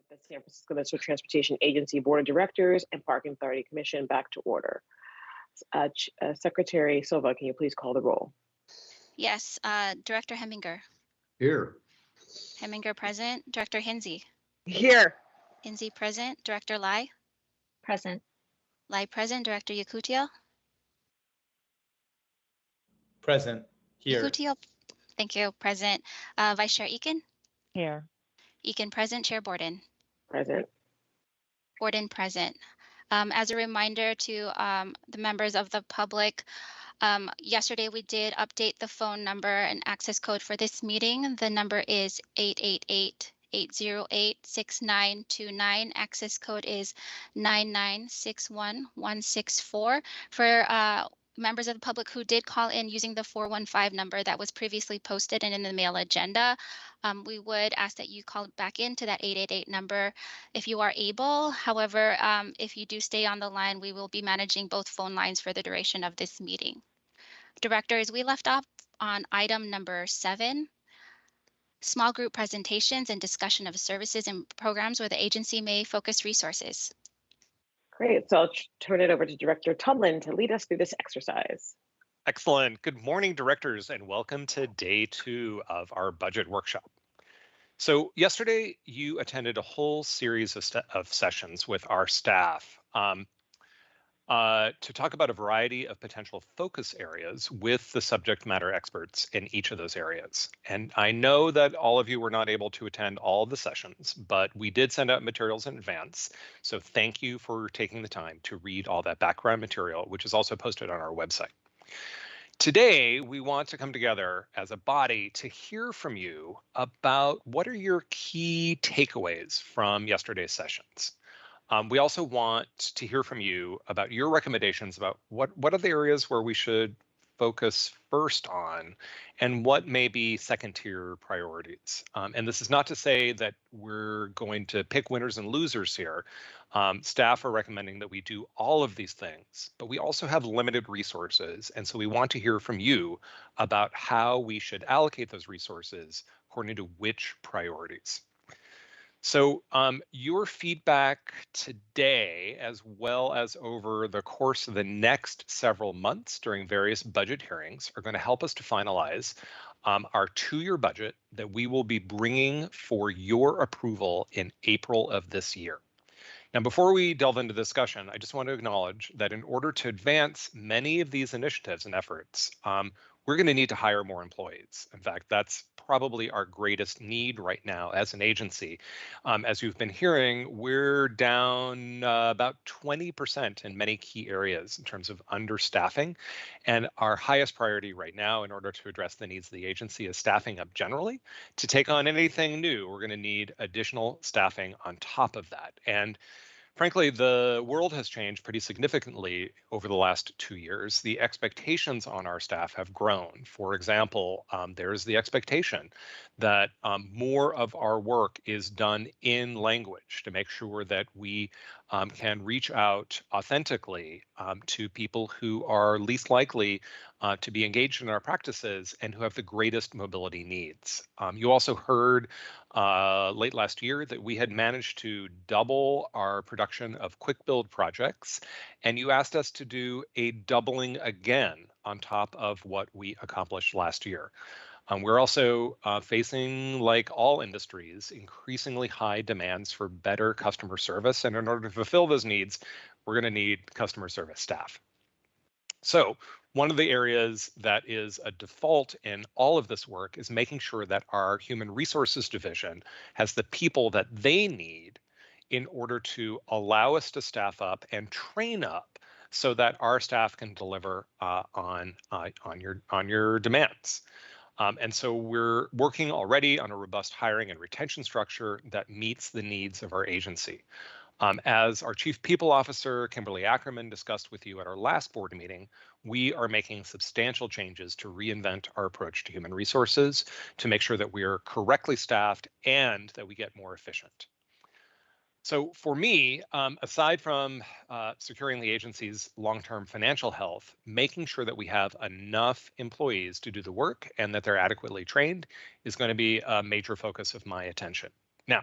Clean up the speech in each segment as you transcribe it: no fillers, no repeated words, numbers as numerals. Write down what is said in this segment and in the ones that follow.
the San Francisco Municipal Transportation Agency Board of Directors and Parking Authority Commission back to order. Secretary Silva, can you please call the roll? Yes, Director Heminger. Here. Heminger present. Director Hinsey. Here. Hinsey present. Director Lai. Present. Lai present. Director Yakutiel. Present. Here. Yakutiel, thank you. Present. Vice Chair Eakin. Here. Eakin present. Chair Borden. Present. Borden present. As a reminder to the members of the public, yesterday we did update the phone number and access code for this meeting. The number is 888-808-6929. Access code is 9961164. For members of the public who did call in using the 415 number that was previously posted and in the mail agenda, we would ask that you call back into that 888 number if you are able. However, if you do stay on the line, we will be managing both phone lines for the duration of this meeting. Directors, we left off on item number 7, small group presentations and discussion of services and programs where the agency may focus resources. Great, so I'll turn it over to Director Tudlin to lead us through this exercise. Excellent. Good morning, directors, and welcome to day 2 of our budget workshop. So yesterday, you attended a whole series of sessions with our staff to talk about a variety of potential focus areas with the subject matter experts in each of those areas. And I know that all of you were not able to attend all of the sessions, but we did send out materials in advance. So thank you for taking the time to read all that background material, which is also posted on our website. Today, we want to come together as a body to hear from you about what are your key takeaways from yesterday's sessions. We also want to hear from you about your recommendations about what are the areas where we should focus first on and what may be second-tier priorities. And this is not to say that we're going to pick winners and losers here. Staff are recommending that we do all of these things, but we also have limited resources. And so we want to hear from you about how we should allocate those resources according to which priorities. So your feedback today, as well as over the course of the next several months during various budget hearings, are going to help us to finalize our 2-year budget that we will be bringing for your approval in April of this year. Now, before we delve into discussion, I just want to acknowledge that in order to advance many of these initiatives and efforts, we're going to need to hire more employees. In fact, that's probably our greatest need right now as an agency. As you've been hearing, we're down about 20% in many key areas in terms of understaffing. And our highest priority right now in order to address the needs of the agency is staffing up generally. To take on anything new, we're going to need additional staffing on top of that. And frankly, the world has changed pretty significantly over the last 2 years. The expectations on our staff have grown. For example, there's the expectation that more of our work is done in language to make sure that we can reach out authentically to people who are least likely to be engaged in our practices and who have the greatest mobility needs. You also heard late last year that we had managed to double our production of quick build projects, and you asked us to do a doubling again on top of what we accomplished last year. We're also facing, like all industries, increasingly high demands for better customer service, and in order to fulfill those needs, we're going to need customer service staff. So one of the areas that is a default in all of this work is making sure that our human resources division has the people that they need in order to allow us to staff up and train up so that our staff can deliver on your demands. And so we're working already on a robust hiring and retention structure that meets the needs of our agency. As our Chief People Officer, Kimberly Ackerman, discussed with you at our last board meeting, we are making substantial changes to reinvent our approach to human resources to make sure that we are correctly staffed and that we get more efficient. So for me, aside from securing the agency's long-term financial health, making sure that we have enough employees to do the work and that they're adequately trained is going to be a major focus of my attention. Now,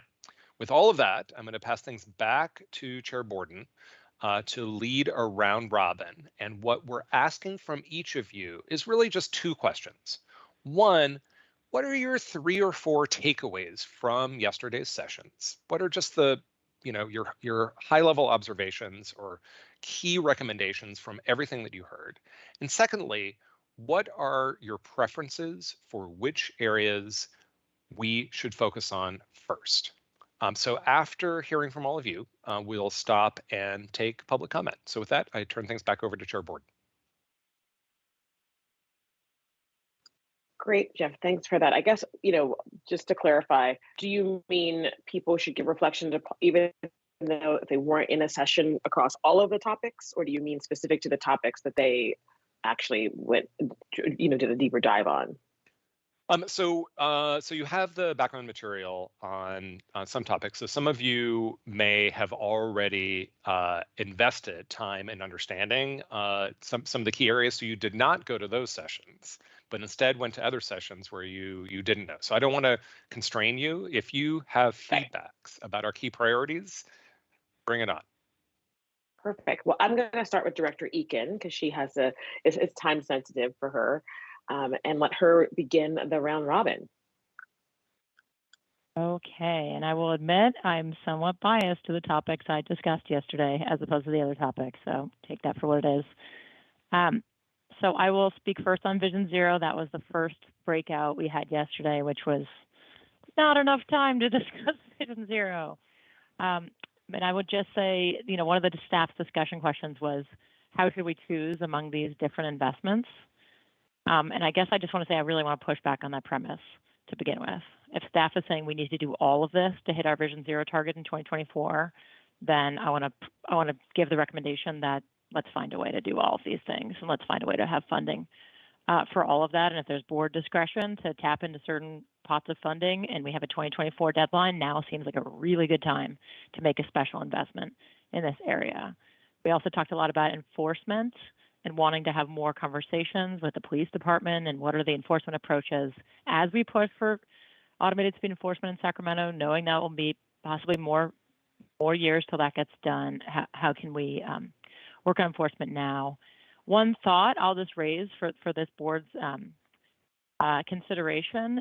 With all of that, I'm going to pass things back to Chair Borden to lead a round robin. And what we're asking from each of you is really just two questions. One, what are your 3 or 4 takeaways from yesterday's sessions? What are just the, your high-level observations or key recommendations from everything that you heard? And secondly, what are your preferences for which areas we should focus on first? So after hearing from all of you, we'll stop and take public comment. So with that, I turn things back over to Chair Borden. Great, Jeff. Thanks for that. I guess, just to clarify, do you mean people should give reflection to even though if they weren't in a session across all of the topics, or do you mean specific to the topics that they actually went, did a deeper dive on? So you have the background material on some topics. So some of you may have already invested time in understanding some of the key areas. So you did not go to those sessions, but instead went to other sessions where you didn't know. So I don't want to constrain you. If you have feedbacks about our key priorities, bring it on. Perfect. Well, I'm going to start with Director Eakin because she has it's time sensitive for her. And let her begin the round robin. Okay, and I will admit I'm somewhat biased to the topics I discussed yesterday as opposed to the other topics, so take that for what it is. So I will speak first on Vision Zero. That was the first breakout we had yesterday, which was not enough time to discuss Vision Zero. And I would just say, one of the staff's discussion questions was, how should we choose among these different investments? And I guess I just want to say I really want to push back on that premise to begin with. If staff is saying we need to do all of this to hit our Vision Zero target in 2024, then I want to give the recommendation that let's find a way to do all of these things, and let's find a way to have funding for all of that. And if there's board discretion to tap into certain pots of funding and we have a 2024 deadline, now seems like a really good time to make a special investment in this area. We also talked a lot about enforcement and wanting to have more conversations with the police department and what are the enforcement approaches as we push for automated speed enforcement in Sacramento, knowing that will be possibly more years till that gets done. How can we work on enforcement now? One thought I'll just raise for this board's consideration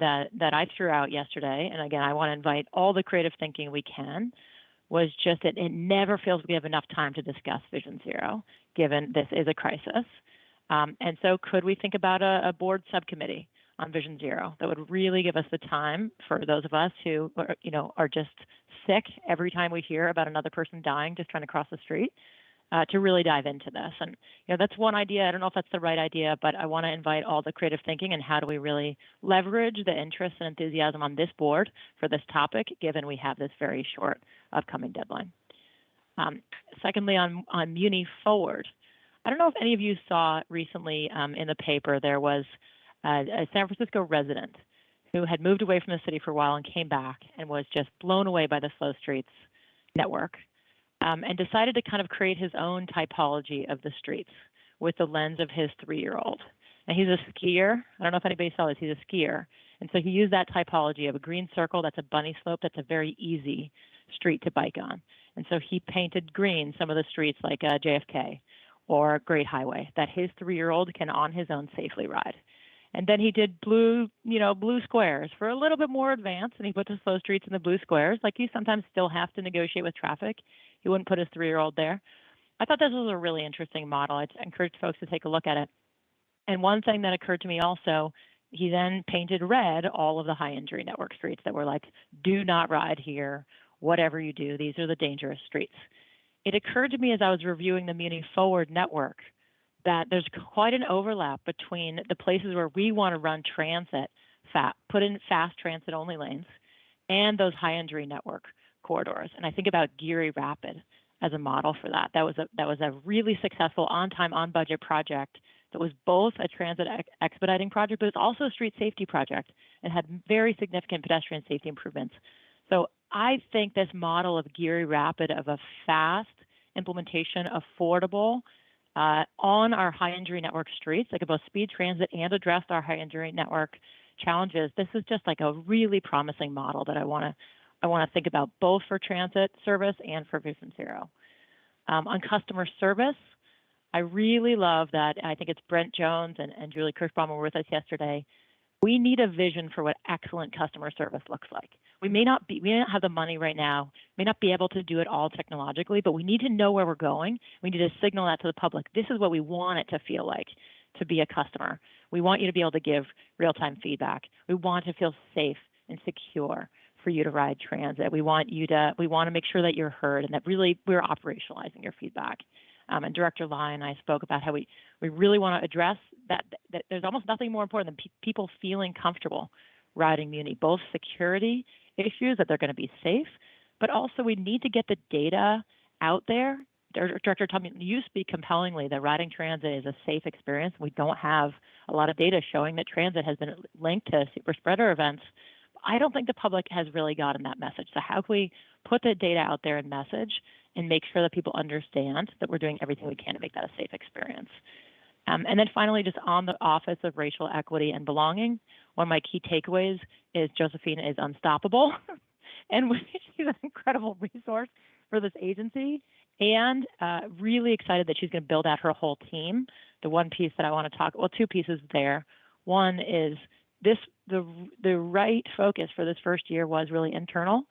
that I threw out yesterday, and again, I want to invite all the creative thinking we can, was just that it never feels we have enough time to discuss Vision Zero, given this is a crisis. And so could we think about a board subcommittee on Vision Zero that would really give us the time for those of us who are just sick every time we hear about another person dying just trying to cross the street, to really dive into this. And that's one idea. I don't know if that's the right idea, but I want to invite all the creative thinking and how do we really leverage the interest and enthusiasm on this board for this topic, given we have this very short upcoming deadline. Secondly, on Muni Forward, I don't know if any of you saw recently in the paper, there was a San Francisco resident who had moved away from the city for a while and came back and was just blown away by the Slow Streets network. And decided to kind of create his own typology of the streets with the lens of his 3-year-old. And he's a skier. I don't know if anybody saw this. He's a skier. And so he used that typology of a green circle that's a bunny slope that's a very easy street to bike on. And so he painted green some of the streets like JFK or Great Highway that his 3-year-old can on his own safely ride. And then he did blue squares for a little bit more advanced, and he put the slow streets in the blue squares. Like you sometimes still have to negotiate with traffic. He wouldn't put his 3-year-old there. I thought this was a really interesting model. I encourage folks to take a look at it. And one thing that occurred to me also, he then painted red all of the high injury network streets that were like, do not ride here, whatever you do, these are the dangerous streets. It occurred to me as I was reviewing the Muni Forward network that there's quite an overlap between the places where we want to run transit, put in fast transit only lanes, and those high injury network corridors. And I think about Geary Rapid as a model for that. That was a really successful on-time, on-budget project that was both a transit expediting project, but it's also a street safety project and had very significant pedestrian safety improvements. So I think this model of Geary Rapid of a fast implementation, affordable, on our high injury network streets, that could both speed transit and address our high injury network challenges. This is just like a really promising model that I want I want to think about both for transit service and for Vision Zero. On customer service, I really love that. I think it's Brent Jones and Julie Kirschbaum were with us yesterday. We need a vision for what excellent customer service looks like. We may not have the money right now, may not be able to do it all technologically, but we need to know where we're going. We need to signal that to the public. This is what we want it to feel like to be a customer. We want you to be able to give real-time feedback. We want to feel safe and secure for you to ride transit. We want to make sure that you're heard and that really we're operationalizing your feedback. And Director Lai and I spoke about how we really want to address that there's almost nothing more important than people feeling comfortable riding Muni, both security issues that they're going to be safe, but also we need to get the data out there. Director Tommy, you speak compellingly that riding transit is a safe experience. We don't have a lot of data showing that transit has been linked to super spreader events. I don't think the public has really gotten that message. So how can we put the data out there and message and make sure that people understand that we're doing everything we can to make that a safe experience? And then finally, just on the Office of Racial Equity and Belonging, one of my key takeaways is Josephine is unstoppable. And she's an incredible resource for this agency, and really excited that she's going to build out her whole team. The one piece that I want to talk, well, two pieces there. One is the right focus for this first year was really internal,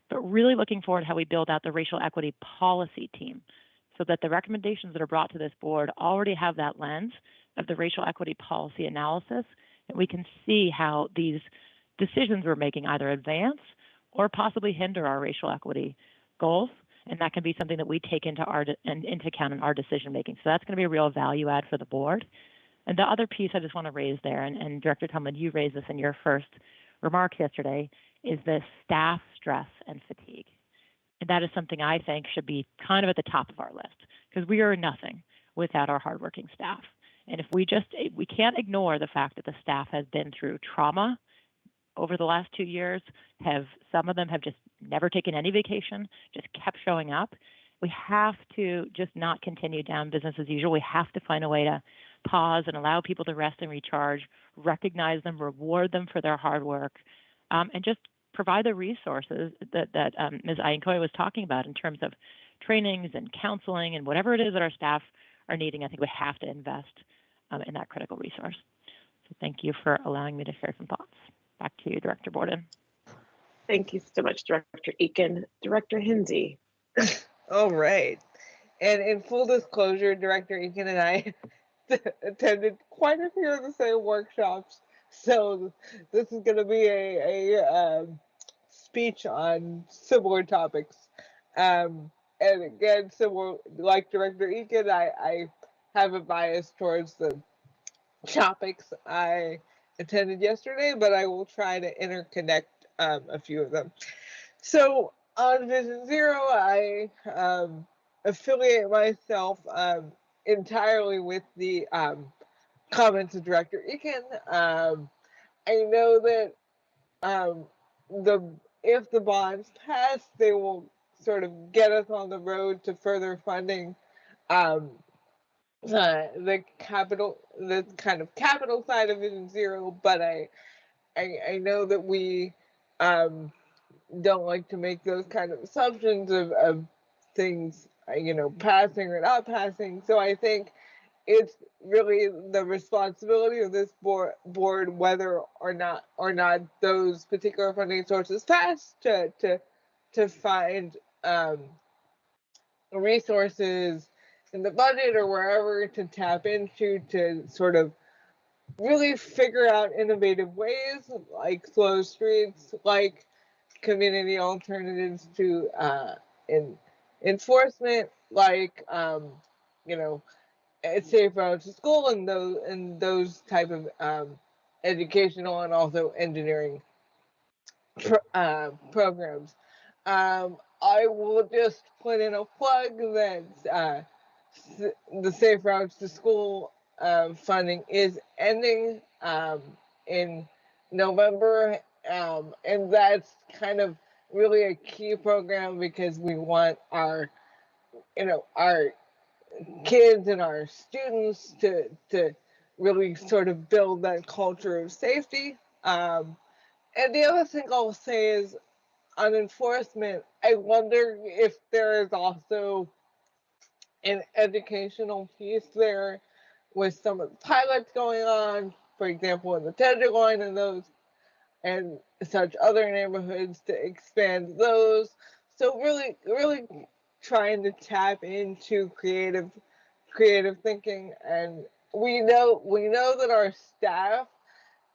but really looking forward to how we build out the racial equity policy team so that the recommendations that are brought to this board already have that lens of the racial equity policy analysis, and we can see how these decisions we're making either advance or possibly hinder our racial equity goals. And that can be something that we take into account in our decision making. So that's going to be a real value add for the board. And the other piece I just want to raise there, and Director Tumlin, you raised this in your first remarks yesterday, is the staff stress and fatigue. And that is something I think should be kind of at the top of our list, because we are nothing without our hardworking staff. And if we can't ignore the fact that the staff has been through trauma over the last 2 years, some of them have just never taken any vacation, just kept showing up. We have to just not continue down business as usual. We have to find a way to pause and allow people to rest and recharge, recognize them, reward them for their hard work, and just provide the resources that Ms. Ayankoya was talking about in terms of trainings and counseling and whatever it is that our staff are needing. I think we have to invest in that critical resource. So thank you for allowing me to share some thoughts. Back to you, Director Borden. Thank you so much, Director Eakin. Director Hinsey. All right. And in full disclosure, Director Eakin and I attended quite a few of the same workshops. So this is going to be a speech on similar topics. And again, similar, like Director Eakin, I have a bias towards the topics I attended yesterday, but I will try to interconnect a few of them. So on Vision Zero, I affiliate myself entirely with the comments of Director Eakin. I know that if the bonds pass, they will sort of get us on the road to further funding the kind of capital side of Vision Zero, but I know that we don't like to make those kind of assumptions of things, passing or not passing. So I think it's really the responsibility of this board whether or not those particular funding sources pass to find resources in the budget or wherever to tap into to sort of really figure out innovative ways like slow streets, like community alternatives to enforcement, like safe routes to school and those type of educational and also engineering programs. I will just put in a plug that the safe routes to school funding is ending in November, and that's kind of really a key program because we want our kids and our students to really sort of build that culture of safety. And the other thing I'll say is on enforcement, I wonder if there is also an educational piece there with some of the pilots going on, for example, in the Tenderloin and those and such other neighborhoods, to expand those. So really trying to tap into creative thinking. And we know that our staff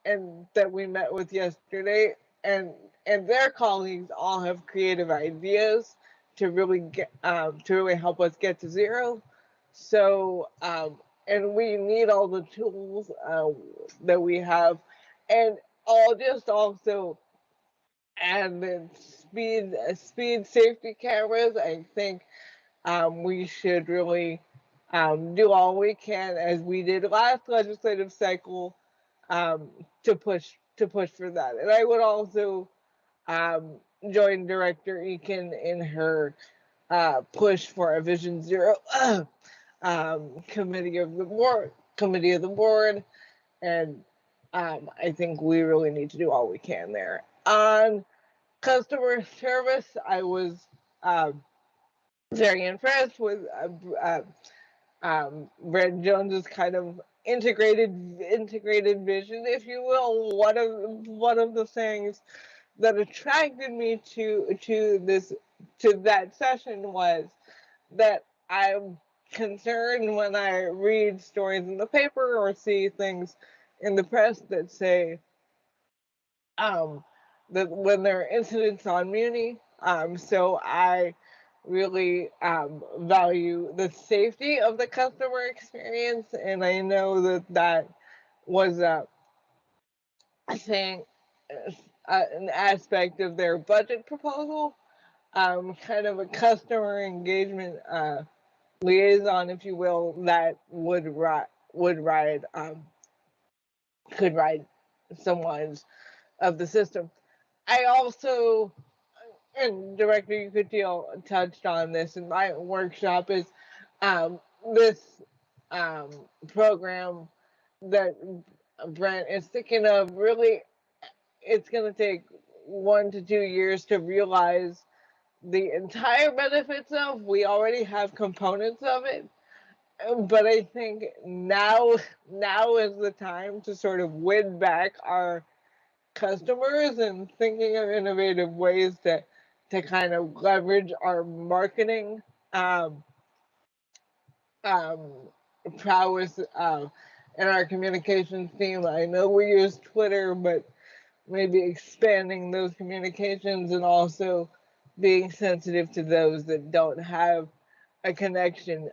and that we met with yesterday and their colleagues all have creative ideas to really help us get to zero. So and we need all the tools that we have. And I'll just also add the speed safety cameras. I think we should really do all we can, as we did last legislative cycle, um, to push for that. And I would also um, join Director Eakin in her push for a Vision Zero committee of the board, and I think we really need to do all we can there. On customer service, I was um, very impressed with Brad Jones's kind of integrated vision, if you will. One of the things that attracted me to that session was that I'm concerned when I read stories in the paper or see things in the press that say um, that when there are incidents on Muni, so I really value the safety of the customer experience, and I know that was I think an aspect of their budget proposal, kind of a customer engagement liaison, if you will, that would ride could ride someone's of the system. I also, and Director Ucutiel touched on this in my workshop, is this um, program that Brent is thinking of. Really, it's going to take 1 to 2 years to realize the entire benefits of. We already have components of it, but I think now is the time to sort of win back our customers and thinking of innovative ways to kind of leverage our marketing um, um, prowess in our communications team. I know we use Twitter, but maybe expanding those communications and also being sensitive to those that don't have a connection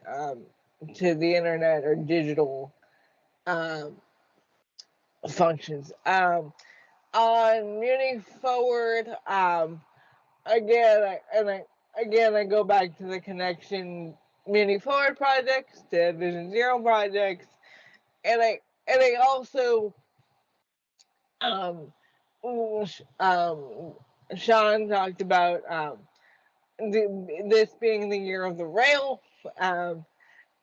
to the internet or digital um, functions. On Muni Forward, again, I go back to the connection Muni Forward projects to Vision Zero projects, and I also um, um, Sean talked about this being the year of the rail.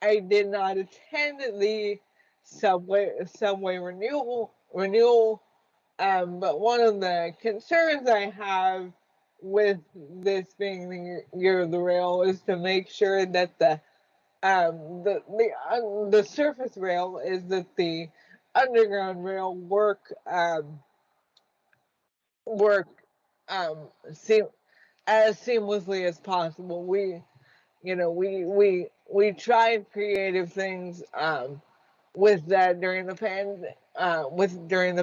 I did not attend the subway renewal. But one of the concerns I have with this being the year of the rail is to make sure that the surface rail is that the underground rail work um, seem, as seamlessly as possible. We tried creative things with that during the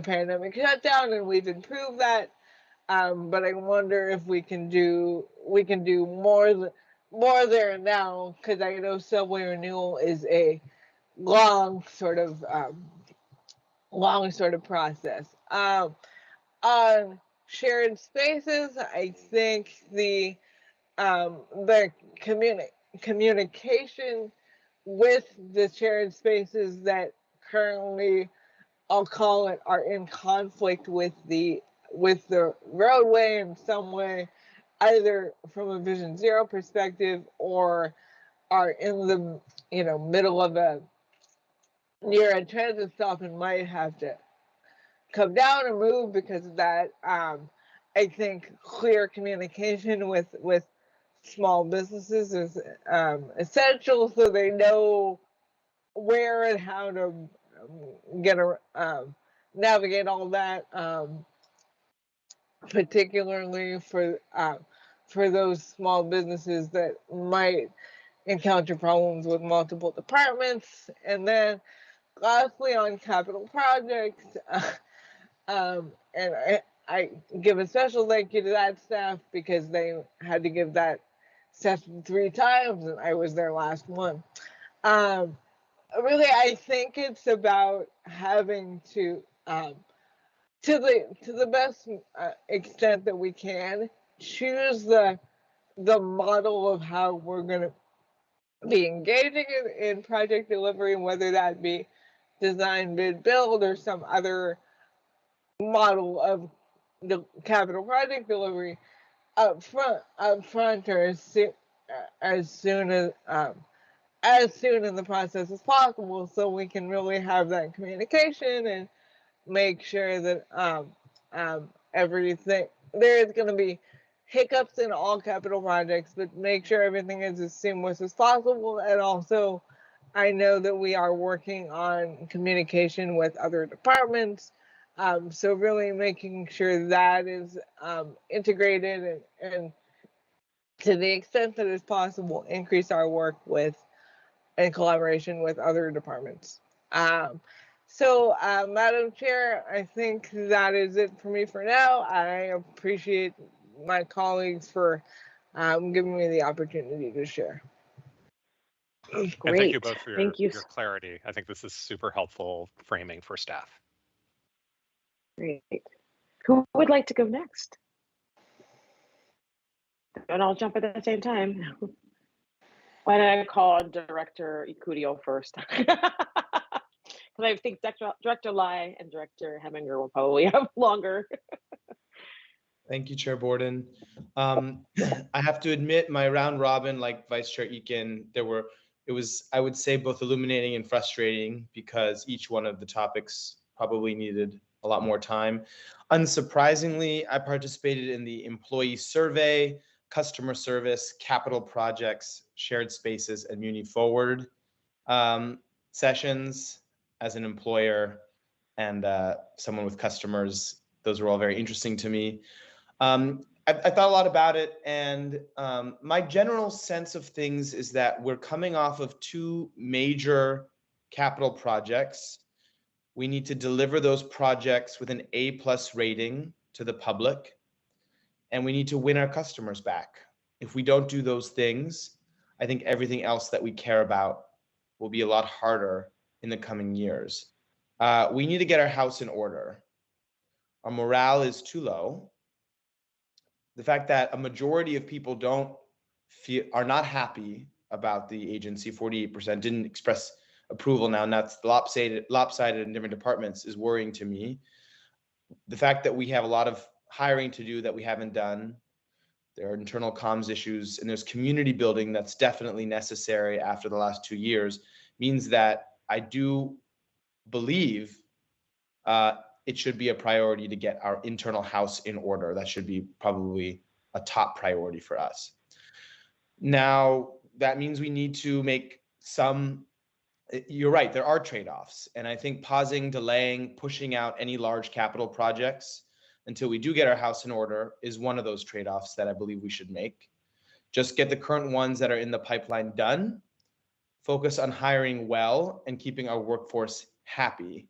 pandemic shutdown, and we've improved that. But I wonder if we can do more there now, because I know subway renewal is a long sort of process. On shared spaces, I think the communication with the shared spaces that currently, I'll call it, are in conflict with the roadway in some way, either from a Vision Zero perspective or are in the middle of near a transit stop and might have to come down and move because of that. I think clear communication with small businesses is essential, so they know where and how to get navigate all that, particularly for those small businesses that might encounter problems with multiple departments. And then lastly, on capital projects, and I give a special thank you to that staff because they had to give that session 3 times and I was their last one. Really, I think it's about having to the best extent that we can, choose the model of how we're going to be engaging in project delivery, whether that be design, bid, build, or some other model of the capital project delivery up front, or as soon in the process as possible, so we can really have that communication and make sure that everything, there is going to be hiccups in all capital projects, but make sure everything is as seamless as possible. And also, I know that we are working on communication with other departments, so really making sure that is integrated and to the extent that is possible, increase our work with in collaboration with other departments. Madam Chair, I think that is it for me for now. I appreciate my colleagues for giving me the opportunity to share. And Great. thank you both for Thank you. your clarity. I think this is super helpful framing for staff. Great. Who would like to go next? And I'll jump at the same time. Why don't I call on Director Ikudio first? Because I think Director Lai and Director Heminger will probably have longer. Thank you, Chair Borden. I have to admit, my round robin, like Vice Chair Eakin, it was, I would say, both illuminating and frustrating because each one of the topics probably needed a lot more time. Unsurprisingly, I participated in the employee survey, customer service, capital projects, shared spaces, and Muni Forward sessions as an employer and someone with customers. Those were all very interesting to me. I thought a lot about it, and my general sense of things is that we're coming off of 2 major capital projects. We need to deliver those projects with an A+ rating to the public, and we need to win our customers back. If we don't do those things, I think everything else that we care about will be a lot harder in the coming years. We need to get our house in order. Our morale is too low. The fact that a majority of people are not happy about the agency, 48% didn't express approval now, and that's lopsided in different departments, is worrying to me. The fact that we have a lot of hiring to do that we haven't done, there are internal comms issues, and there's community building that's definitely necessary after the last 2 years, means that I do believe it should be a priority to get our internal house in order. That should be probably a top priority for us. Now, that means we need to make you're right, there are trade-offs. And I think pausing, delaying, pushing out any large capital projects until we do get our house in order is one of those trade-offs that I believe we should make. Just get the current ones that are in the pipeline done, focus on hiring well and keeping our workforce happy.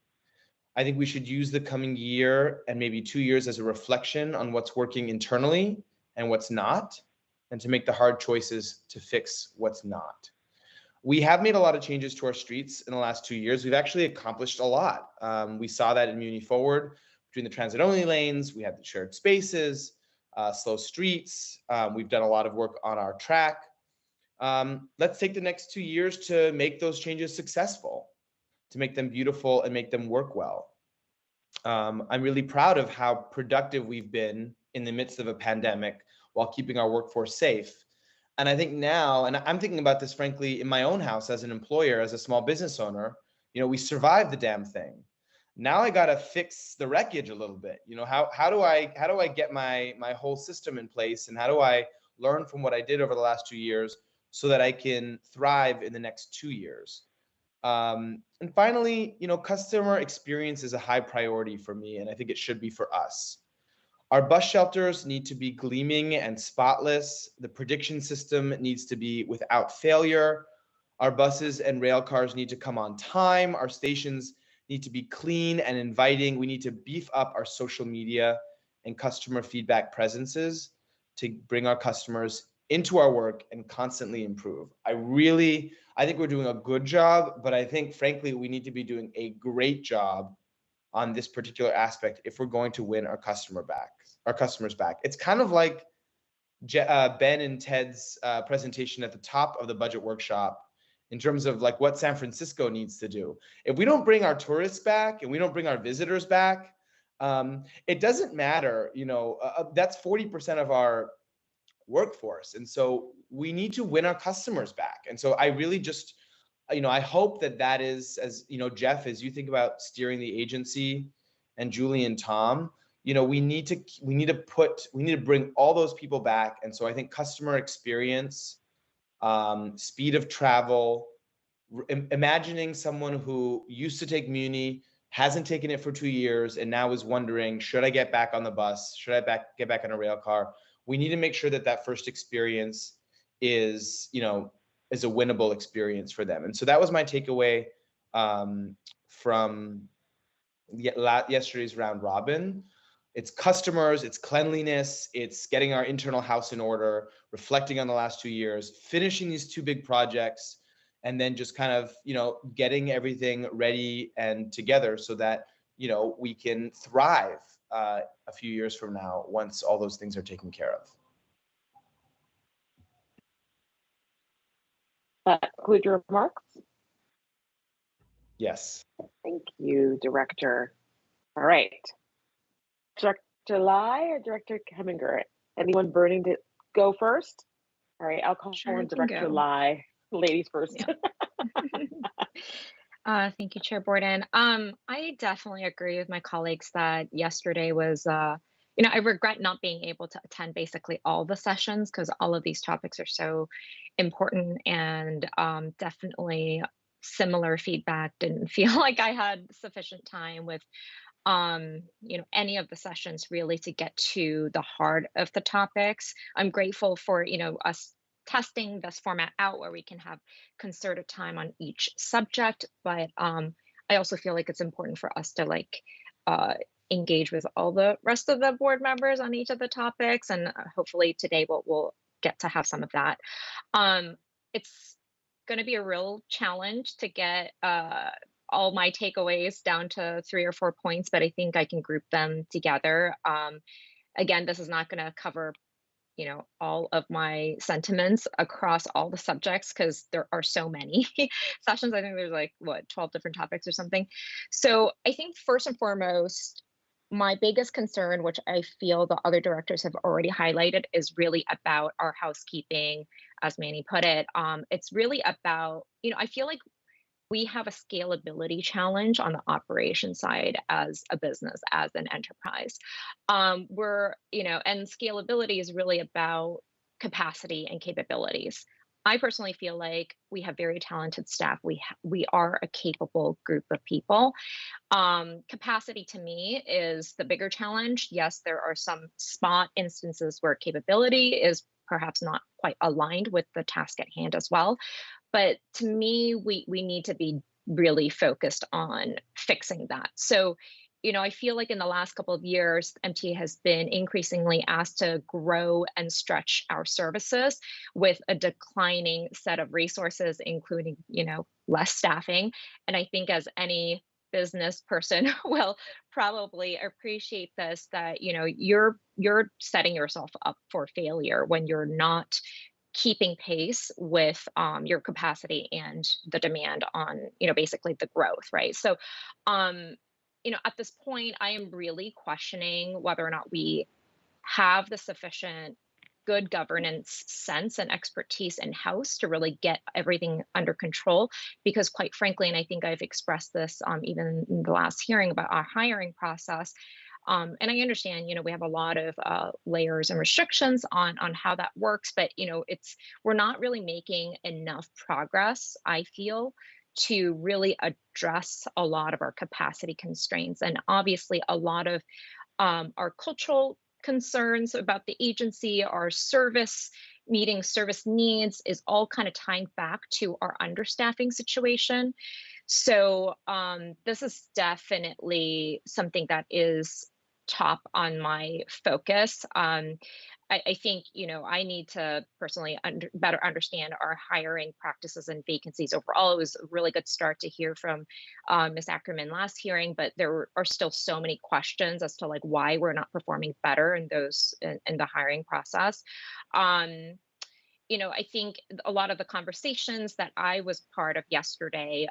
I think we should use the coming year and maybe 2 years as a reflection on what's working internally and what's not, and to make the hard choices to fix what's not. We have made a lot of changes to our streets in the last 2 years. We've actually accomplished a lot. We saw that in Muni Forward between the transit-only lanes. We had the shared spaces, slow streets. We've done a lot of work on our track. Let's take the next 2 years to make those changes successful, to make them beautiful and make them work well. I'm really proud of how productive we've been in the midst of a pandemic while keeping our workforce safe. And I think now, and I'm thinking about this, frankly, in my own house as an employer, as a small business owner, we survived the damn thing. Now I gotta fix the wreckage a little bit. You know, how do I get my whole system in place, and how do I learn from what I did over the last 2 years so that I can thrive in the next 2 years? And finally, you know, customer experience is a high priority for me, and I think it should be for us. Our bus shelters need to be gleaming and spotless. The prediction system needs to be without failure. Our buses and rail cars need to come on time. Our stations need to be clean and inviting. We need to beef up our social media and customer feedback presences to bring our customers into our work and constantly improve. I think we're doing a good job, but I think frankly, we need to be doing a great job on this particular aspect if we're going to win our customers back. It's kind of like Ben and Ted's presentation at the top of the budget workshop in terms of like what San Francisco needs to do. If we don't bring our tourists back and we don't bring our visitors back, it doesn't matter. You know, that's 40% of our workforce, and so we need to win our customers back. And so I really just, you know, I hope that is, as you know, Jeff, as you think about steering the agency, and Julie and Tom, you know, we need to bring all those people back. And so I think customer experience, speed of travel, imagining someone who used to take Muni, hasn't taken it for 2 years, and now is wondering, should I get back on the bus? Should I get back on a rail car? We need to make sure that first experience is, you know, is a winnable experience for them. And so that was my takeaway from yesterday's round robin. It's customers, it's cleanliness, it's getting our internal house in order, reflecting on the last 2 years, finishing these 2 big projects, and then just kind of, you know, getting everything ready and together so that, you know, we can thrive a few years from now once all those things are taken care of. That conclude your remarks? Yes. Thank you, Director. All right. Director Lai or Director Heminger? Anyone burning to go first? All right, I'll call on Director Lai. Ladies first. Yeah. Thank you, Chair Borden. I definitely agree with my colleagues that yesterday was, you know, I regret not being able to attend basically all the sessions because all of these topics are so important, and definitely similar feedback. Didn't feel like I had sufficient time with you know, any of the sessions really to get to the heart of the topics. I'm grateful for, you know, us testing this format out where we can have concerted time on each subject, but I also feel like it's important for us to like engage with all the rest of the board members on each of the topics, and hopefully today we'll get to have some of that. It's going to be a real challenge to get all my takeaways down to 3 or 4 points, but I think I can group them together. Again, this is not going to cover, you know, all of my sentiments across all the subjects because there are so many sessions. I think there's like, what, 12 different topics or something. So I think first and foremost, my biggest concern, which I feel the other directors have already highlighted, is really about our housekeeping, as Manny put it. It's really about, you know, I feel like we have a scalability challenge on the operation side as a business, as an enterprise. You know, and scalability is really about capacity and capabilities. I personally feel like we have very talented staff. We are a capable group of people. Capacity to me is the bigger challenge. Yes, there are some spot instances where capability is perhaps not quite aligned with the task at hand as well. But to me, we need to be really focused on fixing that. So, you know, I feel like in the last couple of years, MTA has been increasingly asked to grow and stretch our services with a declining set of resources, including, you know, less staffing. And I think as any business person will probably appreciate this, that, you know, you're setting yourself up for failure when you're not keeping pace with your capacity and the demand on, you know, basically the growth, right? So, you know, at this point, I am really questioning whether or not we have the sufficient good governance sense and expertise in-house to really get everything under control. Because quite frankly, and I think I've expressed this even in the last hearing about our hiring process, and I understand, we have a lot of layers and restrictions on how that works, but we're not really making enough progress, I feel, to really address a lot of our capacity constraints. And obviously, a lot of our cultural concerns about the agency, our meeting service needs is all kind of tying back to our understaffing situation. So this is definitely something that is top on my focus. I think, I need to personally better understand our hiring practices and vacancies overall. It was a really good start to hear from Ms. Ackerman last hearing, but there are still so many questions as to like why we're not performing better in the hiring process. I think a lot of the conversations that I was part of yesterday,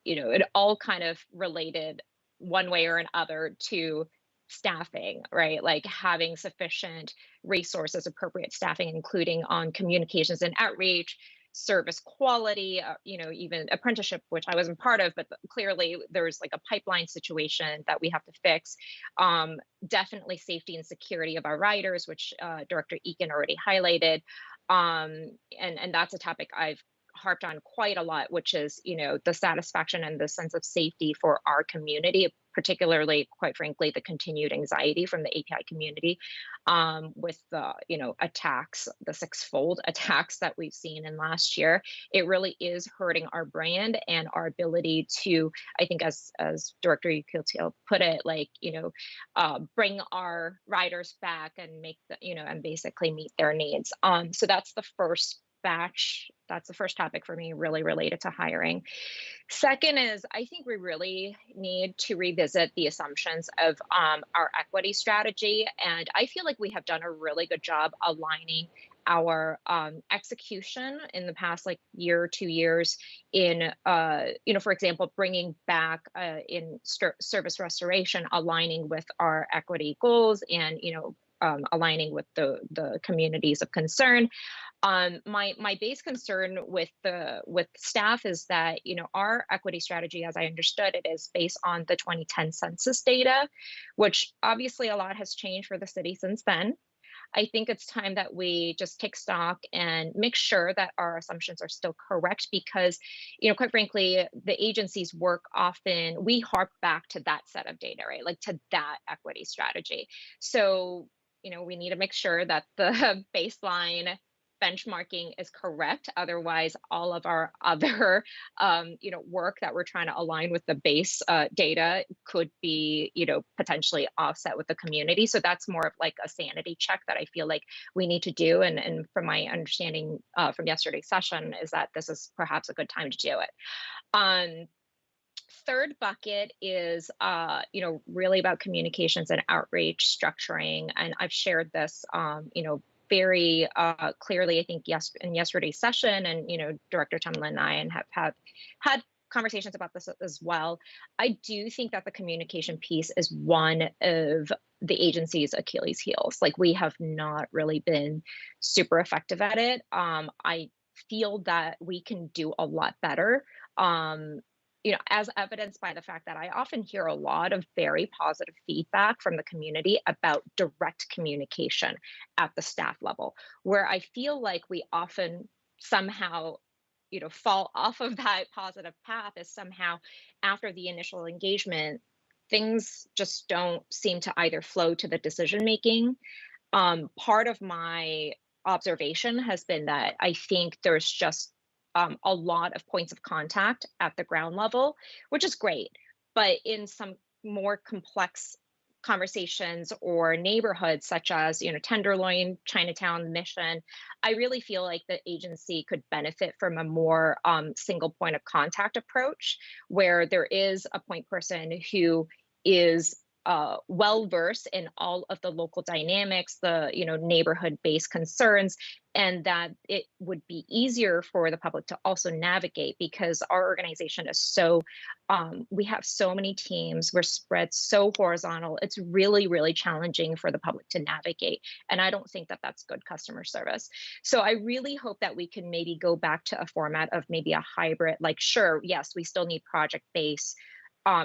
it all kind of related one way or another to staffing, right? Like having sufficient resources, appropriate staffing, including on communications and outreach, service quality, even apprenticeship, which I wasn't part of, but clearly there's like a pipeline situation that we have to fix. Definitely safety and security of our riders, which Director Eakin already highlighted. And that's a topic I've harped on quite a lot, which is, the satisfaction and the sense of safety for our community, particularly, quite frankly, the continued anxiety from the API community with the, attacks, the six-fold attacks that we've seen in last year. It really is hurting our brand and our ability to, I think, as Director Ukiel put it, bring our riders back and make and basically meet their needs. So that's the first batch. That's the first topic for me, really related to hiring. Second is, I think we really need to revisit the assumptions of our equity strategy. And I feel like we have done a really good job aligning our execution in the past year or 2 years in, for example, bringing back in service restoration, aligning with our equity goals and, aligning with the communities of concern. My base concern with staff is that, our equity strategy, as I understood it, is based on the 2010 census data, which obviously a lot has changed for the city since then. I think it's time that we just take stock and make sure that our assumptions are still correct because, quite frankly, the agency's work often, we harp back to that set of data, right? Like to that equity strategy. So, we need to make sure that the baseline benchmarking is correct. Otherwise, all of our other, work that we're trying to align with the base data could be, potentially offset with the community. So that's more of like a sanity check that I feel like we need to do. And from my understanding from yesterday's session is that this is perhaps a good time to do it. Third bucket is, really about communications and outreach structuring. And I've shared this, very clearly, I think, in yesterday's session, and Director Tumlin and I have had conversations about this as well. I do think that the communication piece is one of the agency's Achilles heels. Like we have not really been super effective at it. I feel that we can do a lot better. As evidenced by the fact that I often hear a lot of very positive feedback from the community about direct communication at the staff level, where I feel like we often somehow, fall off of that positive path is somehow after the initial engagement, things just don't seem to either flow to the decision making. Part of my observation has been that I think there's just a lot of points of contact at the ground level, which is great. But in some more complex conversations or neighborhoods such as, Tenderloin, Chinatown, Mission, I really feel like the agency could benefit from a more single point of contact approach where there is a point person who is well versed in all of the local dynamics, the neighborhood based concerns, and that it would be easier for the public to also navigate, because our organization is so we have so many teams, we're spread so horizontal. It's really, really challenging for the public to navigate, and I don't think that that's good customer service. So I really hope that we can maybe go back to a format of maybe a hybrid, like, sure, yes, we still need project based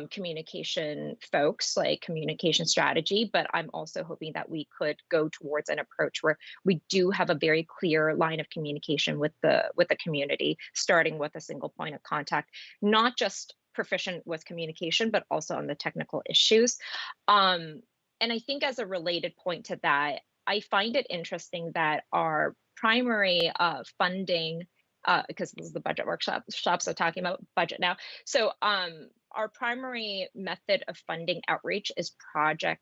communication folks, like communication strategy, but I'm also hoping that we could go towards an approach where we do have a very clear line of communication with the community, starting with a single point of contact, not just proficient with communication, but also on the technical issues. And I think as a related point to that, I find it interesting that our primary funding, because this is the budget workshop, so talking about budget now. So our primary method of funding outreach is project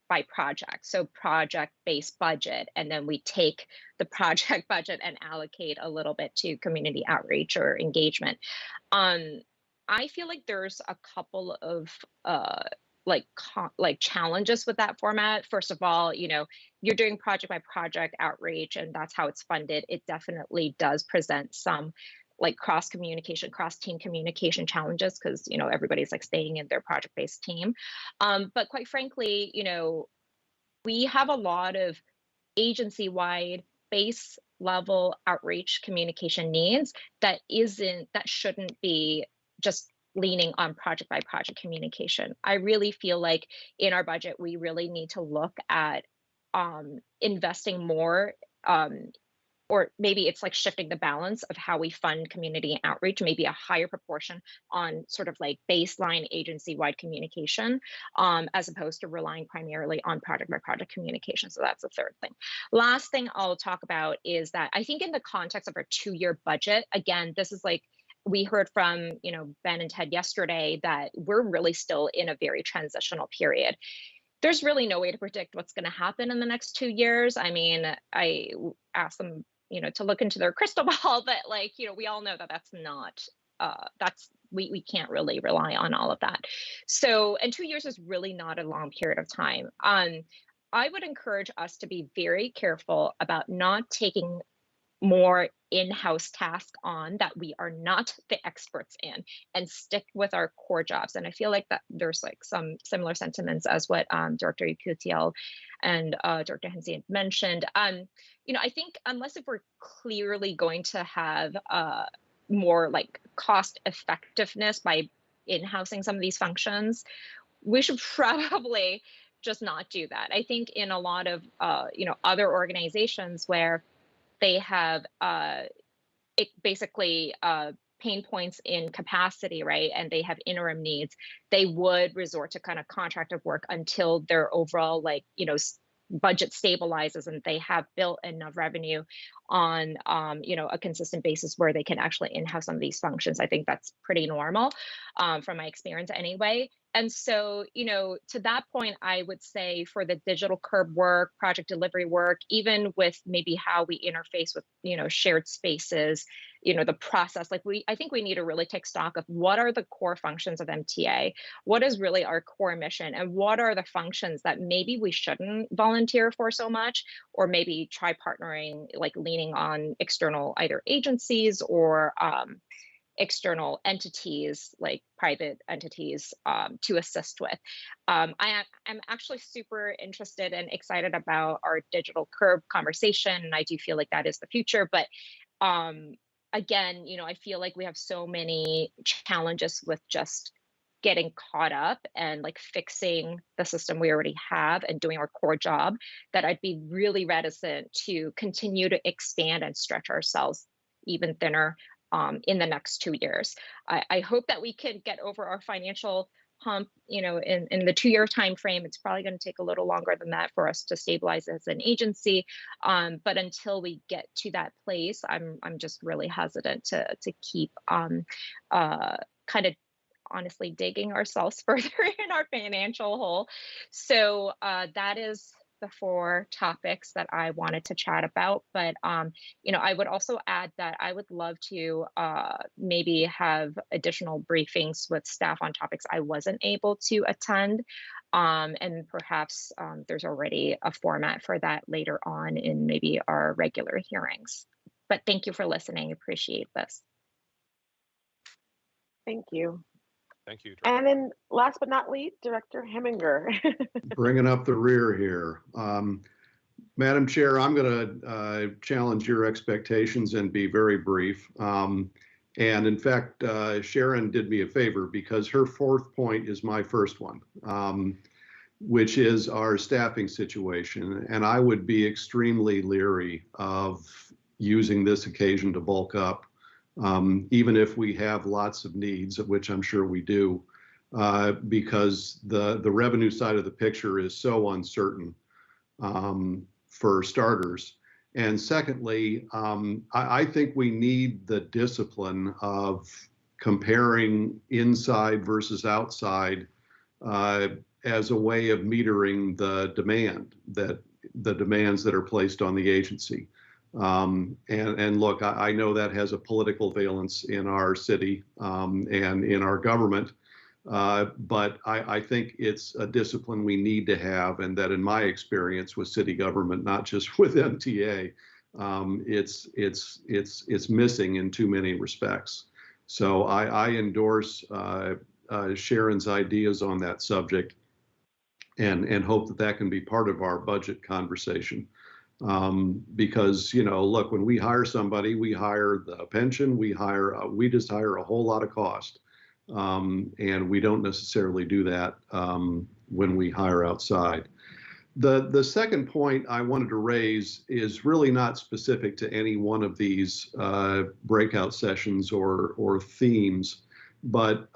by project. So project-based budget, and then we take the project budget and allocate a little bit to community outreach or engagement. I feel like there's a couple of like challenges with that format. First of all, you're doing project by project outreach, and that's how it's funded. It definitely does present some like cross communication, cross team communication challenges, because everybody's like staying in their project based team. But quite frankly, we have a lot of agency wide base level outreach communication needs that shouldn't be just leaning on project by project communication. I really feel like in our budget, we really need to look at investing more, or maybe it's like shifting the balance of how we fund community outreach, maybe a higher proportion on sort of like baseline agency-wide communication, as opposed to relying primarily on project by project communication. So that's the third thing. Last thing I'll talk about is that I think in the context of our 2-year budget, again, this is like, we heard from Ben and Ted yesterday that we're really still in a very transitional period. There's really no way to predict what's going to happen in the next 2 years. I mean, I asked them to look into their crystal ball, but like we all know that that's not we can't really rely on all of that. So, and 2 years is really not a long period of time. I would encourage us to be very careful about not taking more in-house tasks on that we are not the experts in, and stick with our core jobs. And I feel like that there's like some similar sentiments as what Director Yukutiel and Director Hensi mentioned. I think unless if we're clearly going to have more like cost effectiveness by in-housing some of these functions, we should probably just not do that. I think in a lot of other organizations where they have basically pain points in capacity, right? And they have interim needs, they would resort to kind of contracted work until their overall budget stabilizes and they have built enough revenue on a consistent basis where they can actually in-house some of these functions. I think that's pretty normal from my experience anyway. And so, to that point, I would say for the digital curb work, project delivery work, even with maybe how we interface with, shared spaces, the process, I think we need to really take stock of what are the core functions of MTA, what is really our core mission, and what are the functions that maybe we shouldn't volunteer for so much, or maybe try partnering, like leaning on external either agencies or external entities, like private entities, to assist with. I'm actually super interested and excited about our digital curb conversation, and I do feel like that is the future. But again, I feel like we have so many challenges with just getting caught up and like fixing the system we already have and doing our core job, that I'd be really reticent to continue to expand and stretch ourselves even thinner in the next 2 years. I hope that we can get over our financial hump, in the 2-year time frame. It's probably going to take a little longer than that for us to stabilize as an agency. But until we get to that place, I'm just really hesitant to keep kind of honestly digging ourselves further in our financial hole. So that is the 4 topics that I wanted to chat about. But I would also add that I would love to maybe have additional briefings with staff on topics I wasn't able to attend. And perhaps there's already a format for that later on in maybe our regular hearings. But thank you for listening. Appreciate this. Thank you. Thank you, Director. And then last but not least, Director Heminger. Bringing up the rear here. Madam Chair, I'm going to challenge your expectations and be very brief. And in fact, Sharon did me a favor because her fourth point is my first one, which is our staffing situation. And I would be extremely leery of using this occasion to bulk up, even if we have lots of needs, of which I'm sure we do, because the revenue side of the picture is so uncertain. For starters. And secondly, I think we need the discipline of comparing inside versus outside as a way of metering the demands that are placed on the agency. And look, I know that has a political valence in our city and in our government. But I think it's a discipline we need to have, and that in my experience with city government, not just with MTA, it's missing in too many respects. So I endorse Sharon's ideas on that subject, and hope that that can be part of our budget conversation. Because, you know, look, when we hire somebody, we hire the pension, we just hire a whole lot of cost. And we don't necessarily do that when we hire outside. The second point I wanted to raise is really not specific to any one of these breakout sessions or themes, but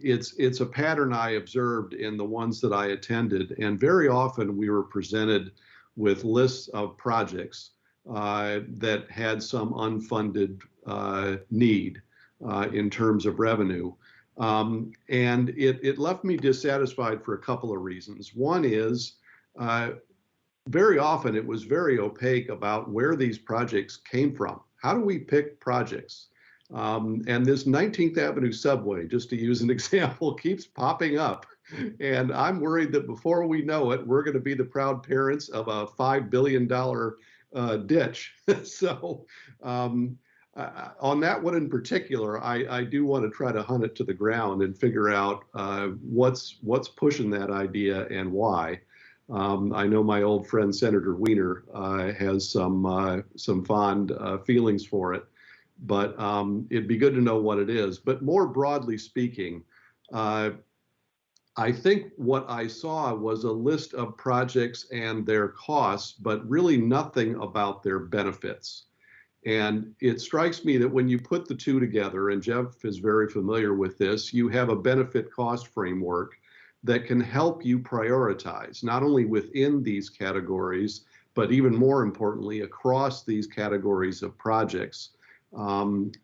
it's a pattern I observed in the ones that I attended. And very often we were presented with lists of projects that had some unfunded need in terms of revenue. And it left me dissatisfied for a couple of reasons. One is very often it was very opaque about where these projects came from. How do we pick projects? And this 19th Avenue subway, just to use an example, keeps popping up. And I'm worried that before we know it, we're going to be the proud parents of a $5 billion ditch. So on that one in particular, I do want to try to hunt it to the ground and figure out what's pushing that idea and why. I know my old friend Senator Wiener has some fond feelings for it, but it'd be good to know what it is. But more broadly speaking, I think what I saw was a list of projects and their costs, but really nothing about their benefits. And it strikes me that when you put the two together, and Jeff is very familiar with this, you have a benefit cost framework that can help you prioritize, not only within these categories, but even more importantly, across these categories of projects. And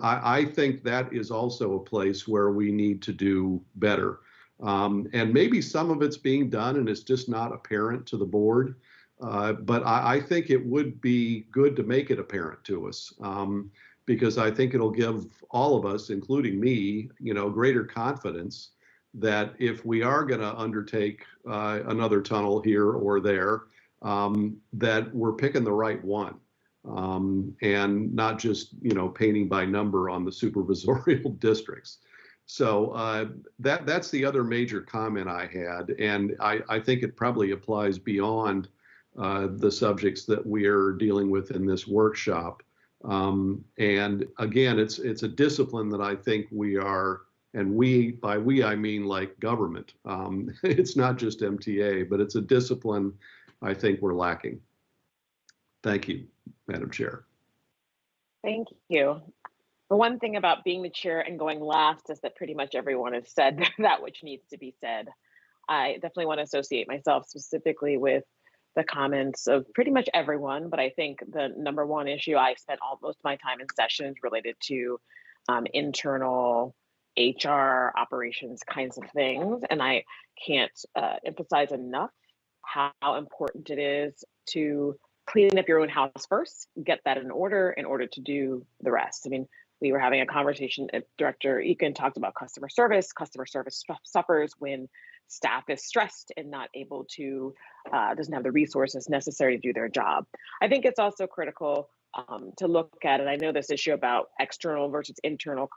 I think that is also a place where we need to do better. And maybe some of it's being done and it's just not apparent to the board. But I think it would be good to make it apparent to us, because I think it'll give all of us, including me, greater confidence that if we are going to undertake another tunnel here or there, that we're picking the right one, and not just painting by number on the supervisorial districts. So that's the other major comment I had, and I think it probably applies beyond the subjects that we are dealing with in this workshop. And again, it's a discipline that I think we are, and by we I mean like government. It's not just MTA, but it's a discipline I think we're lacking. Thank you, Madam Chair. Thank you. The one thing about being the chair and going last is that pretty much everyone has said that which needs to be said. I definitely want to associate myself specifically with the comments of pretty much everyone, but I think the number one issue I spent most of my time in sessions related to internal HR operations kinds of things. And I can't emphasize enough how important it is to clean up your own house first, get that in order to do the rest. I mean, we were having a conversation, Director Eakin talked about customer service. Customer service suffers when staff is stressed and not able to, doesn't have the resources necessary to do their job. I think it's also critical to look at, and I know this issue about external versus internal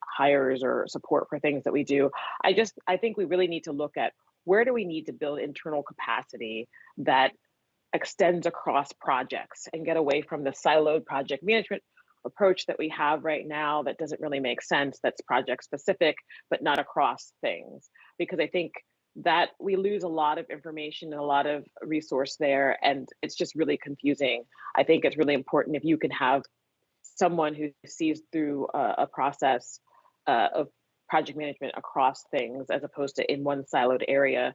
hires or support for things that we do. I think we really need to look at where do we need to build internal capacity that extends across projects and get away from the siloed project management approach that we have right now that doesn't really make sense, that's project specific, but not across things. Because I think that we lose a lot of information and a lot of resource there, and it's just really confusing. I think it's really important if you can have someone who sees through a process of project management across things as opposed to in one siloed area.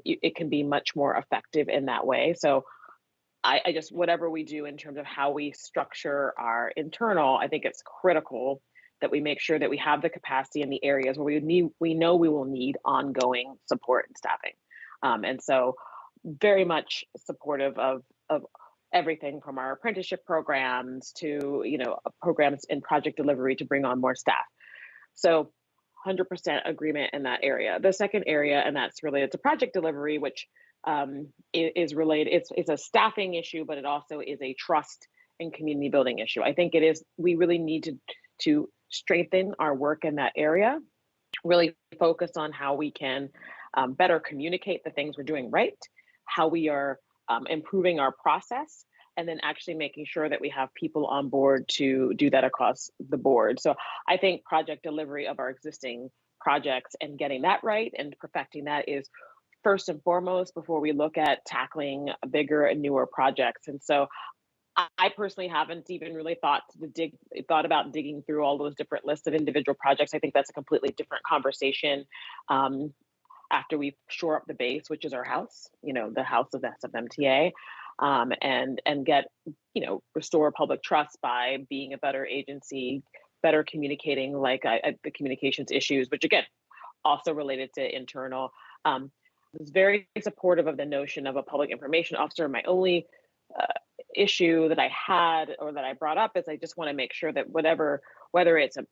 It can be much more effective in that way. So I just, whatever we do in terms of how we structure our internal, I think it's critical that we make sure that we have the capacity in the areas where we know we will need ongoing support and staffing. And so very much supportive of everything from our apprenticeship programs to, programs in project delivery to bring on more staff. So 100% agreement in that area. The second area, and that's related to project delivery, which is related, it's a staffing issue, but it also is a trust and community building issue. I think it is, we really need to strengthen our work in that area, really focus on how we can better communicate the things we're doing right, how we are improving our process, and then actually making sure that we have people on board to do that across the board. So I think project delivery of our existing projects and getting that right and perfecting that is first and foremost before we look at tackling bigger and newer projects. And so I personally haven't even really thought about digging through all those different lists of individual projects. I think that's a completely different conversation after we shore up the base, which is our house, the house of SFMTA, and get, restore public trust by being a better agency, better communicating, like the communications issues, which again, also related to internal. I was very supportive of the notion of a public information officer. My only issue that I had or that I brought up is I just want to make sure that whether it's a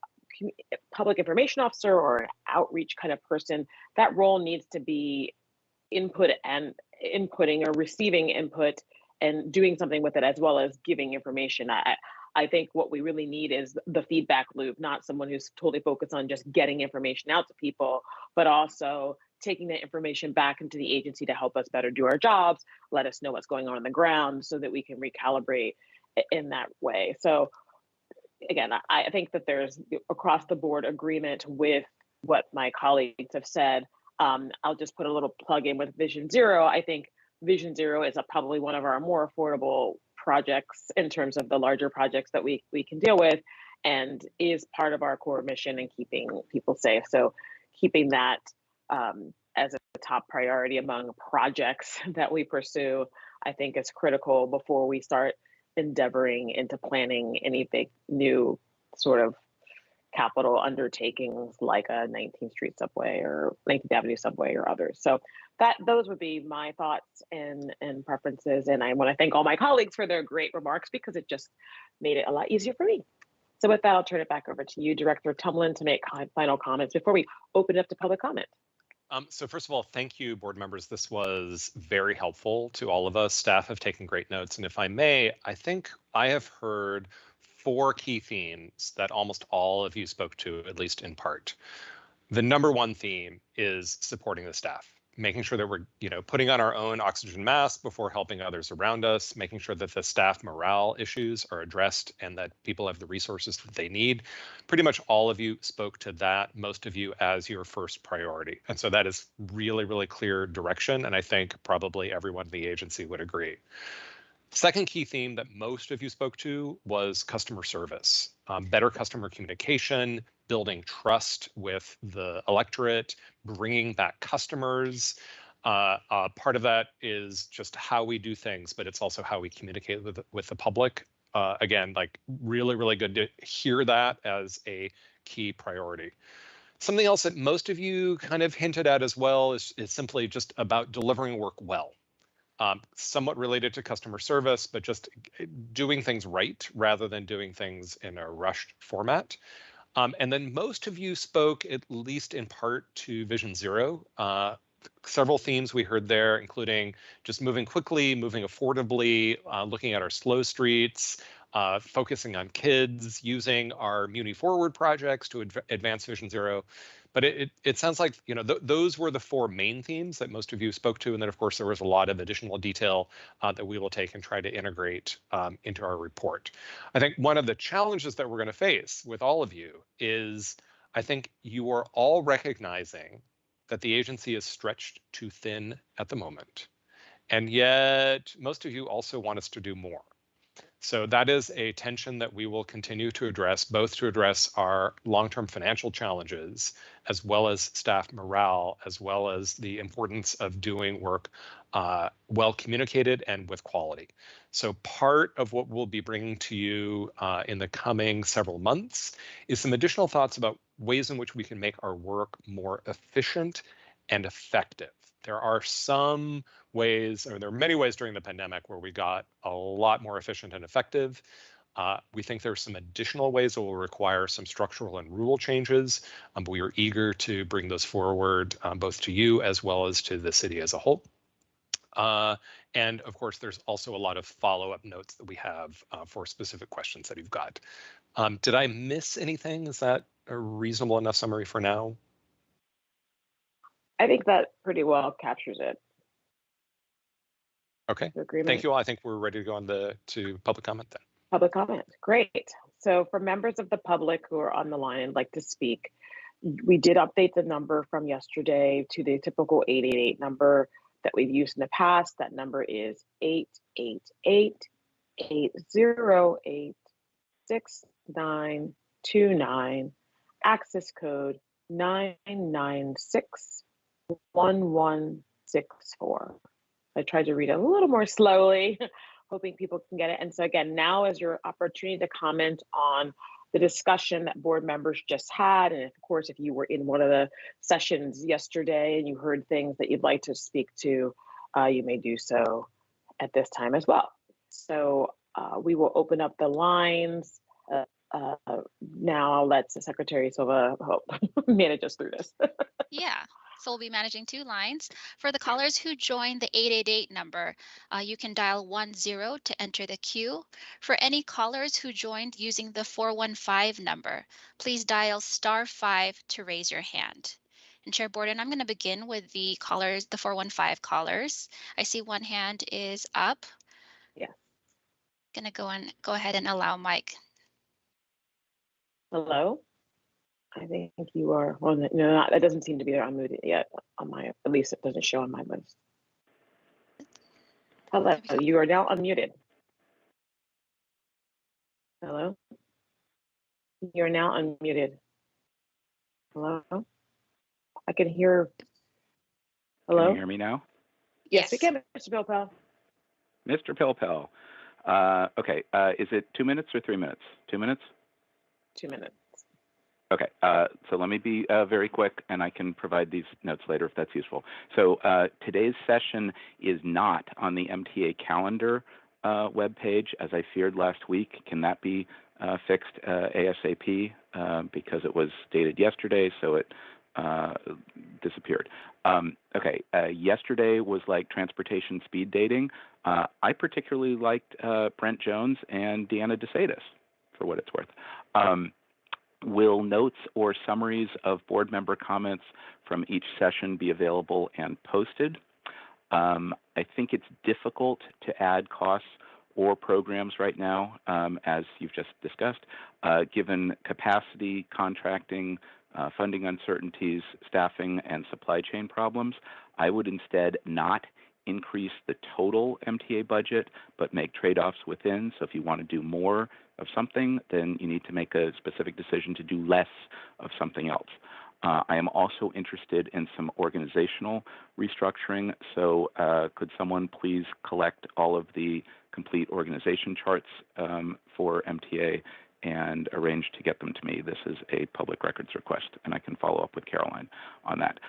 public information officer or an outreach kind of person, that role needs to be inputting or receiving input and doing something with it as well as giving information. I think what we really need is the feedback loop, not someone who's totally focused on just getting information out to people, but also taking that information back into the agency to help us better do our jobs, let us know what's going on the ground so that we can recalibrate in that way. So again, I think that there's across the board agreement with what my colleagues have said. I'll just put a little plug in with Vision Zero. I think Vision Zero is probably one of our more affordable projects in terms of the larger projects that we can deal with, and is part of our core mission in keeping people safe. So keeping that as a top priority among projects that we pursue, I think is critical before we start endeavoring into planning any big new sort of capital undertakings like a 19th Street subway or 19th Avenue subway or others. So those would be my thoughts and preferences. And I want to thank all my colleagues for their great remarks because it just made it a lot easier for me. So with that, I'll turn it back over to you, Director Tumlin, to make final comments before we open it up to public comment. So first of all, thank you, board members. This was very helpful to all of us. Staff have taken great notes. And if I may, I think I have heard 4 key themes that almost all of you spoke to, at least in part. The number one theme is supporting the staff, making sure that we're, putting on our own oxygen mask before helping others around us, making sure that the staff morale issues are addressed and that people have the resources that they need. Pretty much all of you spoke to that, most of you as your first priority. And so that is really, really clear direction. And I think probably everyone in the agency would agree. Second key theme that most of you spoke to was customer service, better customer communication, building trust with the electorate, bringing back customers. Part of that is just how we do things, but it's also how we communicate with the public. Again, like really, really good to hear that as a key priority. Something else that most of you kind of hinted at as well is simply just about delivering work well. Somewhat related to customer service, but just doing things right rather than doing things in a rushed format. And then most of you spoke, at least in part, to Vision Zero. Several themes we heard there, including just moving quickly, moving affordably, looking at our slow streets, focusing on kids, using our Muni Forward projects to advance Vision Zero. But it sounds like, you know, those were the four main themes that most of you spoke to. And then, of course, there was a lot of additional detail that we will take and try to integrate into our report. I think one of the challenges that we're going to face with all of you is, I think you are all recognizing that the agency is stretched too thin at the moment. And yet most of you also want us to do more. So that is a tension that we will continue to address, both to address our long-term financial challenges, as well as staff morale, as well as the importance of doing work well communicated and with quality. So part of what we'll be bringing to you in the coming several months is some additional thoughts about ways in which we can make our work more efficient and effective. There are some ways, or there are many ways during the pandemic where we got a lot more efficient and effective. We think there are some additional ways that will require some structural and rule changes, but we are eager to bring those forward both to you as well as to the city as a whole. And of course, there's also a lot of follow-up notes that we have for specific questions that you've got. Did I miss anything? Is that a reasonable enough summary for now? I think that pretty well captures it. Okay, thank you all. I think we're ready to go on to public comment then. Public comment, great. So for members of the public who are on the line and like to speak, we did update the number from yesterday to the typical 888 number that we've used in the past. That number is 888-808-6929, access code 996-1164. I tried to read it a little more slowly, hoping people can get it. And so again, now is your opportunity to comment on the discussion that board members just had. And of course, if you were in one of the sessions yesterday and you heard things that you'd like to speak to, you may do so at this time as well. So we will open up the lines. Now I'll let Secretary Silva manage us through this. Yeah. So we'll be managing two lines. For the callers who joined the 888 number, you can dial 10 to enter the queue. For any callers who joined using the 415 number, please dial *5 to raise your hand. And Chair Borden, I'm going to begin with the callers, the 415 callers. I see one hand is up. Yeah. Going to go ahead and allow Mike. Hello. I think you are on the, no, that doesn't seem to be there unmuted yet on my, at least it doesn't show on my list. Hello, you are now unmuted. Hello. You're now unmuted. Hello. I can hear. Hello. Can you hear me now? Yes, we can, Mr. Pilpel. Mr. Pilpel. Okay, is it 2 minutes or 3 minutes? 2 minutes? 2 minutes. Okay, so let me be very quick, and I can provide these notes later if that's useful. So today's session is not on the MTA calendar webpage, as I feared last week. Can that be fixed ASAP? Because it was dated yesterday, so it disappeared. Okay, yesterday was like transportation speed dating. I particularly liked Brent Jones and Deanna DeSatis, for what it's worth. Will notes or summaries of board member comments from each session be available and posted? I think it's difficult to add costs or programs right now, as you've just discussed, given capacity, contracting, funding uncertainties, staffing, and supply chain problems. I would instead not increase the total MTA budget, but make trade-offs within. So if you want to do more of something, then you need to make a specific decision to do less of something else. I am also interested in some organizational restructuring. So could someone please collect all of the complete organization charts for MTA and arrange to get them to me? This is a public records request, and I can follow up with Caroline on that.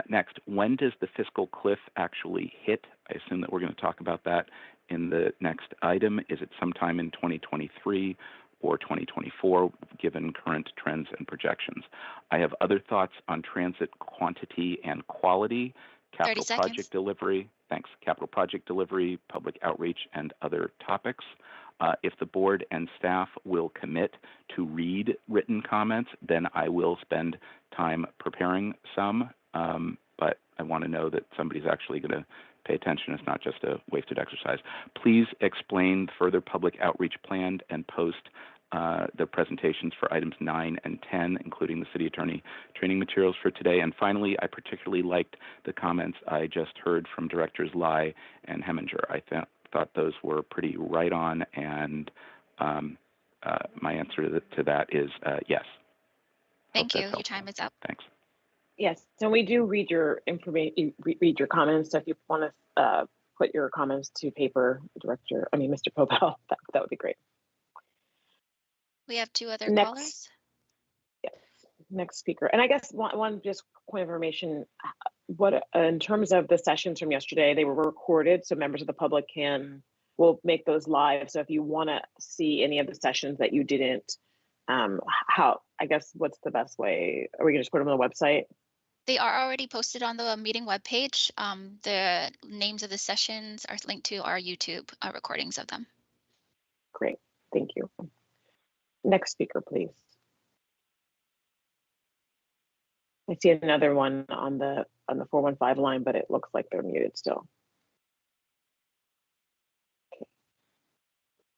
Next, when does the fiscal cliff actually hit? I assume that we're going to talk about that in the next item. Is it sometime in 2023 or 2024, given current trends and projections. I have other thoughts on transit quantity and quality, capital project delivery, capital project delivery, public outreach, and other topics. If the board and staff will commit to read written comments, then I will spend time preparing some, but I want to know that somebody's actually going to pay attention. It's not just a wasted exercise. Please explain further public outreach planned and post the presentations for items 9 and 10, including the city attorney training materials for today. And finally, I particularly liked the comments I just heard from directors Lai and Heminger. I thought those were pretty right on, and my answer to that is yes. Thank you. Your time is up. Thanks. Yes, so we do read your information, read your comments. So if you want to put your comments to paper, Mr. Popel, that would be great. We have 2 other callers. Yes, next speaker. And I guess one just point of information, what in terms of the sessions from yesterday, they were recorded, so members of the public will make those live. So if you want to see any of the sessions that you didn't, what's the best way? Are we gonna just put them on the website? They are already posted on the meeting webpage. The names of the sessions are linked to our YouTube recordings of them. Great, thank you. Next speaker, please. I see another one on the 415 line, but it looks like they're muted still. Okay.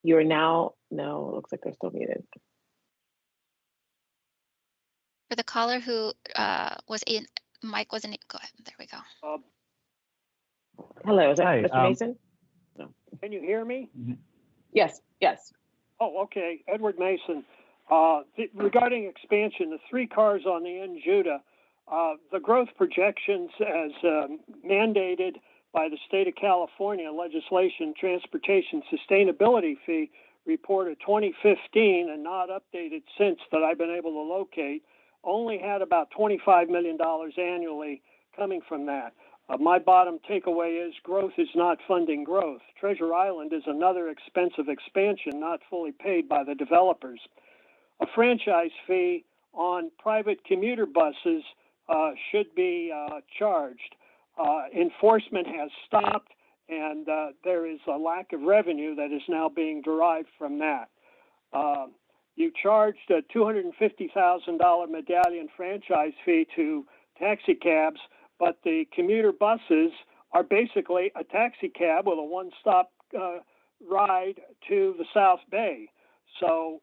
You are now, no, it looks like they're still muted. For the caller who was in, Mike wasn't, go ahead, there we go. Hello, is that Mr. Mason? No. Can you hear me? Yes, yes. Oh, okay, Edward Mason. Regarding expansion, the 3 cars on the N Judah, the growth projections as mandated by the state of California legislation, transportation sustainability fee report of 2015 and not updated since that I've been able to locate, only had about $25 million annually coming from that. My bottom takeaway is growth is not funding growth. Treasure Island is another expensive expansion not fully paid by the developers. A franchise fee on private commuter buses should be charged. Enforcement has stopped, and there is a lack of revenue that is now being derived from that. You charged a $250,000 medallion franchise fee to taxi cabs, but the commuter buses are basically a taxi cab with a one-stop ride to the South Bay. So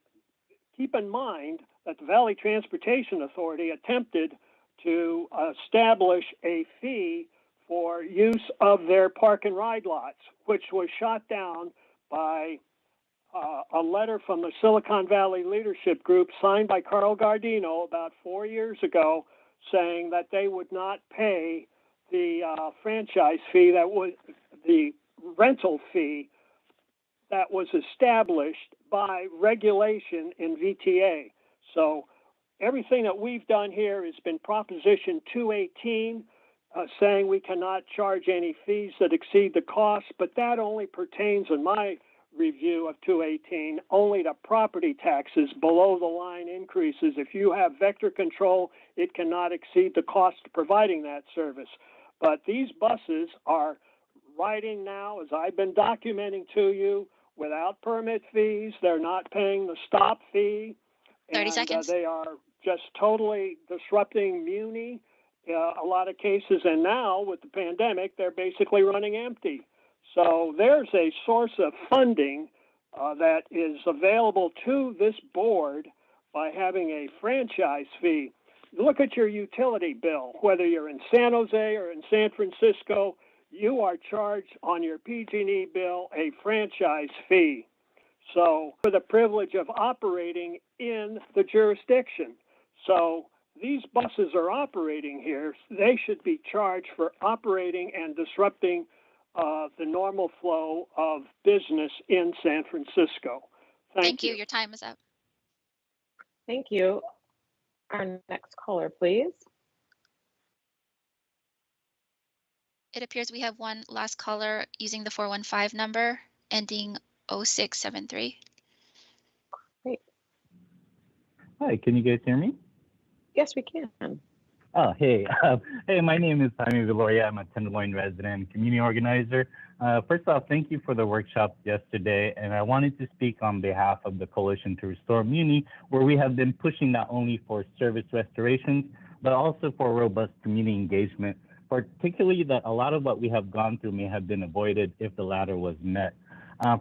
keep in mind that the Valley Transportation Authority attempted to establish a fee for use of their park and ride lots, which was shot down by a letter from the Silicon Valley Leadership Group signed by Carl Gardino about 4 years ago, saying that they would not pay the franchise fee, that was the rental fee that was established by regulation in VTA. So everything that we've done here has been Proposition 218, saying we cannot charge any fees that exceed the cost, but that only pertains, in my review of 218, only to property taxes below the line increases. If you have vector control, it cannot exceed the cost of providing that service. But these buses are riding now, as I've been documenting to you, without permit fees. They're not paying the stop fee. 30 seconds. They are just totally disrupting Muni, a lot of cases. And now with the pandemic, they're basically running empty. So there's a source of funding that is available to this board by having a franchise fee. Look at your utility bill, whether you're in San Jose or in San Francisco, you are charged on your PG&E bill a franchise fee. So for the privilege of operating in the jurisdiction. So these buses are operating here. They should be charged for operating and disrupting the normal flow of business in San Francisco. Thank you. Your time is up. Thank you. Our next caller, please. It appears we have one last caller using the 415 number ending 0673. Great. Hi, can you guys hear me? Yes, we can. Oh, hey. Hey, my name is Jaime Viloria. I'm a Tenderloin resident and community organizer. First off, thank you for the workshop yesterday. And I wanted to speak on behalf of the Coalition to Restore Muni, where we have been pushing not only for service restorations, but also for robust community engagement, particularly that a lot of what we have gone through may have been avoided if the latter was met.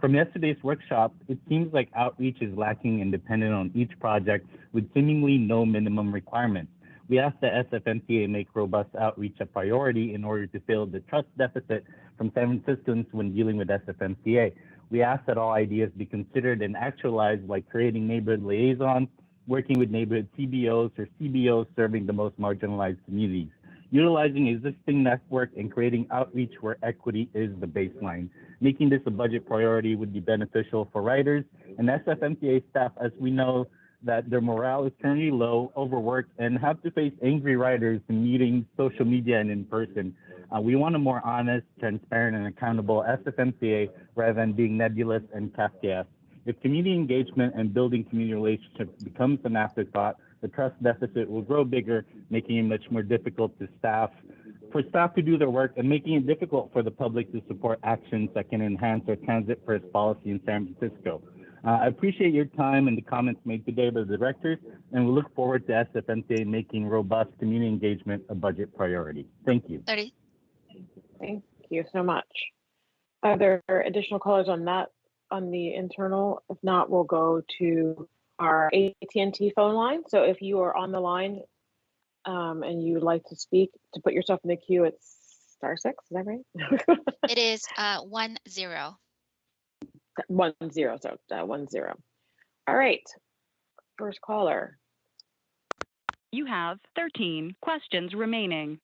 From yesterday's workshop, it seems like outreach is lacking and dependent on each project with seemingly no minimum requirements. We asked the SFMTA make robust outreach a priority in order to fill the trust deficit from San Franciscans when dealing with SFMTA. We asked that all ideas be considered and actualized, like creating neighborhood liaisons, working with neighborhood CBOs or CBOs serving the most marginalized communities, utilizing existing network and creating outreach where equity is the baseline. Making this a budget priority would be beneficial for writers and SFMTA staff, as we know that their morale is currently low, overworked, and have to face angry writers in meetings, social media, and in person. We want a more honest, transparent, and accountable SFMTA rather than being nebulous and Kafkaesque. If community engagement and building community relationships becomes an afterthought, the trust deficit will grow bigger, making it much more difficult for staff to do their work and making it difficult for the public to support actions that can enhance our transit-first policy in San Francisco. I appreciate your time and the comments made today by the directors, and we look forward to SFMTA making robust community engagement a budget priority. Thank you. 30. Thank you so much. Are there additional callers on that, on the internal? If not, we'll go to our AT&T phone line. So if you are on the line and you would like to speak, to put yourself in the queue, it's *6, is that right? It is 10. 10, so 10. All right, first caller. You have 13 questions remaining.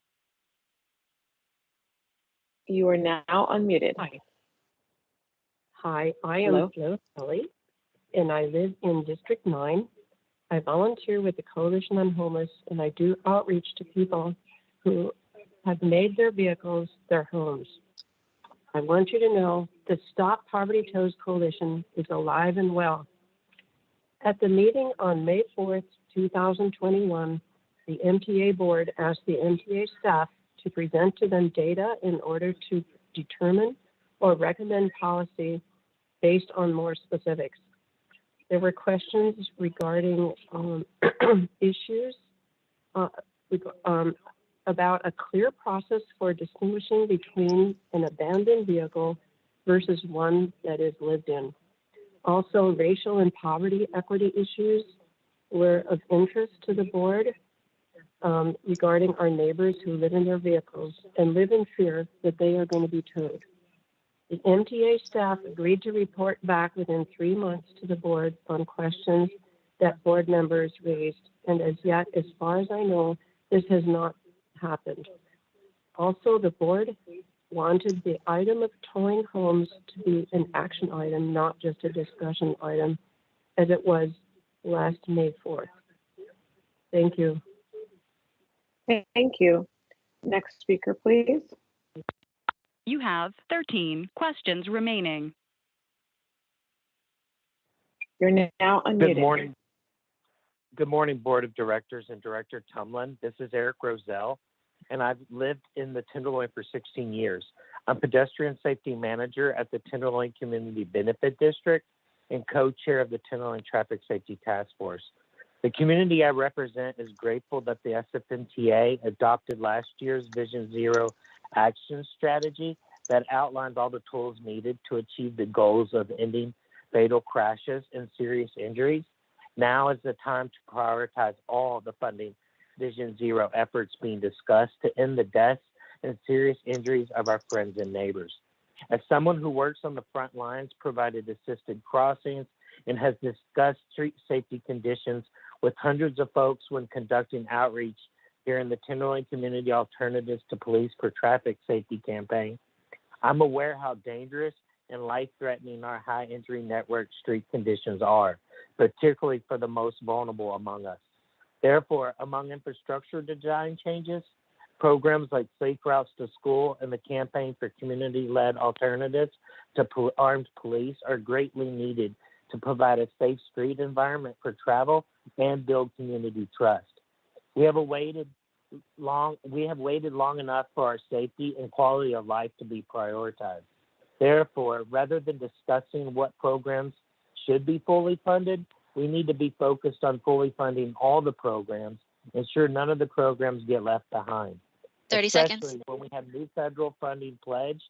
You are now unmuted. Hi, I am Flo Kelly, and I live in District 9. I volunteer with the Coalition on Homeless, and I do outreach to people who have made their vehicles their homes. I want you to know the Stop Poverty Tows Coalition is alive and well. At the meeting on May 4th, 2021, the MTA board asked the MTA staff to present to them data in order to determine or recommend policy based on more specifics. There were questions regarding issues about a clear process for distinguishing between an abandoned vehicle versus one that is lived in. Also, racial and poverty equity issues were of interest to the board regarding our neighbors who live in their vehicles and live in fear that they are going to be towed. The MTA staff agreed to report back within 3 months to the board on questions that board members raised, and as yet, as far as I know, this has not happened. Also, the board wanted the item of towing homes to be an action item, not just a discussion item, as it was last May 4th. Thank you. Thank you. Next speaker, please. You have 13 questions remaining. You're now unmuted. Good morning. Good morning, Board of Directors and Director Tumlin. This is Eric Roselle, and I've lived in the Tenderloin for 16 years. I'm Pedestrian Safety Manager at the Tenderloin Community Benefit District and co-chair of the Tenderloin Traffic Safety Task Force. The community I represent is grateful that the SFMTA adopted last year's Vision Zero action strategy that outlines all the tools needed to achieve the goals of ending fatal crashes and serious injuries. Now is the time to prioritize all the funding Vision Zero efforts being discussed to end the deaths and serious injuries of our friends and neighbors. As someone who works on the front lines, provided assisted crossings, and has discussed street safety conditions with hundreds of folks when conducting outreach during the Tenderloin Community Alternatives to Police for Traffic Safety campaign, I'm aware how dangerous and life-threatening our high-injury network street conditions are, particularly for the most vulnerable among us. Therefore, among infrastructure design changes, programs like Safe Routes to School and the Campaign for Community-Led Alternatives to Armed Police are greatly needed to provide a safe street environment for travel and build community trust. We have waited long enough for our safety and quality of life to be prioritized. Therefore, rather than discussing what programs should be fully funded, we need to be focused on fully funding all the programs, ensure none of the programs get left behind. 30 especially seconds. when we have new federal funding pledged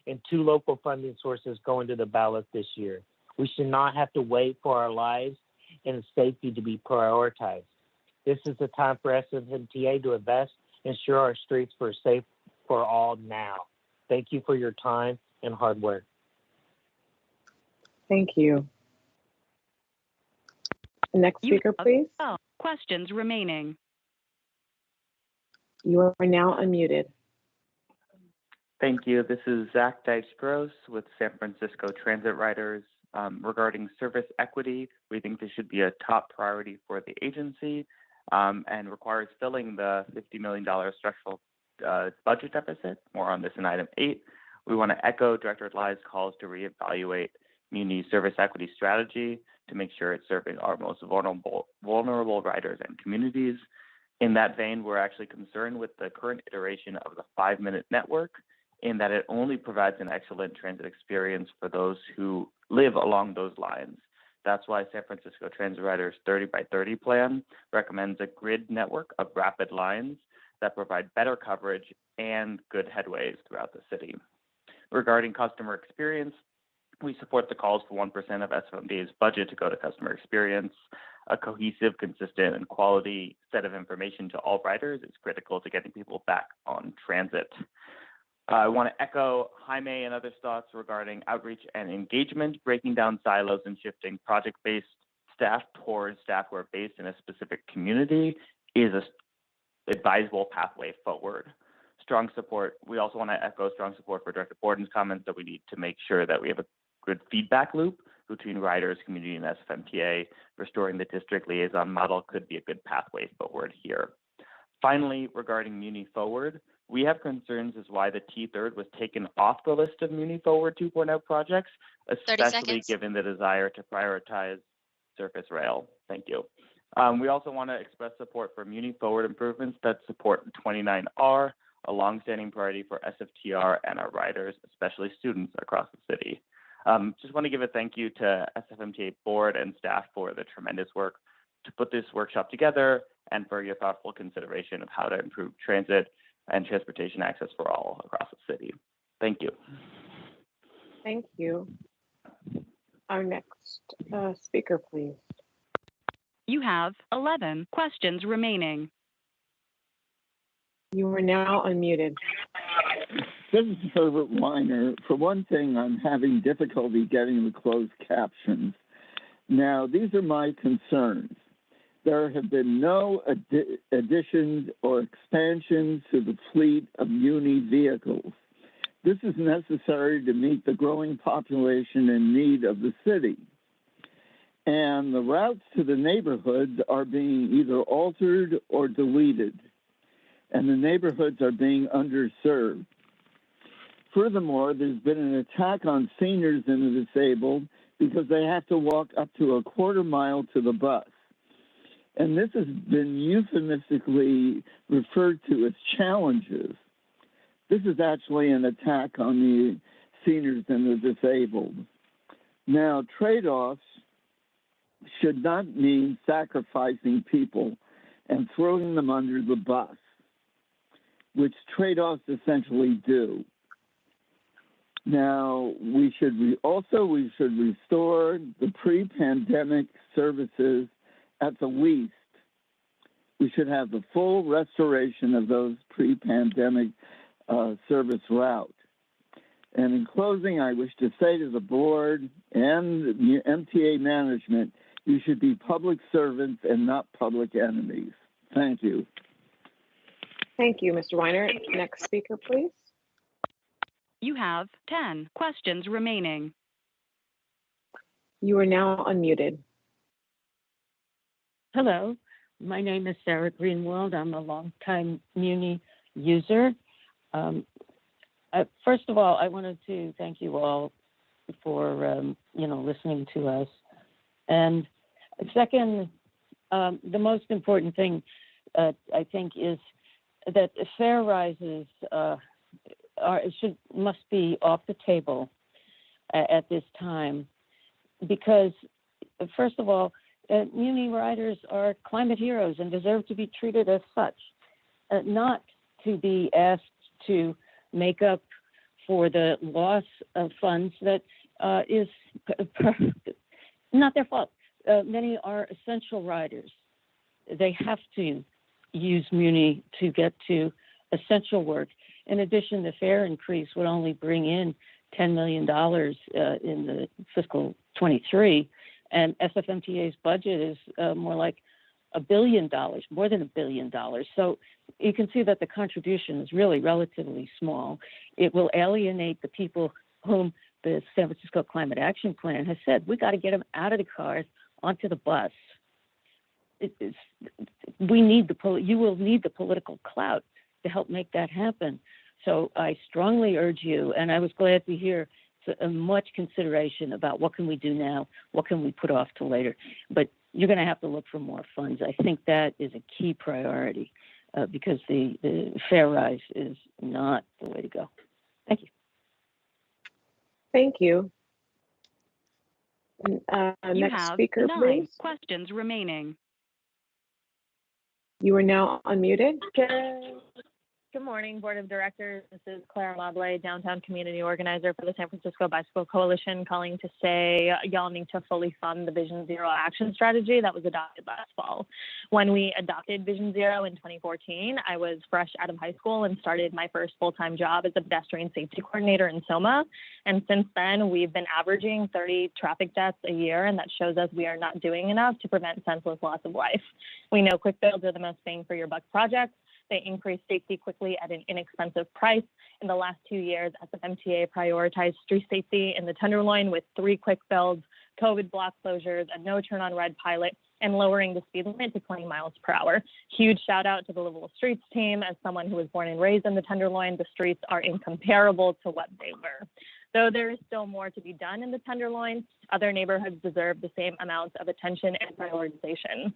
and 2 local funding sources going to the ballot this year. We should not have to wait for our lives and safety to be prioritized. This is the time for SFMTA to invest, ensure our streets are safe for all now. Thank you for your time and hard work. Thank you. Next speaker, please. Questions remaining. You are now unmuted. Thank you. This is Zach Dice-Gross with San Francisco Transit Riders. Regarding service equity, we think this should be a top priority for the agency and requires filling the $50 million structural budget deficit. More on this in item 8. We want to echo Director Lai's calls to reevaluate Muni service equity strategy to make sure it's serving our most vulnerable riders and communities. In that vein, we're actually concerned with the current iteration of the 5-minute network in that it only provides an excellent transit experience for those who live along those lines. That's why San Francisco Transit Riders 30 by 30 plan recommends a grid network of rapid lines that provide better coverage and good headways throughout the city. Regarding customer experience, we support the calls for 1% of SFMDA's budget to go to customer experience. A cohesive, consistent, and quality set of information to all riders is critical to getting people back on transit. I want to echo Jaime and others' thoughts regarding outreach and engagement. Breaking down silos and shifting project-based staff towards staff who are based in a specific community is an advisable pathway forward. Strong support. We also want to echo strong support for Director Borden's comments that we need to make sure that we have a good feedback loop between riders, community, and SFMTA. Restoring the district liaison model could be a good pathway forward here. Finally, regarding Muni Forward, we have concerns as why the T3rd was taken off the list of Muni Forward 2.0 projects, especially given the desire to prioritize surface rail. Thank you. We also want to express support for Muni Forward improvements that support 29R, a longstanding priority for SFTR and our riders, especially students across the city. Just want to give a thank you to SFMTA board and staff for the tremendous work to put this workshop together and for your thoughtful consideration of how to improve transit and transportation access for all across the city. Thank you. Thank you. Our next speaker, please. You have 11 questions remaining. You are now unmuted. This is Herbert Weiner. For one thing, I'm having difficulty getting the closed captions. Now, these are my concerns. There have been no additions or expansions to the fleet of Muni vehicles. This is necessary to meet the growing population and need of the city. And the routes to the neighborhoods are being either altered or deleted, and the neighborhoods are being underserved. Furthermore, there's been an attack on seniors and the disabled because they have to walk up to a quarter mile to the bus. And this has been euphemistically referred to as challenges. This is actually an attack on the seniors and the disabled. Now, trade-offs should not mean sacrificing people and throwing them under the bus, which trade-offs essentially do. Now, we should restore the pre-pandemic services at the least. We should have the full restoration of those pre-pandemic service routes. And in closing, I wish to say to the board and the MTA management, you should be public servants and not public enemies. Thank you. Thank you, Mr. Weiner. Next speaker, please. You have 10 questions remaining. You are now unmuted. Hello, my name is Sarah Greenwald. I'm a longtime Muni user. First of all, I wanted to thank you all for listening to us. And second, the most important thing, I think, is that fare rises must be off the table at this time, because first of all, muni riders are climate heroes and deserve to be treated as such, not to be asked to make up for the loss of funds that is not their fault. Many are essential riders. They have to use muni to get to essential work. In addition, the fare increase would only bring in $10 million in the fiscal 23, and SFMTA's budget is more like $1 billion, more than $1 billion. So you can see that the contribution is really relatively small. It will alienate the people whom the San Francisco Climate Action Plan has said, we got to get them out of the cars onto the bus. You will need the political clout to help make that happen. So I strongly urge you, and I was glad to hear much consideration about what can we do now, what can we put off till later. But you're going to have to look for more funds. I think that is a key priority because the fare rise is not the way to go. Thank you. Thank you. You Next have speaker, 9 please. questions remaining. You are now unmuted. Good morning, Board of Directors. This is Clara Mobley, Downtown Community Organizer for the San Francisco Bicycle Coalition, calling to say y'all need to fully fund the Vision Zero action strategy that was adopted last fall. When we adopted Vision Zero in 2014, I was fresh out of high school and started my first full-time job as a pedestrian safety coordinator in SOMA. And since then, we've been averaging 30 traffic deaths a year, and that shows us we are not doing enough to prevent senseless loss of life. We know quick builds are the most bang for your buck projects. They increase safety quickly at an inexpensive price. In the last 2 years, SFMTA prioritized street safety in the Tenderloin with 3 quick builds, COVID block closures, a no turn on red pilot, and lowering the speed limit to 20 miles per hour. Huge shout out to the Livable Streets team. As someone who was born and raised in the Tenderloin, the streets are incomparable to what they were. Though there is still more to be done in the Tenderloin, other neighborhoods deserve the same amounts of attention and prioritization.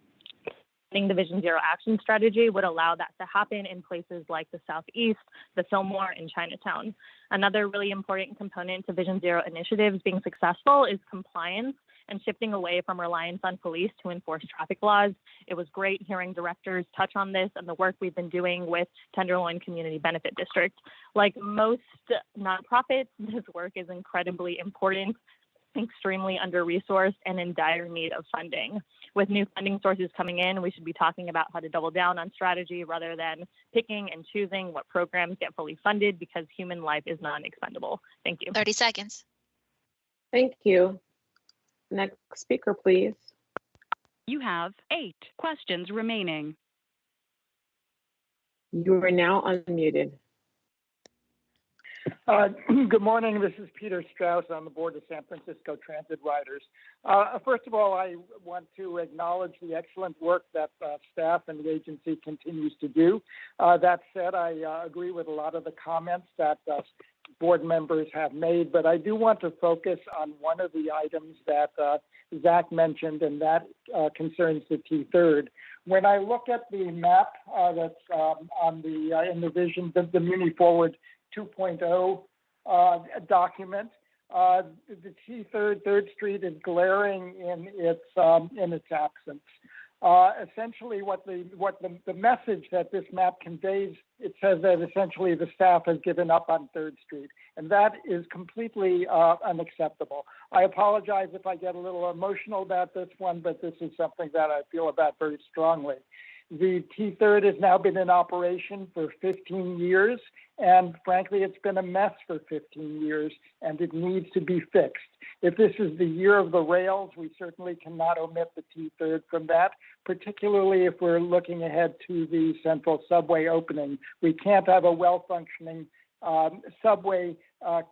The Vision Zero action strategy would allow that to happen in places like the Southeast, the Fillmore, and Chinatown. Another really important component to Vision Zero initiatives being successful is compliance and shifting away from reliance on police to enforce traffic laws. It was great hearing directors touch on this and the work we've been doing with Tenderloin Community Benefit District. Like most nonprofits, this work is incredibly important, extremely under-resourced, and in dire need of funding. With new funding sources coming in, we should be talking about how to double down on strategy rather than picking and choosing what programs get fully funded, because human life is non-expendable. Thank you. 30 seconds. Thank you. Next speaker, please. You have 8 questions remaining. You are now unmuted. Good morning. This is Peter Strauss on the board of San Francisco Transit Riders. First of all, I want to acknowledge the excellent work that staff and the agency continues to do. That said, I agree with a lot of the comments that board members have made, but I do want to focus on one of the items that Zach mentioned, and that concerns the T-third. When I look at the map that's on the in the Vision, the Muni Forward 2.0 document, the T-third, 3rd Street is glaring in its absence. Essentially, what the message that this map conveys, it says that essentially the staff has given up on 3rd Street, and that is completely unacceptable. I apologize if I get a little emotional about this one, but this is something that I feel about very strongly. The T-third has now been in operation for 15 years, and frankly, it's been a mess for 15 years, and it needs to be fixed. If this is the year of the rails, we certainly cannot omit the T-third from that, particularly if we're looking ahead to the Central Subway opening. We can't have a well-functioning subway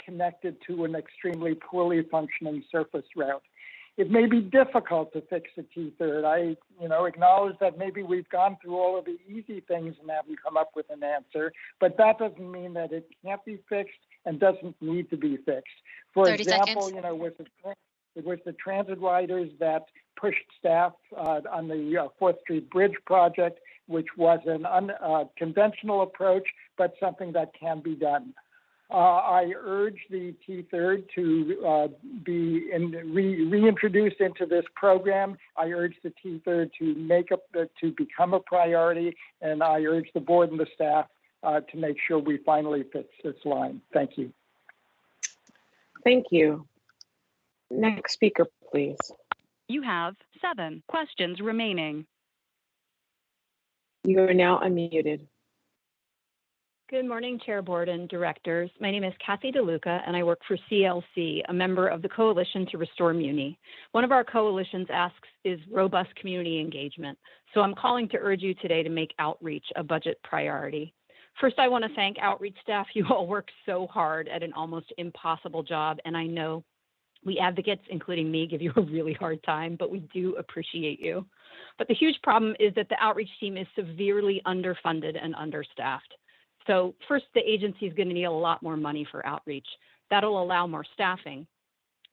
connected to an extremely poorly functioning surface route. It may be difficult to fix the T-third. I acknowledge that maybe we've gone through all of the easy things and haven't come up with an answer, but that doesn't mean that it can't be fixed and doesn't need to be fixed. For 30 example, seconds. It was the transit riders that pushed staff on the 4th Street Bridge project, which was an unconventional approach, but something that can be done. I urge the T3rd to be reintroduced into this program. I urge the T3rd to become a priority, and I urge the board and the staff to make sure we finally fix this line. Thank you. Thank you. Next speaker, please. You have 7 questions remaining. You are now unmuted. Good morning, Chair, Board, and Directors. My name is Kathy DeLuca, and I work for CLC, a member of the Coalition to Restore Muni. One of our coalition's asks is robust community engagement, so I'm calling to urge you today to make outreach a budget priority. First, I want to thank outreach staff. You all work so hard at an almost impossible job, and I know we advocates, including me, give you a really hard time, but we do appreciate you. But the huge problem is that the outreach team is severely underfunded and understaffed. So first, the agency is going to need a lot more money for outreach. That'll allow more staffing.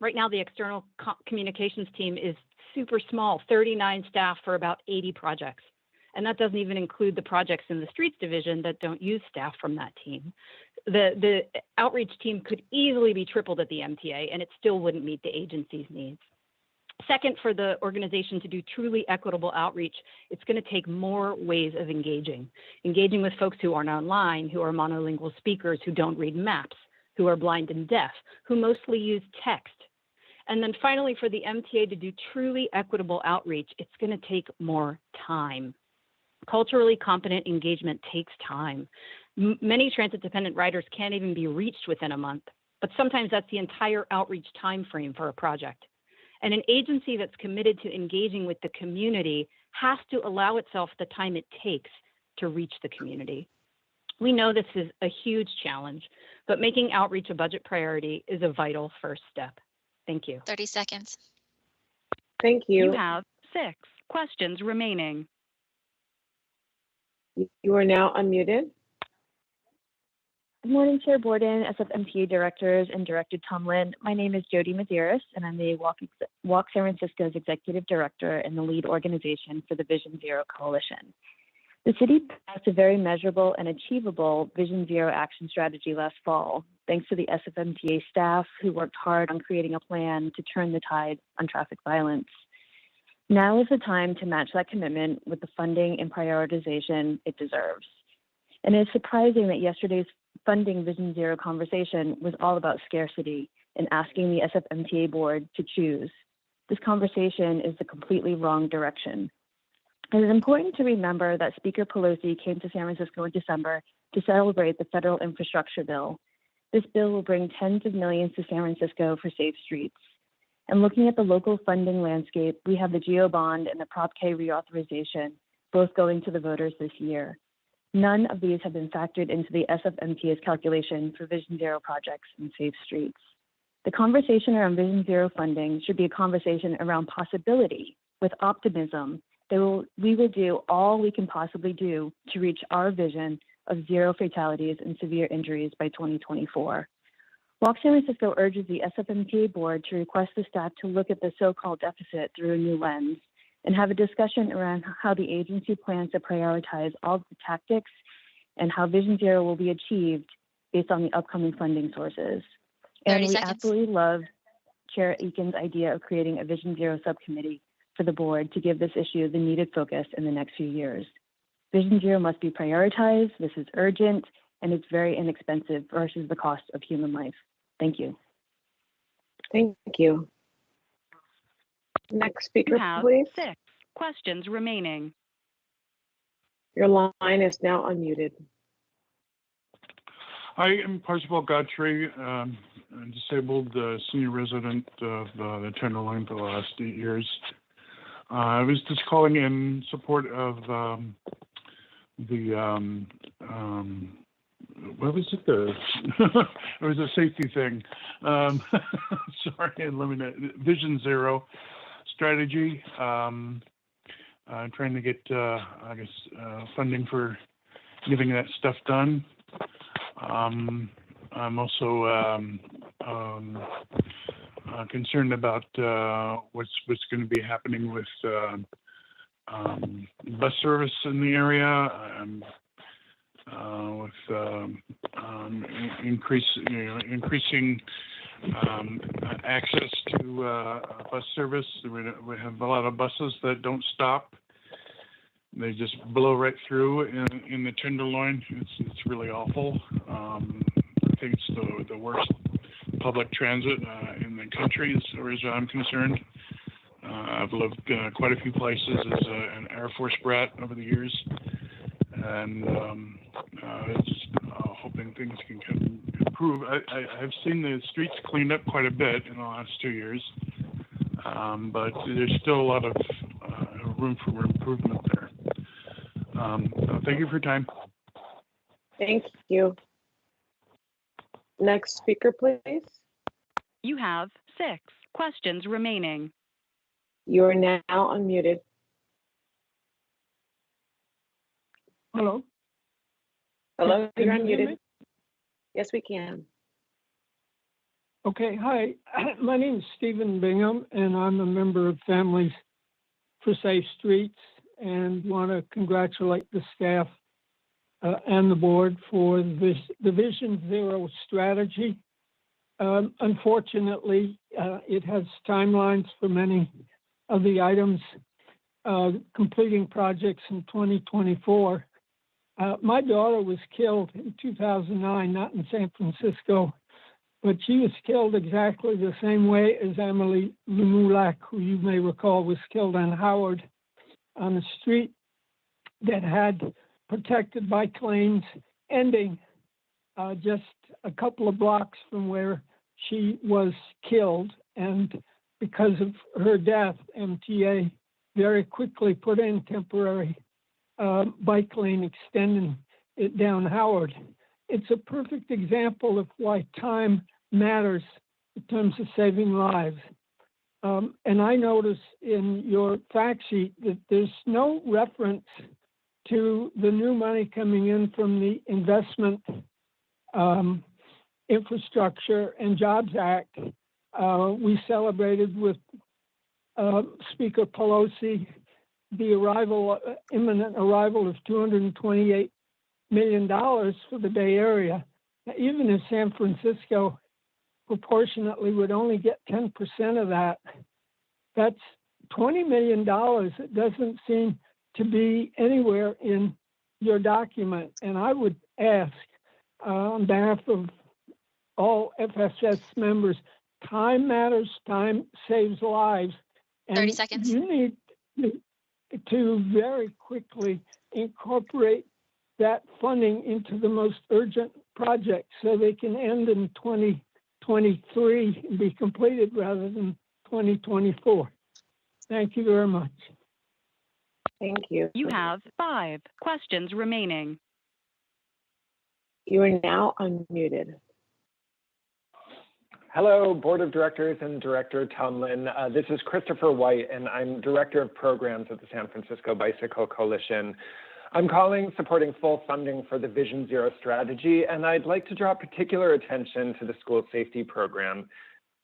Right now, the external communications team is super small, 39 staff for about 80 projects. And that doesn't even include the projects in the streets division that don't use staff from that team. The outreach team could easily be tripled at the MTA, and it still wouldn't meet the agency's needs. Second, for the organization to do truly equitable outreach, it's going to take more ways of engaging with folks who aren't online, who are monolingual speakers, who don't read maps, who are blind and deaf, who mostly use text. And then finally, for the MTA to do truly equitable outreach, it's going to take more time. Culturally competent engagement takes time. Many transit-dependent riders can't even be reached within a month, but sometimes that's the entire outreach time frame for a project. And an agency that's committed to engaging with the community has to allow itself the time it takes to reach the community. We know this is a huge challenge, but making outreach a budget priority is a vital first step. Thank you. 30 seconds. Thank you. You have 6 questions remaining. You are now unmuted. Good morning, Chair Borden, SFMTA directors, and Director Tumlin. My name is Jody Medeiros, and I'm the Walk San Francisco's Executive Director and the lead organization for the Vision Zero Coalition. The city passed a very measurable and achievable Vision Zero action strategy last fall, thanks to the SFMTA staff who worked hard on creating a plan to turn the tide on traffic violence. Now is the time to match that commitment with the funding and prioritization it deserves. And it's surprising that yesterday's funding Vision Zero conversation was all about scarcity and asking the SFMTA board to choose. This conversation is the completely wrong direction. It is important to remember that Speaker Pelosi came to San Francisco in December to celebrate the federal infrastructure bill. This bill will bring tens of millions to San Francisco for safe streets. And looking at the local funding landscape, we have the GEO bond and the Prop K reauthorization, both going to the voters this year. None of these have been factored into the SFMTA's calculation for Vision Zero projects and safe streets. The conversation around Vision Zero funding should be a conversation around possibility with optimism that we will do all we can possibly do to reach our vision of zero fatalities and severe injuries by 2024. Walk San Francisco urges the SFMTA board to request the staff to look at the so-called deficit through a new lens and have a discussion around how the agency plans to prioritize all the tactics and how Vision Zero will be achieved based on the upcoming funding sources. And we absolutely love Chair Eakin's idea of creating a Vision Zero subcommittee for the board to give this issue the needed focus in the next few years. Vision Zero must be prioritized. This is urgent, and it's very inexpensive versus the cost of human life. Thank you. Thank you. Next speaker, You have please. 6 questions remaining. Your line is now unmuted. I am Parzival Godfrey, a disabled senior resident of the Tenderloin for the last 8 years. I was just calling in support of what was it? It was a safety thing. Sorry, eliminate Vision Zero strategy. Trying to get, funding for getting that stuff done. I'm also concerned about what's going to be happening with bus service in the area, with increasing access to bus service. We have a lot of buses that don't stop. They just blow right through in the Tenderloin. It's really awful. I think it's the worst public transit in the country, as far as I'm concerned. I've lived quite a few places as an Air Force brat over the years, and just hoping things can improve. I've seen the streets cleaned up quite a bit in the last 2 years, but there's still a lot of room for improvement there. Thank you for your time. Thank you. Next speaker, please. You have 6 questions remaining. You are now unmuted. Hello. Hello, Can you're you hear unmuted. me? Yes, we can. Okay, hi. My name is Stephen Bingham, and I'm a member of Families for Safe Streets, and want to congratulate the staff and the board for this Division Zero strategy. Unfortunately, it has timelines for many of the items completing projects in 2024. My daughter was killed in 2009, not in San Francisco, but she was killed exactly the same way as Emily Lemulak, who you may recall was killed on Howard, on a street that had protected bike lanes ending just a couple of blocks from where she was killed. And because of her death, MTA very quickly put in temporary bike lane extending it down Howard. It's a perfect example of why time matters in terms of saving lives. And I notice in your fact sheet that there's no reference to the new money coming in from the Investment Infrastructure and Jobs Act. We celebrated with Speaker Pelosi the imminent arrival of $228 million for the Bay Area. Now, even if San Francisco proportionately would only get 10% of that, that's $20 million. It doesn't seem to be anywhere in your document. And I would ask on behalf of all FSS members, time matters, time saves lives. And 30 seconds. You need to very quickly incorporate that funding into the most urgent projects so they can end in 2023 and be completed rather than 2024. Thank you very much. Thank you. You have 5 questions remaining. You are now unmuted. Hello, Board of Directors and Director Tumlin. This is Christopher White, and I'm Director of Programs at the San Francisco Bicycle Coalition. I'm calling supporting full funding for the Vision Zero strategy, and I'd like to draw particular attention to the school safety program.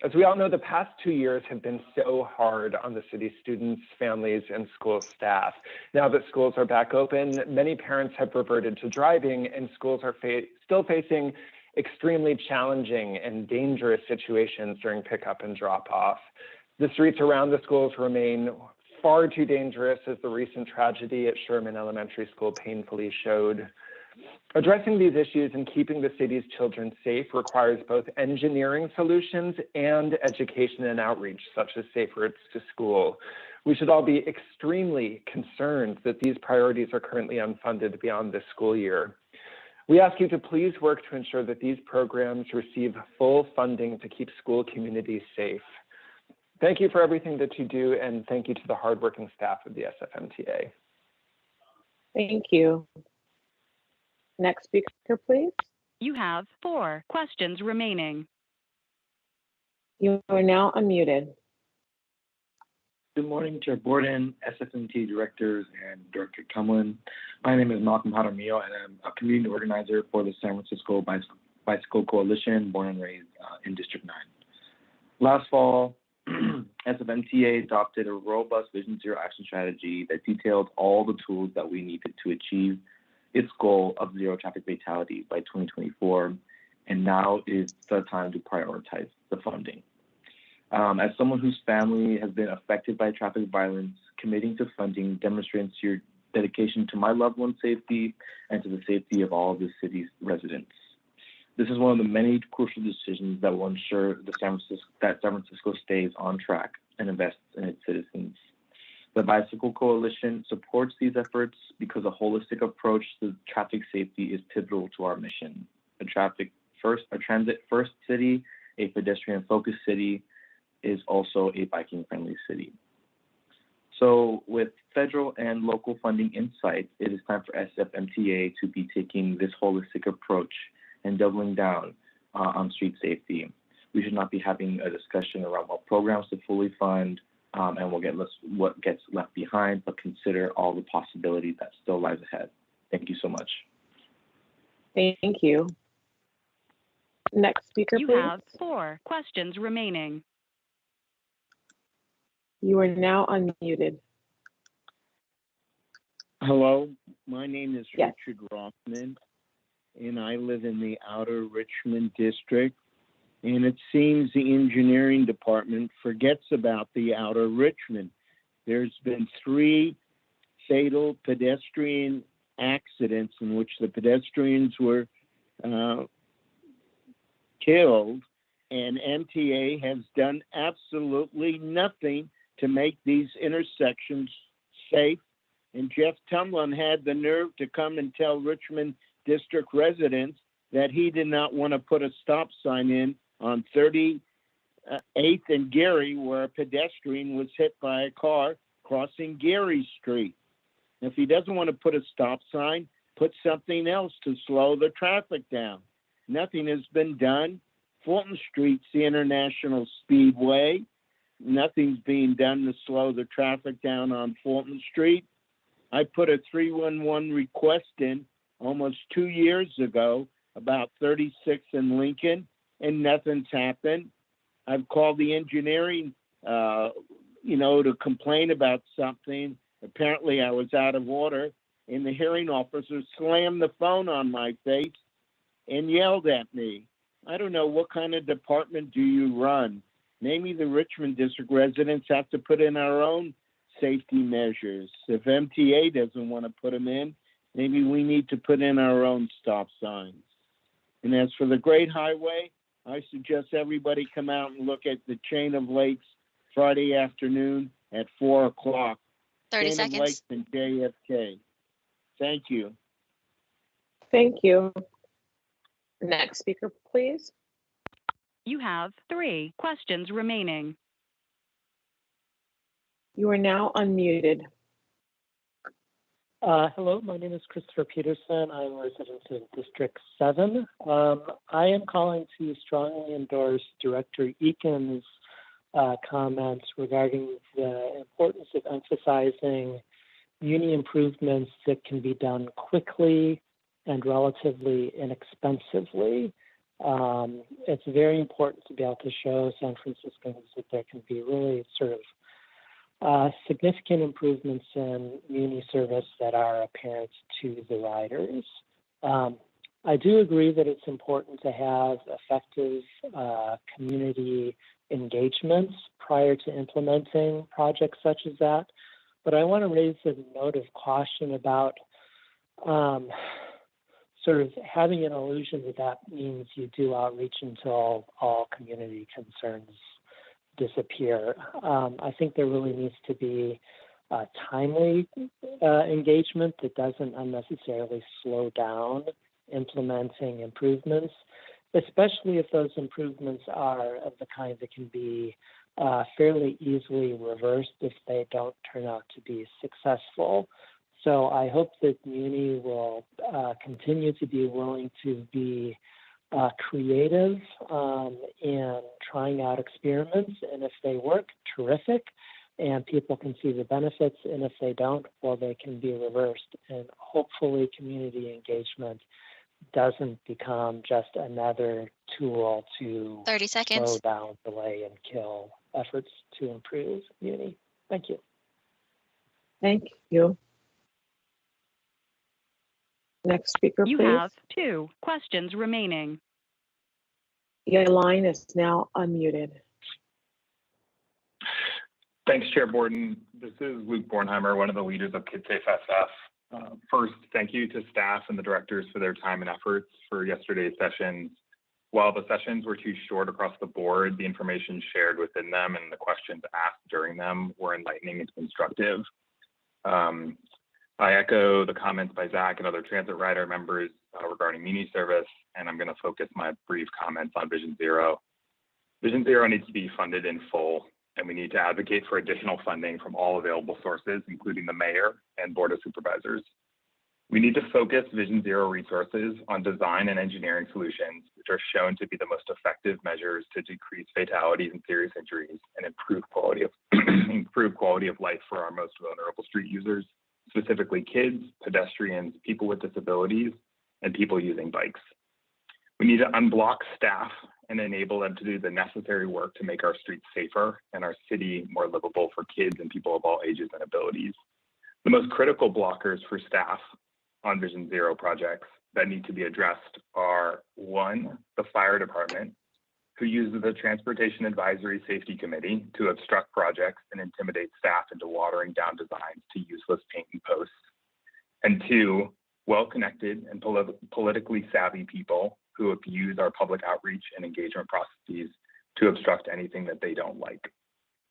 As we all know, the past 2 years have been so hard on the city's students, families, and school staff. Now that schools are back open, many parents have reverted to driving, and schools are still facing extremely challenging and dangerous situations during pickup and drop-off. The streets around the schools remain far too dangerous, as the recent tragedy at Sherman Elementary School painfully showed. Addressing these issues and keeping the city's children safe requires both engineering solutions and education and outreach, such as Safe Routes to School. We should all be extremely concerned that these priorities are currently unfunded beyond this school year. We ask you to please work to ensure that these programs receive full funding to keep school communities safe. Thank you for everything that you do, and thank you to the hardworking staff of the SFMTA. Thank you. Next speaker, please. You have 4 questions remaining. You are now unmuted. Good morning, Chair Borden, SFMT directors, and Director Tumlin. My name is Malcolm Jaramillo, and I'm a community organizer for the San Francisco Bicycle Coalition, born and raised in District 9. Last fall, SFMTA adopted a robust Vision Zero action strategy that detailed all the tools that we needed to achieve its goal of zero traffic fatalities by 2024, and now is the time to prioritize the funding. As someone whose family has been affected by traffic violence, committing to funding demonstrates your dedication to my loved one's safety and to the safety of all of the city's residents. This is one of the many crucial decisions that will ensure that San Francisco stays on track and invests in its citizens. The Bicycle Coalition supports these efforts because a holistic approach to traffic safety is pivotal to our mission. A transit-first city, a pedestrian-focused city, is also a biking-friendly city. So with federal and local funding in sight, it is time for SFMTA to be taking this holistic approach and doubling down on street safety. We should not be having a discussion around what programs to fully fund and what gets left behind, but consider all the possibility that still lies ahead. Thank you so much. Thank you. Next speaker, please. You have 4 questions remaining. You are now unmuted. Hello, my name is Yes. Richard Rothman, and I live in the outer Richmond district. And it seems the engineering department forgets about the outer Richmond. There's been 3 fatal pedestrian accidents in which the pedestrians were killed, and MTA has done absolutely nothing to make these intersections safe. And Jeff Tumlin had the nerve to come and tell Richmond district residents that he did not want to put a stop sign in on 38th and Gary, where a pedestrian was hit by a car crossing Gary Street. If he doesn't want to put a stop sign, put something else to slow the traffic down. Nothing has been done. Fulton Street's the International Speedway. Nothing's being done to slow the traffic down on Fulton Street. I put a 311 request in almost 2 years ago about 36 in Lincoln, and nothing's happened. I've called the engineering, to complain about something. Apparently I was out of order, and the hearing officer slammed the phone on my face and yelled at me. I don't know, what kind of department do you run? Maybe the Richmond district residents have to put in our own safety measures. If MTA doesn't want to put them in, maybe we need to put in our own stop signs. And as for the Great Highway, I suggest everybody come out and look at the Chain of Lakes Friday afternoon at 4 o'clock. 30 Chain seconds. of Lakes and JFK. Thank you. Thank you. Next speaker, please. You have 3 questions remaining. You are now unmuted. Hello, my name is Christopher Peterson. I'm a resident of District 7. I am calling to strongly endorse Director Eakin's comments regarding the importance of emphasizing muni improvements that can be done quickly and relatively inexpensively. It's very important to be able to show San Franciscans that there can be really sort of significant improvements in muni service that are apparent to the riders. I do agree that it's important to have effective community engagements prior to implementing projects such as that, but I want to raise a note of caution about sort of having an illusion that that means you do outreach until all community concerns disappear. I think there really needs to be timely engagement that doesn't unnecessarily slow down implementing improvements, especially if those improvements are of the kind that can be fairly easily reversed if they don't turn out to be successful. So I hope that Muni will continue to be willing to be creative in trying out experiments, and if they work, terrific, and people can see the benefits, and if they don't, well, they can be reversed. And hopefully community engagement doesn't become just another tool to 30 slow seconds. down, delay, and kill efforts to improve Muni. Thank you. Thank you. Next speaker, You please. have 2 questions remaining. Your line is now unmuted. Thanks, Chair Borden. This is Luke Bornheimer, one of the leaders of KidSafe SF. First, thank you to staff and the directors for their time and efforts for yesterday's sessions. While the sessions were too short across the board, the information shared within them and the questions asked during them were enlightening and instructive. I echo the comments by Zach and other transit rider members regarding Muni service, and I'm going to focus my brief comments on Vision Zero. Vision Zero needs to be funded in full, and we need to advocate for additional funding from all available sources, including the mayor and board of supervisors. We need to focus Vision Zero resources on design and engineering solutions, which are shown to be the most effective measures to decrease fatalities and serious injuries and improve quality of life for our most vulnerable street users, specifically kids, pedestrians, people with disabilities, and people using bikes. We need to unblock staff and enable them to do the necessary work to make our streets safer and our city more livable for kids and people of all ages and abilities. The most critical blockers for staff on Vision Zero projects that need to be addressed are 1, the fire department, who uses the Transportation Advisory Safety Committee to obstruct projects and intimidate staff into watering down designs to useless paint and posts. And 2, well-connected and politically savvy people who abuse our public outreach and engagement processes to obstruct anything that they don't like.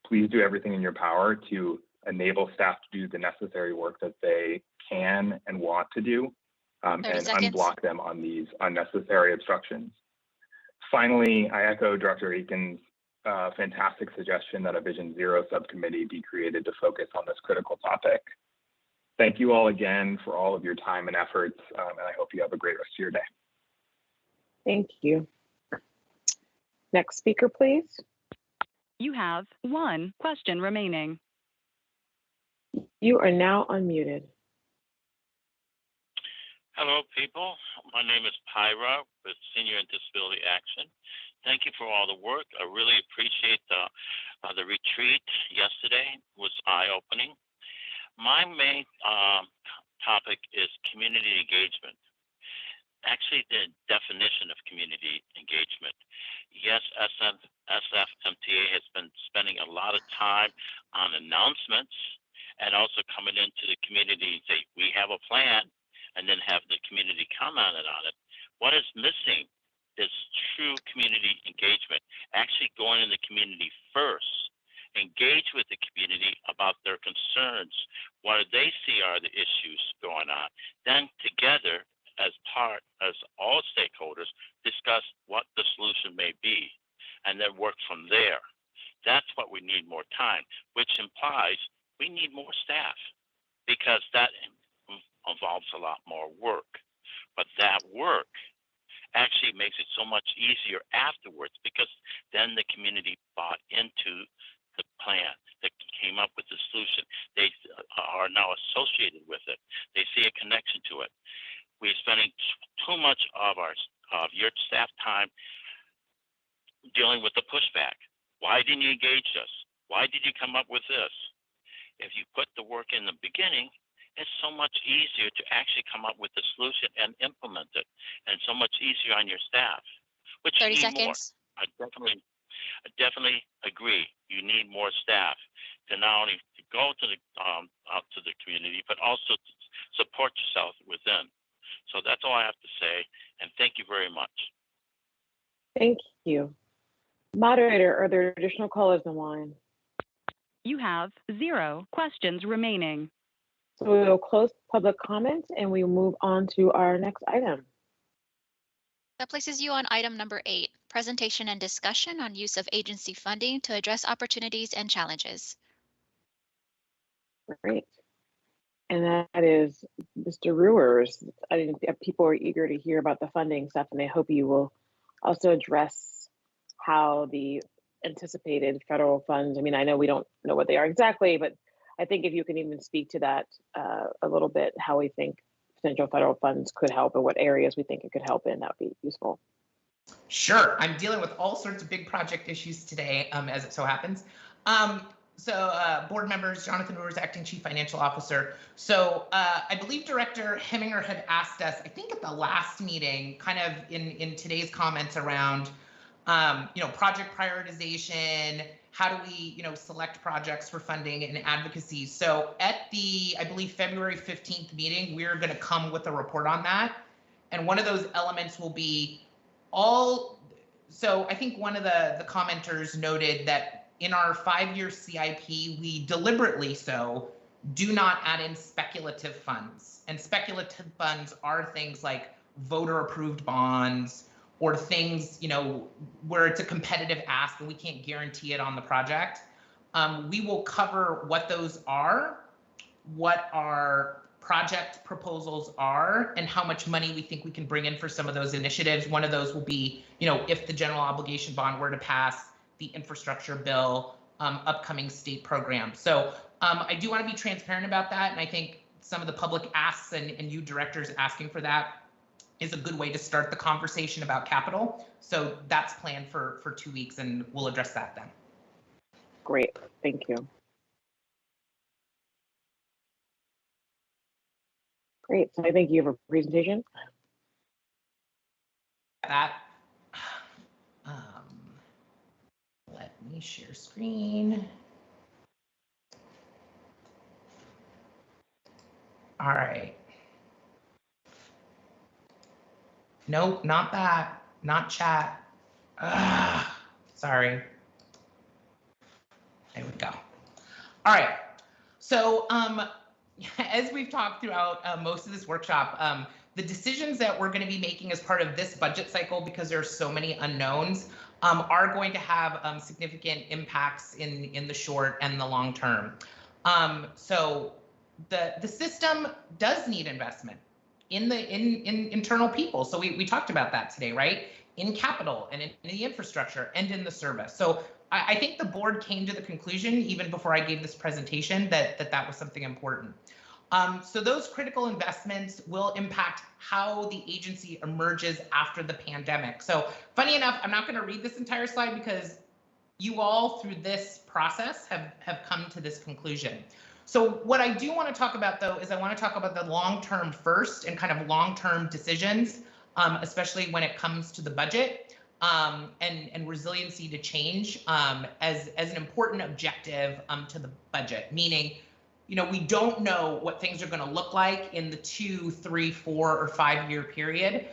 Please do everything in your power to enable staff to do the necessary work that they can and want to do, and unblock them on these unnecessary obstructions. Finally, I echo Director Aiken's fantastic suggestion that a Vision Zero subcommittee be created to focus on this critical topic. Thank you all again for all of your time and efforts, and I hope you have a great rest of your day. Thank you. Next speaker, please. You have 1 question remaining. You are now unmuted. Hello, people. My name is Pyra with Senior and Disability Action. Thank you for all the work. I really appreciate the retreat yesterday. It was eye-opening. My main topic is community engagement. Actually, the definition of community engagement. Yes, SFMTA has been spending a lot of time on announcements and also coming into the community and say, we have a plan, and then have the community comment on it. What is missing is true community engagement, actually going in the community first, engage with the community about their concerns, what they see are the issues going on. Then together, as all stakeholders, discuss what the solution may be, and then work from there. That's what we need more time, which implies we need more staff, because that involves a lot more work. But that work actually makes it so much easier afterwards, because then the community bought into the plan, that came up with the solution. They are now associated with it. They see a connection to it. We're spending too much of your staff time dealing with the pushback. Why didn't you engage us? Why did you come up with this? If you put the work in the beginning, it's so much easier to actually come up with the solution and implement it, and so much easier on your staff. Which 30 you need seconds. more. I definitely agree. You need more staff to not only go to the out to the community, but also to support yourself within. So that's all I have to say, and thank you very much. Thank you. Moderator, are there additional callers in line? You have 0 questions remaining. So we will close public comment and we will move on to our next item. That places you on item number 8, presentation and discussion on use of agency funding to address opportunities and challenges. Great. And that is Mr. Ruers. I think people are eager to hear about the funding stuff, and I hope you will also address how the anticipated federal funds, I mean, I know we don't know what they are exactly, but I think if you can even speak to that a little bit, how we think potential federal funds could help and what areas we think it could help in, that would be useful. Sure, I'm dealing with all sorts of big project issues today, as it so happens. Board members, Jonathan Roers, Acting Chief Financial Officer. I believe Director Heminger had asked us, I think at the last meeting, kind of in today's comments around, project prioritization, how do we, select projects for funding and advocacy. So at the, I believe, February 15th meeting, we're going to come with a report on that. And one of those elements will be so I think one of the commenters noted that in our 5-year CIP, we deliberately do not add in speculative funds. And speculative funds are things like voter approved bonds or things, where it's a competitive ask and we can't guarantee it on the project. We will cover what those are, what our project proposals are, and how much money we think we can bring in for some of those initiatives. One of those will be, if the general obligation bond were to pass, the infrastructure bill, upcoming state programs. So I do want to be transparent about that. And I think some of the public asks and you directors asking for that is a good way to start the conversation about capital. So that's planned for 2 weeks and we'll address that then. Great, thank you. Great, so I thank you for the presentation. Let me share screen. All right. Nope, not that, not chat. Sorry. There we go. All right, so as we've talked throughout most of this workshop, the decisions that we're going to be making as part of this budget cycle, because there are so many unknowns, are going to have significant impacts in the short and the long term. So the system does need investment in internal people. So we talked about that today, right? In capital and in the infrastructure and in the service. So I think the board came to the conclusion, even before I gave this presentation, that was something important. So those critical investments will impact how the agency emerges after the pandemic. So funny enough, I'm not going to read this entire slide because you all through this process have come to this conclusion. So what I do want to talk about though is I want to talk about the long-term first and kind of long-term decisions, especially when it comes to the budget and resiliency to change as an important objective to the budget, meaning we don't know what things are going to look like in the 2, 3, 4, or 5-year period.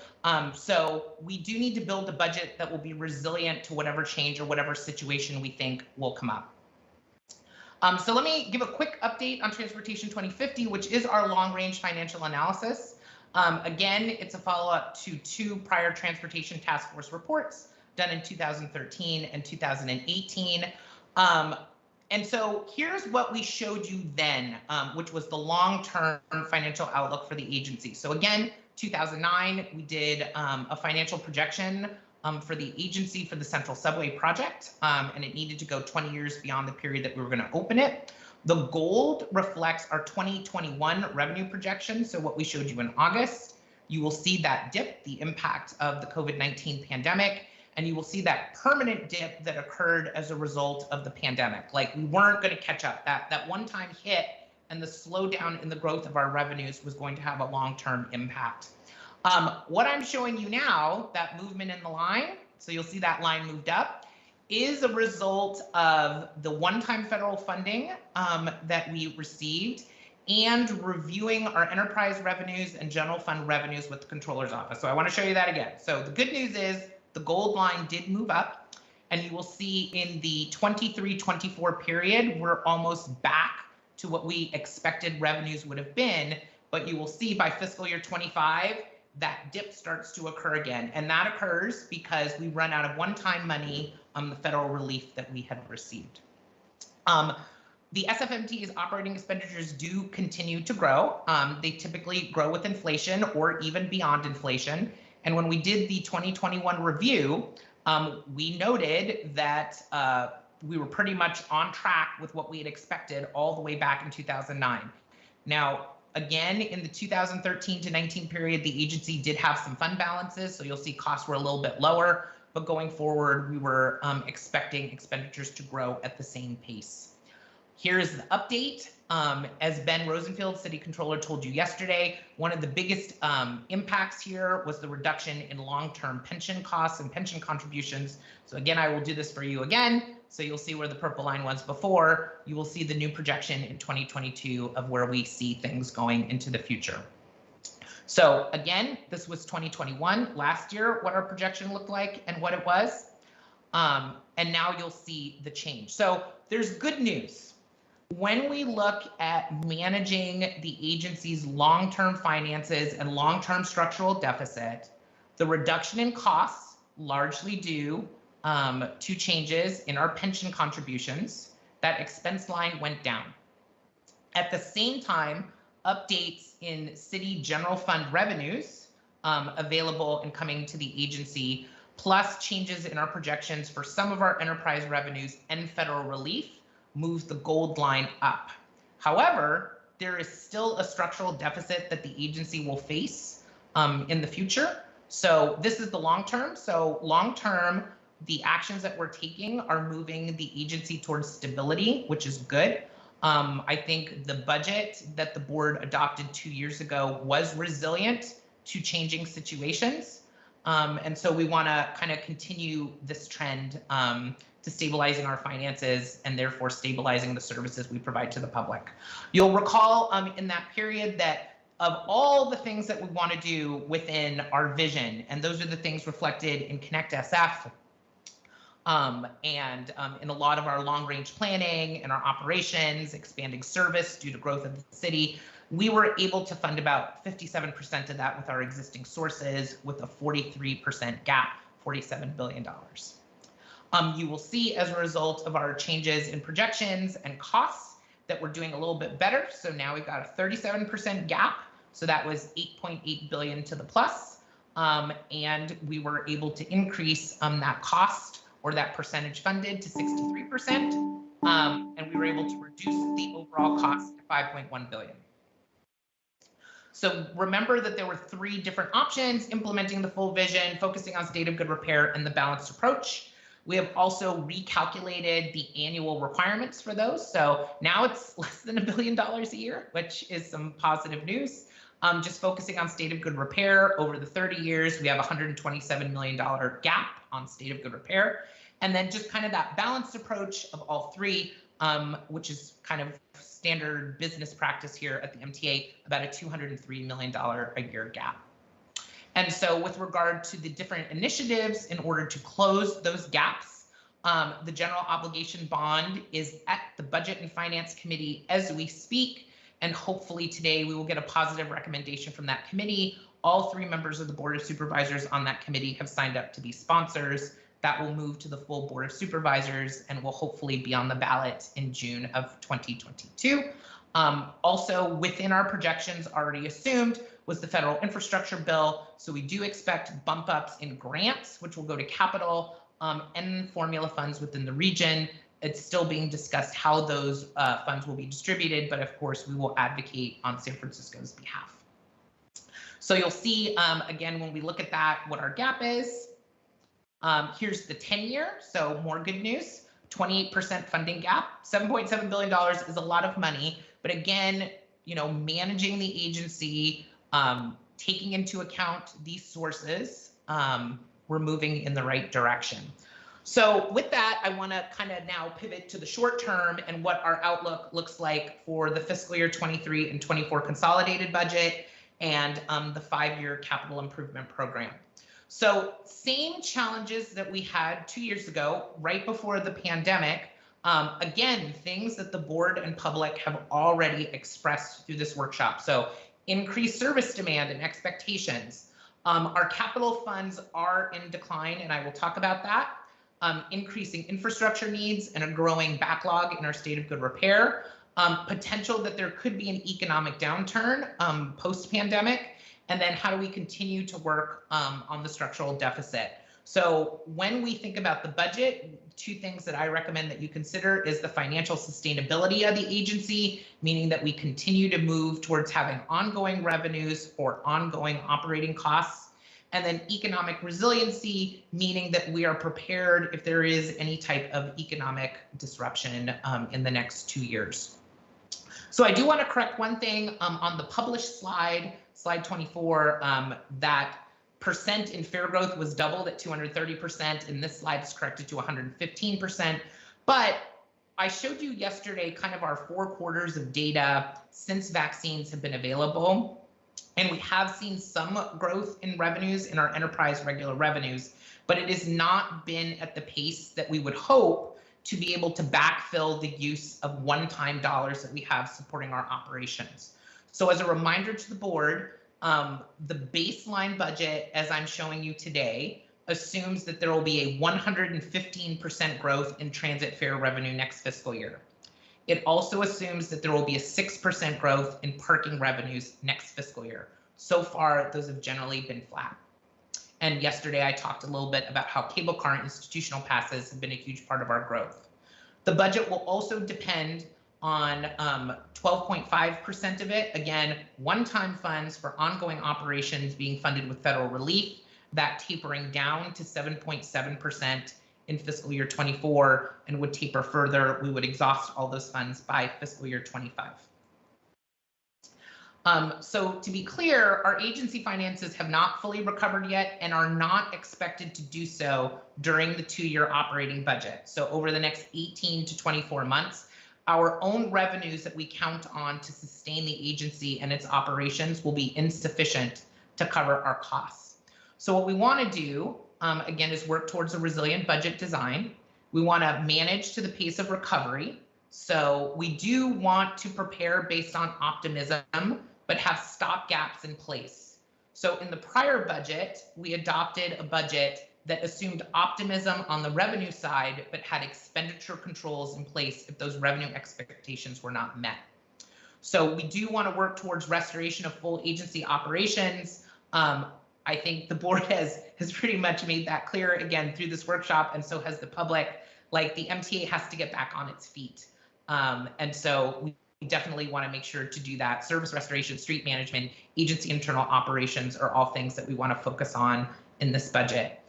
So we do need to build a budget that will be resilient to whatever change or whatever situation we think will come up. So let me give a quick update on Transportation 2050, which is our long-range financial analysis. Again, it's a follow-up to 2 prior Transportation Task Force reports done in 2013 and 2018. And so here's what we showed you then, which was the long-term financial outlook for the agency. So again, 2009, we did a financial projection for the agency for the Central Subway project, and it needed to go 20 years beyond the period that we were going to open it. The gold reflects our 2021 revenue projection. So what we showed you in August, you will see that dip, the impact of the COVID-19 pandemic, and you will see that permanent dip that occurred as a result of the pandemic. Like we weren't going to catch up. That one-time hit and the slowdown in the growth of our revenues was going to have a long-term impact. What I'm showing you now, that movement in the line, so you'll see that line moved up, is a result of the one-time federal funding that we received and reviewing our enterprise revenues and general fund revenues with the Controller's Office. So I want to show you that again. So the good news is the gold line did move up, and you will see in the 23-24 period, we're almost back to what we expected revenues would have been, but you will see by fiscal year 25, that dip starts to occur again. And that occurs because we run out of one-time money on the federal relief that we had received. The SFMT's operating expenditures do continue to grow. They typically grow with inflation or even beyond inflation. And when we did the 2021 review, we noted that we were pretty much on track with what we had expected all the way back in 2009. Now, Again, in the 2013 to 19 period, the agency did have some fund balances, so you'll see costs were a little bit lower, but going forward, we were expecting expenditures to grow at the same pace. Here's the update. As Ben Rosenfield, City Controller, told you yesterday, one of the biggest impacts here was the reduction in long-term pension costs and pension contributions. So again, I will do this for you again. So you'll see where the purple line was before. You will see the new projection in 2022 of where we see things going into the future. So again, this was 2021, last year, what our projection looked like and what it was. And now you'll see the change. So there's good news. When we look at managing the agency's long-term finances and long-term structural deficit, the reduction in costs, largely due to changes in our pension contributions, that expense line went down. At the same time, updates in city general fund revenues available and coming to the agency, plus changes in our projections for some of our enterprise revenues and federal relief, moves the gold line up. However, there is still a structural deficit that the agency will face in the future. So this is the long term. So long term, the actions that we're taking are moving the agency towards stability, which is good. I think the budget that the board adopted 2 years ago was resilient to changing situations. And so we want to kind of continue this trend to stabilizing our finances and therefore stabilizing the services we provide to the public. You'll recall in that period that of all the things that we want to do within our vision, and those are the things reflected in Connect SF and in a lot of our long range planning and our operations, expanding service due to growth of the city, we were able to fund about 57% of that with our existing sources with a 43% gap, $47 billion. You will see as a result of our changes in projections and costs that we're doing a little bit better. So now we've got a 37% gap. So that was 8.8 billion to the plus. And we were able to increase that cost or that percentage funded to 63%. And we were able to reduce the overall cost to 5.1 billion. So remember that there were 3 different options: implementing the full vision, focusing on state of good repair, and the balanced approach. We have also recalculated the annual requirements for those. So now it's less than $1 billion a year, which is some positive news. Just focusing on state of good repair over the 30 years, we have $127 million gap on state of good repair. And then just kind of that balanced approach of all 3, which is kind of standard business practice here at the MTA, about a $203 million a year gap. And so with regard to the different initiatives in order to close those gaps, the general obligation bond is at the Budget and Finance Committee as we speak. And hopefully today we will get a positive recommendation from that committee. All 3 members of the Board of Supervisors on that committee have signed up to be sponsors. That will move to the full Board of Supervisors and will hopefully be on the ballot in June of 2022. Also within our projections already assumed was the federal infrastructure bill. So we do expect bump ups in grants, which will go to capital and formula funds within the region. It's still being discussed how those funds will be distributed, but of course we will advocate on San Francisco's behalf. So you'll see, again, when we look at that, what our gap is. Here's the 10-year, so more good news, 28% funding gap. $7.7 billion is a lot of money, but again, you know, managing the agency, taking into account these sources, we're moving in the right direction. So with that, I want to kind of now pivot to the short term and what our outlook looks like for the fiscal year 23 and 24 consolidated budget and the 5-year capital improvement program. So same challenges that we had 2 years ago, right before the pandemic. Again, things that the board and public have already expressed through this workshop. So increased service demand and expectations. Our capital funds are in decline, and I will talk about that. Increasing infrastructure needs and a growing backlog in our state of good repair. Potential that there could be an economic downturn post-pandemic. And then how do we continue to work on the structural deficit? So when we think about the budget, two things that I recommend that you consider is the financial sustainability of the agency, meaning that we continue to move towards having ongoing revenues for ongoing operating costs. And then economic resiliency, meaning that we are prepared if there is any type of economic disruption in the next 2 years. So I do want to correct one thing on the published slide 24, that percent in fair growth was doubled at 230%, and this slide is corrected to 115%. But I showed you yesterday kind of our 4 quarters of data since vaccines have been available, and we have seen some growth in revenues in our enterprise regular revenues, but it has not been at the pace that we would hope to be able to backfill the use of one-time dollars that we have supporting our operations. So as a reminder to the board, the baseline budget, as I'm showing you today, assumes that there will be a 115% growth in transit fare revenue next fiscal year. It also assumes that there will be a 6% growth in parking revenues next fiscal year. So far, those have generally been flat. And yesterday I talked a little bit about how cable car and institutional passes have been a huge part of our growth. The budget will also depend on 12.5% of it, again, one-time funds for ongoing operations being funded with federal relief, that tapering down to 7.7% in fiscal year 24 and would taper further. We would exhaust all those funds by fiscal year 25. So to be clear, our agency finances have not fully recovered yet and are not expected to do so during the 2-year operating budget. So over the next 18 to 24 months, our own revenues that we count on to sustain the agency and its operations will be insufficient to cover our costs. So what we want to do, again, is work towards a resilient budget design. We want to manage to the pace of recovery. So we do want to prepare based on optimism, but have stop gaps in place. So in the prior budget, we adopted a budget that assumed optimism on the revenue side, but had expenditure controls in place if those revenue expectations were not met. So we do want to work towards restoration of full agency operations. I think the board has pretty much made that clear again through this workshop, and so has the public. Like, the MTA has to get back on its feet. And so we definitely want to make sure to do that. Service restoration, street management, agency internal operations are all things that we want to focus on in this budget.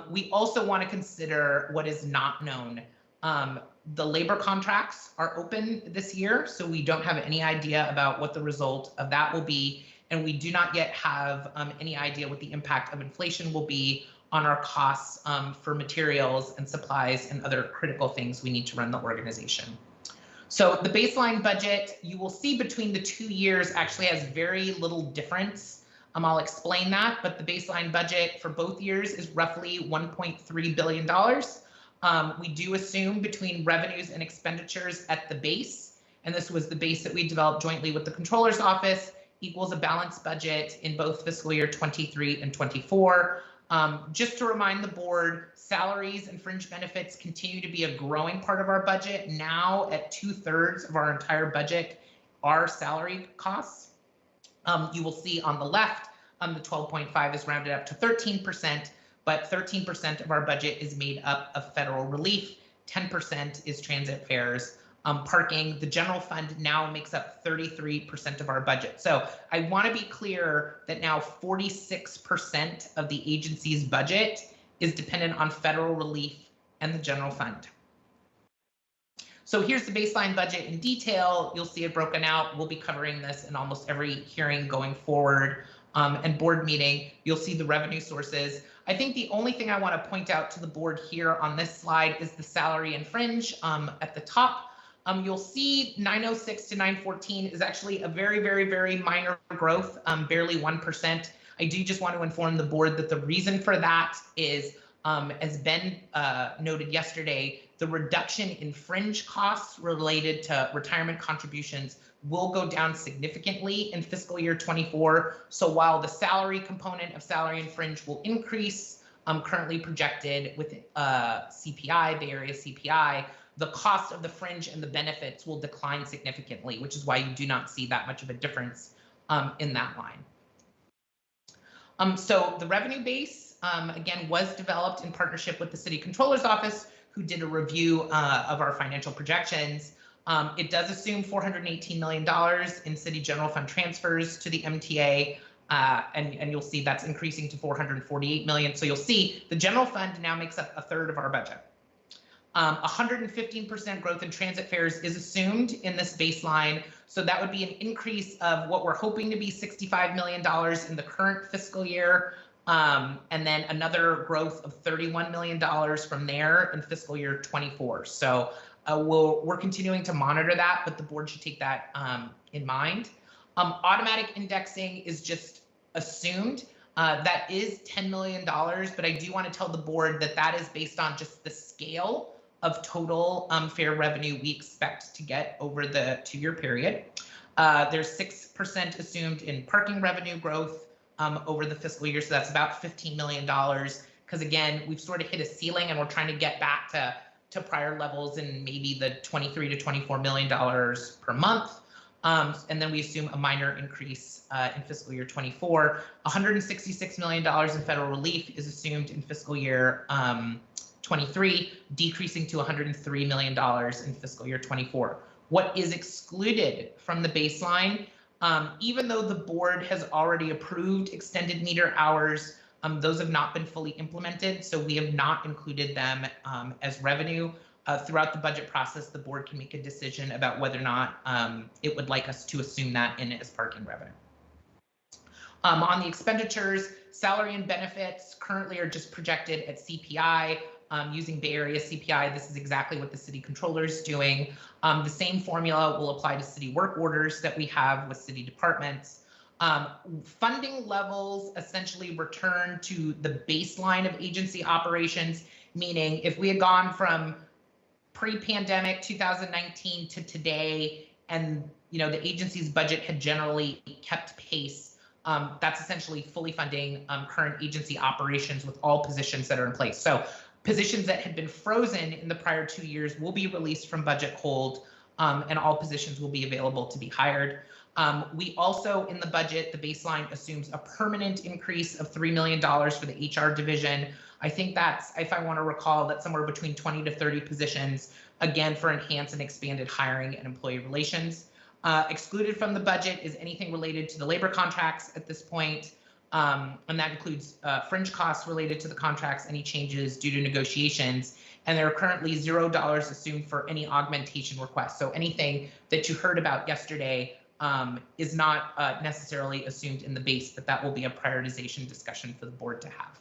We also want to consider what is not known. The labor contracts are open this year, so we don't have any idea about what the result of that will be. And we do not yet have any idea what the impact of inflation will be on our costs for materials and supplies and other critical things we need to run the organization. So the baseline budget, you will see between the 2 years actually has very little difference. I'll explain that, but the baseline budget for both years is roughly $1.3 billion. We do assume between revenues and expenditures at the base, and this was the base that we developed jointly with the Controller's Office, equals a balanced budget in both fiscal year 23 and 24. Just to remind the board, salaries and fringe benefits continue to be a growing part of our budget. Now at 2/3 of our entire budget are salary costs. You will see on the left, the 12.5 is rounded up to 13%, but 13% of our budget is made up of federal relief, 10% is transit fares. Parking, the general fund now makes up 33% of our budget. So I want to be clear that now 46% of the agency's budget is dependent on federal relief and the general fund. So here's the baseline budget in detail. You'll see it broken out. We'll be covering this in almost every hearing going forward and board meeting. You'll see the revenue sources. I think the only thing I want to point out to the board here on this slide is the salary and fringe at the top. You'll see 906 to 914 is actually a very, very, very minor growth, barely 1%. I do just want to inform the board that the reason for that is, as Ben noted yesterday, the reduction in fringe costs related to retirement contributions will go down significantly in fiscal year 24. So while the salary component of salary and fringe will increase, currently projected with CPI, Bay Area CPI, the cost of the fringe and the benefits will decline significantly, which is why you do not see that much of a difference in that line. So the revenue base, again, was developed in partnership with the City Controller's Office, who did a review of our financial projections. It does assume $418 million in city general fund transfers to the MTA, and you'll see that's increasing to $448 million. So you'll see the general fund now makes up a third of our budget. 115% growth in transit fares is assumed in this baseline. So that would be an increase of what we're hoping to be $65 million in the current fiscal year. And then another growth of $31 million from there in fiscal year 24. So we're continuing to monitor that, but the board should take that in mind. Automatic indexing is just assumed. That is $10 million, but I do want to tell the board that that is based on just the scale of total fare revenue we expect to get over the 2-year period. There's 6% assumed in parking revenue growth over the fiscal year, so that's about $15 million. Because again, we've sort of hit a ceiling, and we're trying to get back to prior levels in maybe the $23 to $24 million per month. And then we assume a minor increase in fiscal year 24. $166 million in federal relief is assumed in fiscal year 23, decreasing to $103 million in fiscal year 24. What is excluded from the baseline, even though the board has already approved extended meter hours, those have not been fully implemented, so we have not included them as revenue. Throughout the budget process, the board can make a decision about whether or not it would like us to assume that in as parking revenue. On the expenditures, salary and benefits currently are just projected at CPI. Using Bay Area CPI, this is exactly what the city controller is doing. The same formula will apply to city work orders that we have with city departments. Funding levels essentially return to the baseline of agency operations, meaning if we had gone from pre-pandemic 2019 to today, and the agency's budget had generally kept pace, that's essentially fully funding current agency operations with all positions that are in place. So positions that had been frozen in the prior 2 years will be released from budget hold, and all positions will be available to be hired. We also, in the budget, the baseline assumes a permanent increase of $3 million for the HR division. I think that's, if I want to recall, that's somewhere between 20 to 30 positions, again, for enhanced and expanded hiring and employee relations. Excluded from the budget is anything related to the labor contracts at this point. And that includes fringe costs related to the contracts, any changes due to negotiations. And there are currently $0 assumed for any augmentation requests. So anything that you heard about yesterday is not necessarily assumed in the base, but that will be a prioritization discussion for the board to have.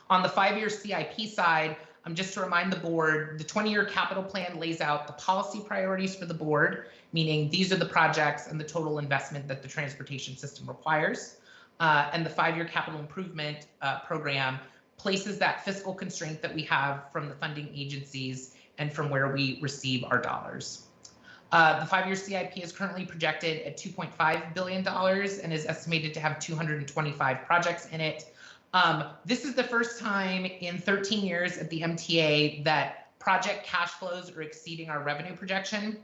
On the 5-year CIP side, just to remind the board, the 20-year capital plan lays out the policy priorities for the board, meaning these are the projects and the total investment that the transportation system requires. And the 5-year capital improvement program places that fiscal constraint that we have from the funding agencies and from where we receive our dollars. The 5-year CIP is currently projected at $2.5 billion and is estimated to have 225 projects in it. This is the first time in 13 years at the MTA that project cash flows are exceeding our revenue projection.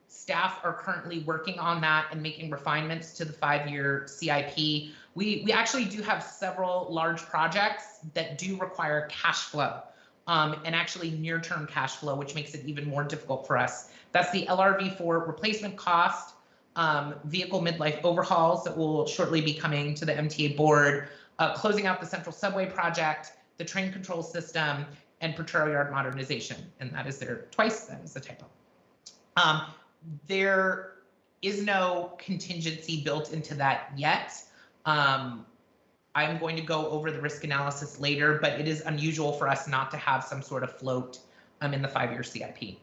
Staff are currently working on that and making refinements to the 5-year CIP. We actually do have several large projects that do require cash flow and actually near-term cash flow, which makes it even more difficult for us. That's the LRV4 replacement cost, vehicle midlife overhauls that will shortly be coming to the MTA board, closing out the central subway project, the train control system, and patrol yard modernization. And that is there twice, that is a typo. There is no contingency built into that yet. I'm going to go over the risk analysis later, but it is unusual for us not to have some sort of float in the 5-year CIP.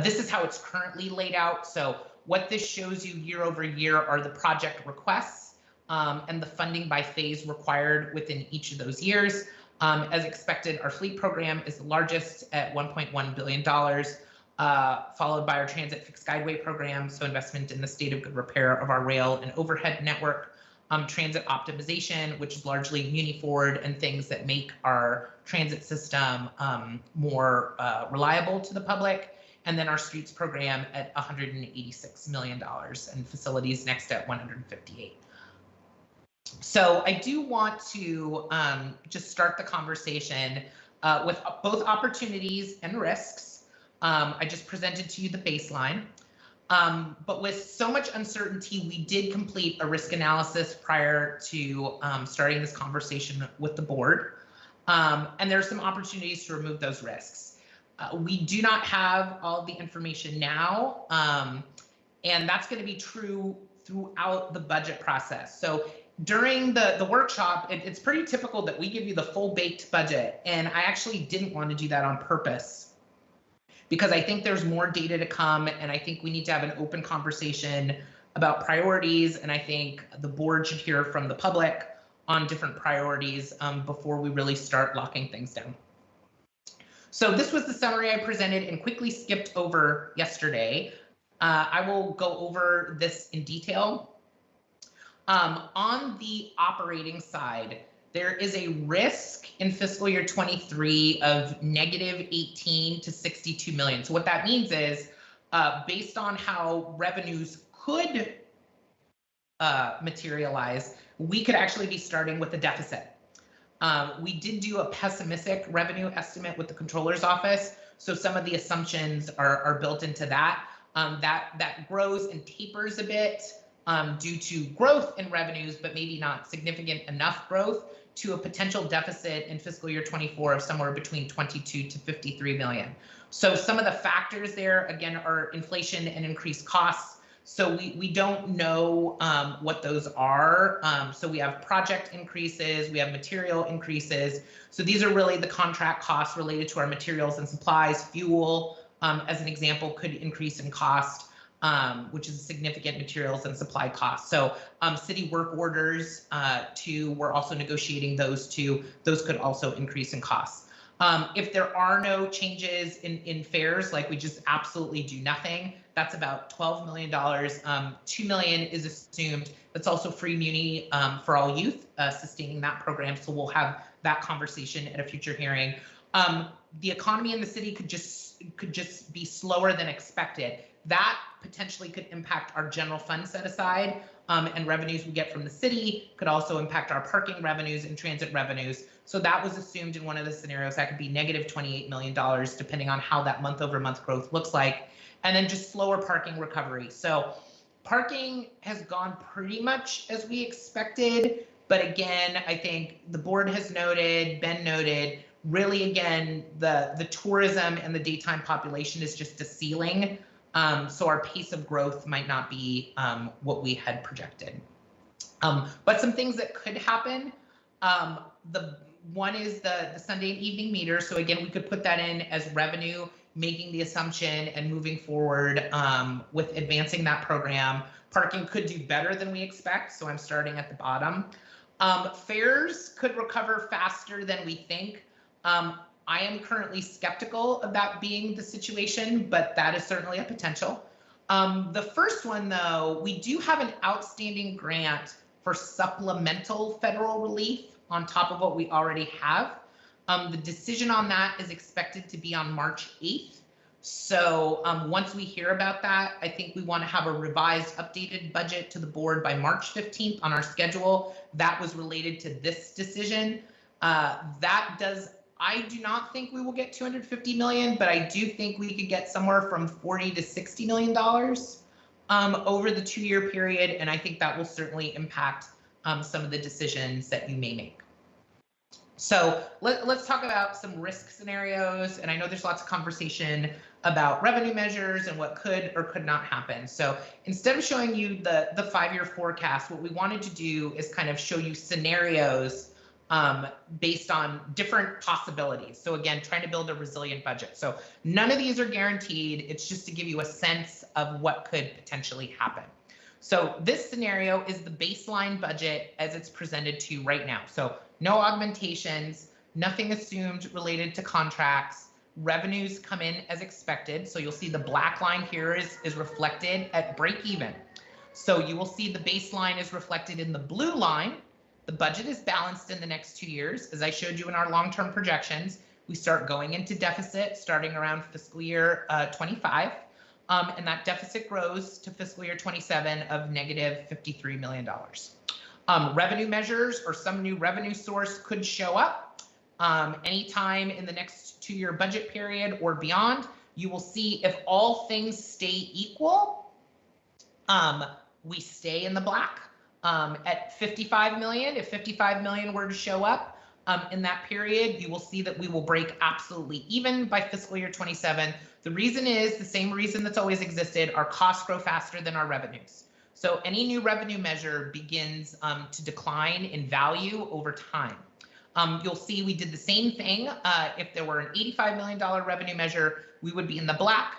This is how it's currently laid out. So what this shows you year over year are the project requests and the funding by phase required within each of those years. As expected, our fleet program is the largest at $1.1 billion. Followed by our transit fixed guideway program, so investment in the state of good repair of our rail and overhead network, transit optimization, which is largely Muni Forward and things that make our transit system more reliable to the public, and then our streets program at $186 million and facilities next at $158. So I do want to just start the conversation with both opportunities and risks. I just presented to you the baseline. But with so much uncertainty, we did complete a risk analysis prior to starting this conversation with the board. And there are some opportunities to remove those risks. We do not have all of the information now, and that's going to be true throughout the budget process. So during the workshop, it's pretty typical that we give you the full baked budget, and I actually didn't want to do that on purpose, because I think there's more data to come, and I think we need to have an open conversation about priorities, and I think the board should hear from the public on different priorities before we really start locking things down. So this was the summary I presented and quickly skipped over yesterday. I will go over this in detail. On the operating side, there is a risk in fiscal year 23 of negative 18 to 62 million. So what that means is, based on how revenues could materialize, we could actually be starting with a deficit. We did do a pessimistic revenue estimate with the controller's office, so some of the assumptions are built into that. That grows and tapers a bit due to growth in revenues, but maybe not significant enough growth to a potential deficit in fiscal year 24 of somewhere between 22 to 53 million. So some of the factors there, again, are inflation and increased costs. So we don't know what those are. So we have project increases, we have material increases. So these are really the contract costs related to our materials and supplies. Fuel, as an example, could increase in cost, which is significant materials and supply costs. So city work orders too, we're also negotiating those too. Those could also increase in costs. If there are no changes in fares, like we just absolutely do nothing, that's about $12 million. $2 million is assumed. That's also free muni for all youth, sustaining that program. So we'll have that conversation at a future hearing. The economy in the city could just be slower than expected. That potentially could impact our general fund set aside, and revenues we get from the city could also impact our parking revenues and transit revenues. So that was assumed in one of the scenarios. That could be negative $28 million, depending on how that month over month growth looks like. And then just slower parking recovery. So parking has gone pretty much as we expected. But again, I think the board has noted, Ben noted, really, again, the tourism and the daytime population is just a ceiling. So our pace of growth might not be what we had projected. But some things that could happen, the one is the Sunday and evening meter. So again, we could put that in as revenue, making the assumption and moving forward with advancing that program. Parking could do better than we expect, so I'm starting at the bottom. Fares could recover faster than we think. I am currently skeptical of that being the situation, but that is certainly a potential. The first one, though, we do have an outstanding grant for supplemental federal relief on top of what we already have. The decision on that is expected to be on March 8th. So once we hear about that, I think we want to have a revised, updated budget to the board by March 15th on our schedule. That was related to this decision. I do not think we will get 250 million, but I do think we could get somewhere from 40 to 60 million dollars over the 2-year period, and I think that will certainly impact some of the decisions that you may make. So let's talk about some risk scenarios, and I know there's lots of conversation about revenue measures and what could or could not happen. So instead of showing you the 5-year forecast, what we wanted to do is kind of show you scenarios based on different possibilities. So again, trying to build a resilient budget. So none of these are guaranteed. It's just to give you a sense of what could potentially happen. So this scenario is the baseline budget as it's presented to you right now. So no augmentations, nothing assumed related to contracts. Revenues come in as expected. So you'll see the black line here is reflected at break even. So you will see the baseline is reflected in the blue line. The budget is balanced in the next 2 years. As I showed you in our long-term projections, we start going into deficit starting around fiscal year 25. And that deficit grows to fiscal year 27 of negative $53 million. Revenue measures or some new revenue source could show up anytime in the next 2-year budget period or beyond. You will see if all things stay equal, we stay in the black at 55 million. If 55 million were to show up in that period, you will see that we will break absolutely even by fiscal year 27. The reason is the same reason that's always existed. Our costs grow faster than our revenues. So any new revenue measure begins to decline in value over time. You'll see we did the same thing. If there were an $85 million revenue measure, we would be in the black.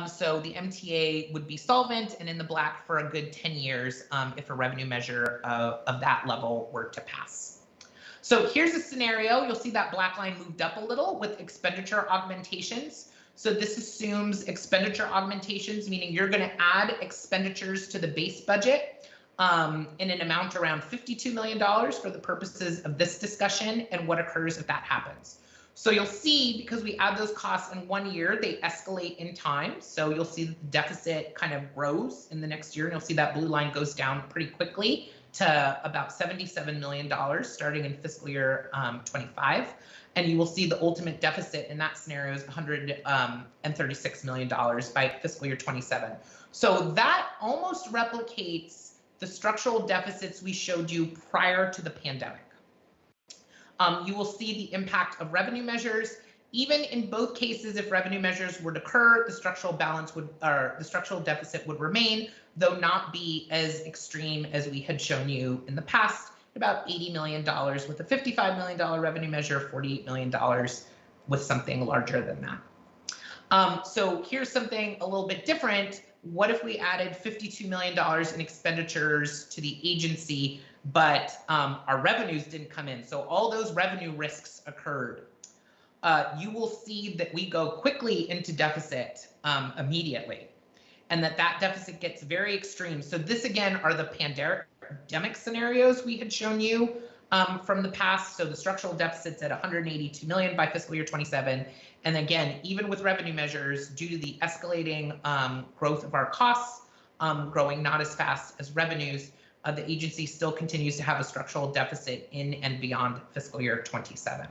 So the MTA would be solvent and in the black for a good 10 years if a revenue measure of that level were to pass. So here's a scenario. You'll see that black line moved up a little with expenditure augmentations. So this assumes expenditure augmentations, meaning you're going to add expenditures to the base budget in an amount around $52 million for the purposes of this discussion and what occurs if that happens. So you'll see, because we add those costs in 1 year, they escalate in time. So you'll see that the deficit kind of grows in the next year, and you'll see that blue line goes down pretty quickly to about $77 million starting in fiscal year 25. And you will see the ultimate deficit in that scenario is $136 million by fiscal year 27. So that almost replicates the structural deficits we showed you prior to the pandemic. You will see the impact of revenue measures. Even in both cases, if revenue measures were to occur, the structural balance would, or the structural deficit would remain, though not be as extreme as we had shown you in the past, about $80 million with a $55 million revenue measure, $48 million with something larger than that. So here's something a little bit different. What if we added $52 million in expenditures to the agency, but our revenues didn't come in? So all those revenue risks occurred. You will see that we go quickly into deficit immediately, and that deficit gets very extreme. So this again are the pandemic scenarios we had shown you from the past. So the structural deficit's at 182 million by fiscal year 27. And again, even with revenue measures, due to the escalating growth of our costs, growing not as fast as revenues, the agency still continues to have a structural deficit in and beyond fiscal year 27.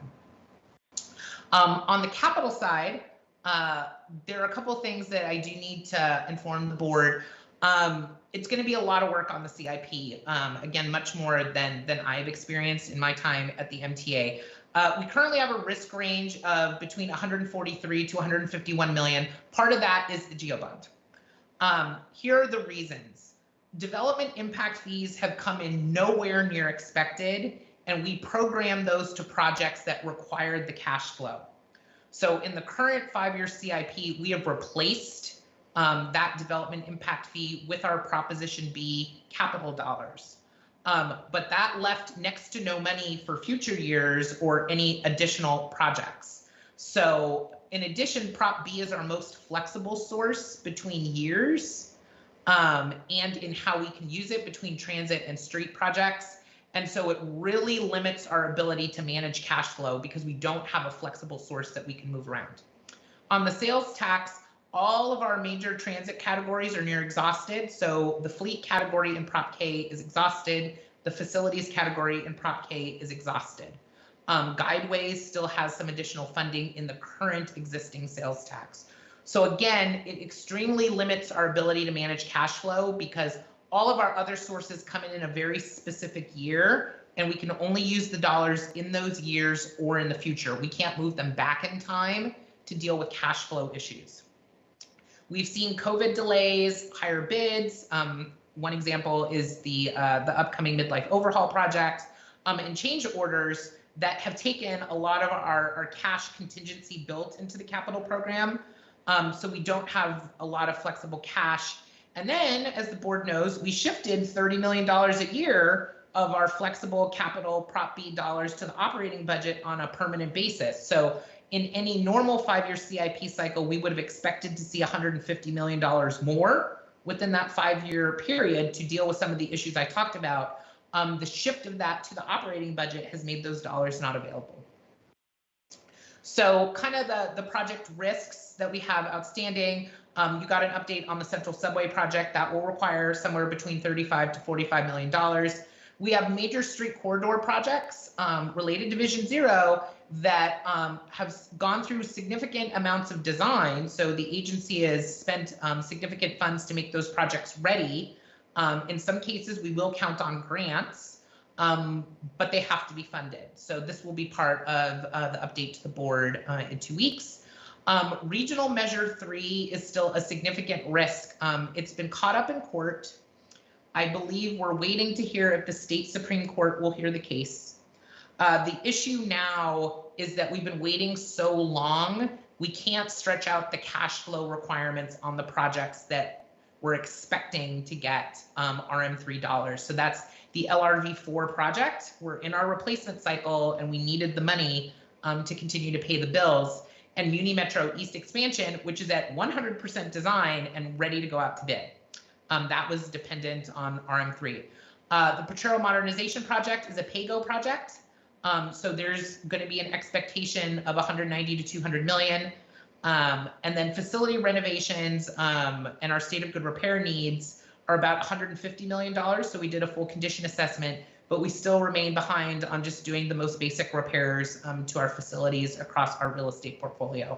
On the capital side, there are a couple of things that I do need to inform the board. It's going to be a lot of work on the CIP. Again, much more than I've experienced in my time at the MTA. We currently have a risk range of between 143 to 151 million. Part of that is the GeoBond. Here are the reasons. Development impact fees have come in nowhere near expected, and we program those to projects that required the cash flow. So in the current 5-year CIP, we have replaced that development impact fee with our Proposition B capital dollars. But that left next to no money for future years or any additional projects. So in addition, Prop B is our most flexible source between years and in how we can use it between transit and street projects. And so it really limits our ability to manage cash flow because we don't have a flexible source that we can move around. On the sales tax, all of our major transit categories are near exhausted. So the fleet category in Prop K is exhausted. The facilities category in Prop K is exhausted. Guideways still has some additional funding in the current existing sales tax. So again, it extremely limits our ability to manage cash flow because all of our other sources come in a very specific year, and we can only use the dollars in those years or in the future. We can't move them back in time to deal with cash flow issues. We've seen COVID delays, higher bids. One example is the upcoming midlife overhaul project and change orders that have taken a lot of our cash contingency built into the capital program. So we don't have a lot of flexible cash. And then, as the board knows, we shifted $30 million a year of our flexible capital Prop B dollars to the operating budget on a permanent basis. So in any normal 5-year CIP cycle, we would have expected to see $150 million more within that 5-year period to deal with some of the issues I talked about. The shift of that to the operating budget has made those dollars not available. So kind of the project risks that we have outstanding. You got an update on the Central Subway project that will require somewhere between $35 to $45 million. We have major street corridor projects related to Vision Zero that have gone through significant amounts of design. So the agency has spent significant funds to make those projects ready. In some cases, we will count on grants, but they have to be funded. So this will be part of the update to the board in 2 weeks. Regional Measure 3 is still a significant risk. It's been caught up in court. I believe we're waiting to hear if the state Supreme Court will hear the case. The issue now is that we've been waiting so long, we can't stretch out the cash flow requirements on the projects that we're expecting to get RM3 dollars. So that's the LRV4 project. We're in our replacement cycle and we needed the money to continue to pay the bills. And Muni Metro East expansion, which is at 100% design and ready to go out to bid. That was dependent on RM3. The Potrero Modernization Project is a pay-go project. So there's going to be an expectation of 190 to 200 million. And then facility renovations and our state of good repair needs are about $150 million. So we did a full condition assessment, but we still remain behind on just doing the most basic repairs to our facilities across our real estate portfolio.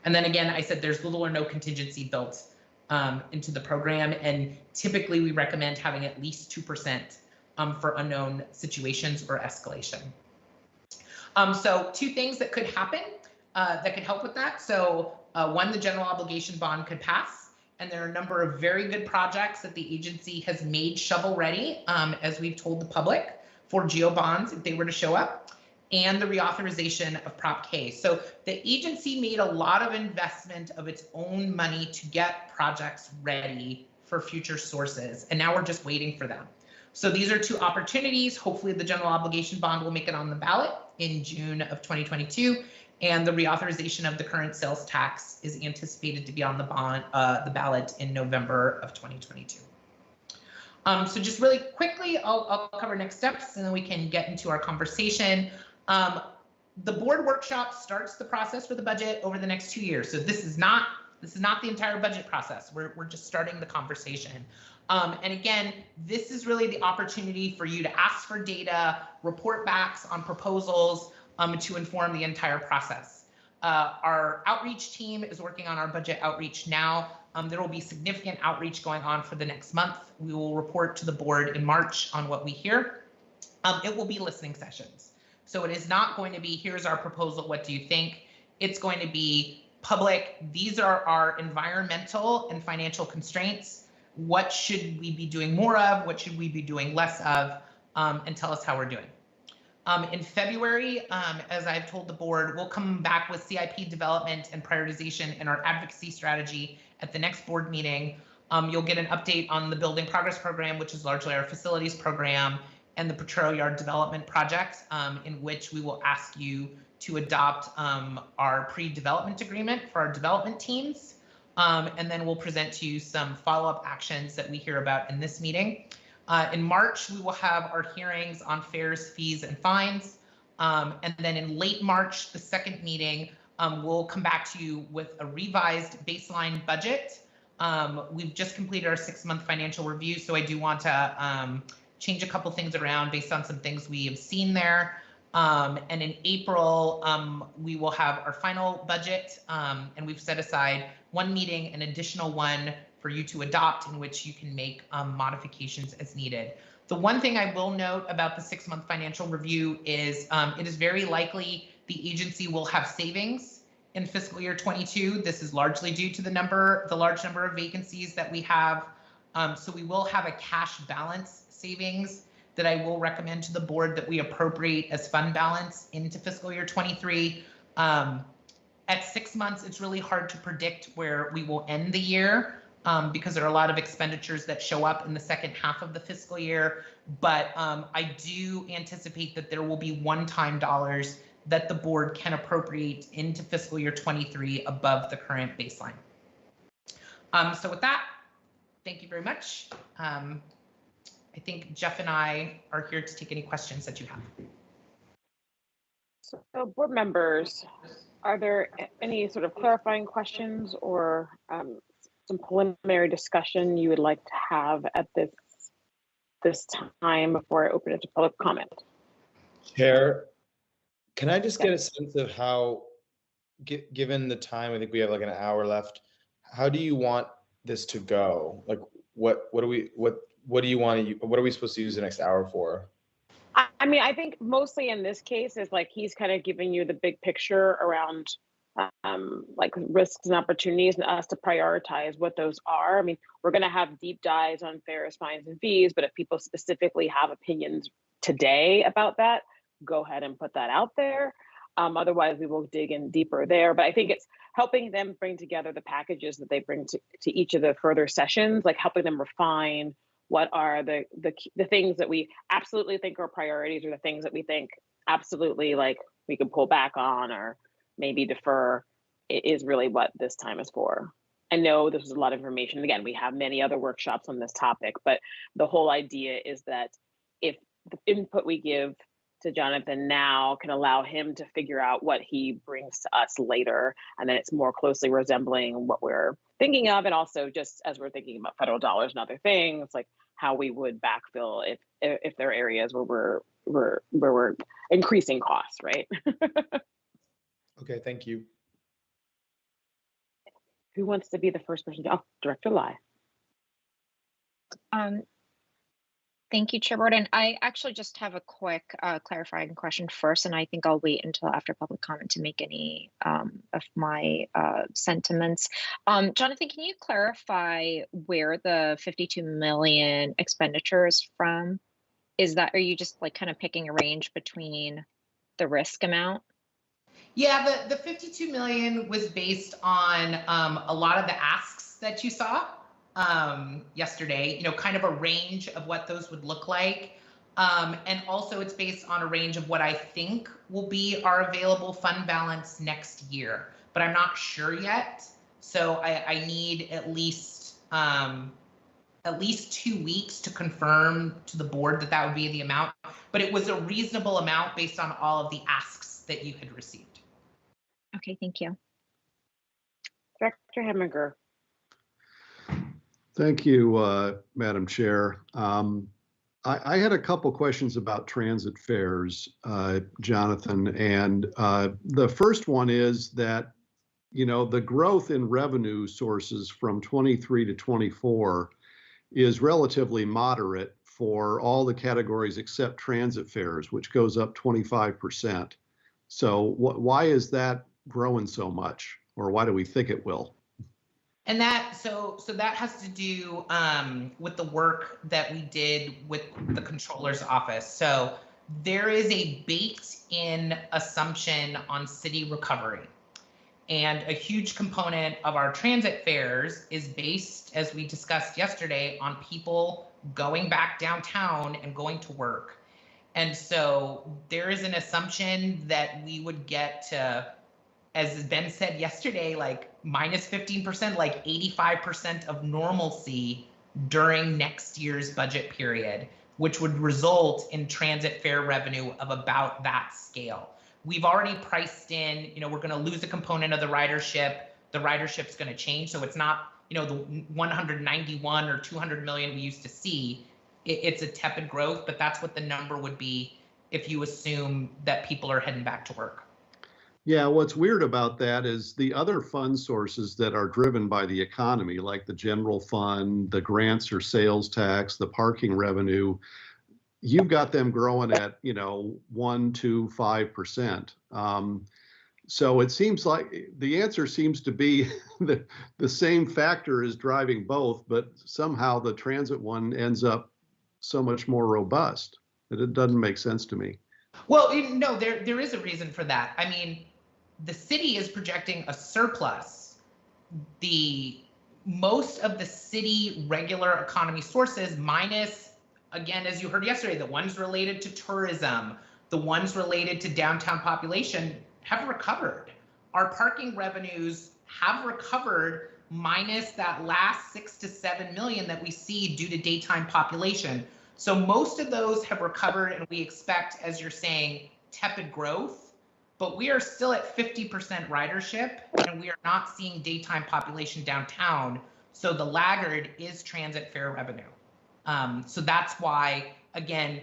And then again, I said there's little or no contingency built into the program. And typically we recommend having at least 2% for unknown situations or escalation. So 2 things that could happen that could help with that. So one, the general obligation bond could pass. And there are a number of very good projects that the agency has made shovel ready, as we've told the public, for geo bonds if they were to show up, and the reauthorization of Prop K. So the agency made a lot of investment of its own money to get projects ready for future sources. And now we're just waiting for them. So these are 2 opportunities. Hopefully the general obligation bond will make it on the ballot in June of 2022. And the reauthorization of the current sales tax is anticipated to be on the ballot in November of 2022. So just really quickly, I'll cover next steps and then we can get into our conversation. The board workshop starts the process for the budget over the next 2 years. So this is not the entire budget process. We're just starting the conversation. And again, this is really the opportunity for you to ask for data, report backs on proposals to inform the entire process. Our outreach team is working on our budget outreach now. There will be significant outreach going on for the next month. We will report to the board in March on what we hear. It will be listening sessions. So it is not going to be, here's our proposal, what do you think? It's going to be public. These are our environmental and financial constraints. What should we be doing more of? What should we be doing less of? And tell us how we're doing. In February, as I've told the board, we'll come back with CIP development and prioritization and our advocacy strategy at the next board meeting. You'll get an update on the Building Progress Program, which is largely our facilities program, and the Potrero Yard Development Project, in which we will ask you to adopt our pre-development agreement for our development teams. And then we'll present to you some follow-up actions that we hear about in this meeting. In March, we will have our hearings on fares, fees, and fines. And then in late March, the second meeting, we'll come back to you with a revised baseline budget. We've just completed our 6-month financial review, so I do want to change a couple things around based on some things we have seen there. And in April, we will have our final budget, and we've set aside 1 meeting, an additional one for you to adopt, in which you can make modifications as needed. The one thing I will note about the 6-month financial review is it is very likely the agency will have savings in fiscal year 22. This is largely due to the large number of vacancies that we have. So we will have a cash balance savings that I will recommend to the board that we appropriate as fund balance into fiscal year 23. At 6 months, it's really hard to predict where we will end the year because there are a lot of expenditures that show up in the second half of the fiscal year. But I do anticipate that there will be one-time dollars that the board can appropriate into fiscal year 23 above the current baseline. So with that, thank you very much. I think Jeff and I are here to take any questions that you have. So board members, are there any sort of clarifying questions or some preliminary discussion you would like to have at this this time before I open it to public comment. Chair, can I just get a sense of how, given the time, I think we have like an hour left, how do you want this to go? Like, what do you want to, what are we supposed to use the next hour for? I mean, I think mostly in this case is like he's kind of giving you the big picture around like risks and opportunities and us to prioritize what those are. I mean, we're going to have deep dives on fares, fines, and fees, but if people specifically have opinions today about that, go ahead and put that out there. Otherwise, we will dig in deeper there. But I think it's helping them bring together the packages that they bring to each of the further sessions, like helping them refine what are the things that we absolutely think are priorities, or the things that we think absolutely like we can pull back on or maybe defer. It is really what this time is for. I know this is a lot of information. Again, we have many other workshops on this topic, but the whole idea is that if the input we give to Jonathan now can allow him to figure out what he brings to us later, and then it's more closely resembling what we're thinking of, and also just as we're thinking about federal dollars and other things, like how we would backfill if there are areas where we're increasing costs, right? Okay, thank you. Who wants to be the first person? Oh, Director Lai. Thank you, Chair Borden. I actually just have a quick clarifying question first, and I think I'll wait until after public comment to make any of my sentiments. Jonathan, can you clarify where the 52 million expenditure is from? Are you just like kind of picking a range between the risk amount? Yeah, the 52 million was based on a lot of the asks that you saw yesterday, kind of a range of what those would look like. And also it's based on a range of what I think will be our available fund balance next year, but I'm not sure yet. So I need at least 2 weeks to confirm to the board that would be the amount, but it was a reasonable amount based on all of the asks that you had received. Okay, thank you. Director Hemminger. Thank you, Madam Chair. I had a couple questions about transit fares, Jonathan, and the first one is that, the growth in revenue sources from 23 to 24 is relatively moderate for all the categories except transit fares, which goes up 25%. So why is that growing so much, or why do we think it will? And that so that has to do with the work that we did with the controller's office. So there is a baked-in assumption on city recovery, and a huge component of our transit fares is based, as we discussed yesterday, on people going back downtown and going to work. And so there is an assumption that we would get to, as Ben said yesterday, like minus 15%, like 85% of normalcy during next year's budget period, which would result in transit fare revenue of about that scale. We've already priced in, we're going to lose a component of the ridership. The ridership's going to change. So it's not, the 191 or 200 million we used to see. It's a tepid growth, but that's what the number would be if you assume that people are heading back to work. Yeah, what's weird about that is the other fund sources that are driven by the economy, like the general fund, the grants or sales tax, the parking revenue, you've got them growing at, 1, 2, 5%. So it seems like the answer seems to be the same factor is driving both, but somehow the transit one ends up so much more robust. It doesn't make sense to me. Well, no, there is a reason for that. I mean, the city is projecting a surplus. Most of the city regular economy sources, minus, again, as you heard yesterday, the ones related to tourism, the ones related to downtown population, have recovered. Our parking revenues have recovered, minus that last 6 to 7 million that we see due to daytime population. So most of those have recovered, and we expect, as you're saying, tepid growth, but we are still at 50% ridership, and we are not seeing daytime population downtown. So the laggard is transit fare revenue. So that's why, again,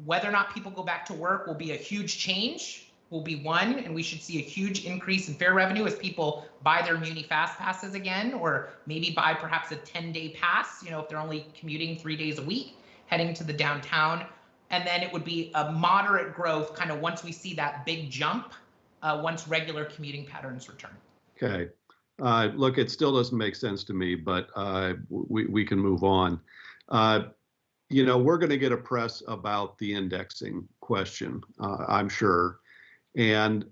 whether or not people go back to work will be a huge change, will be one, and we should see a huge increase in fare revenue as people buy their Muni Fast Passes again, or maybe buy perhaps a 10-day pass, you know, if they're only commuting 3 days a week, heading to the downtown. And then it would be a moderate growth kind of once we see that big jump, once regular commuting patterns return. Okay. Look, it still doesn't make sense to me, but we can move on. You know, we're going to get a press about the indexing question, I'm sure. And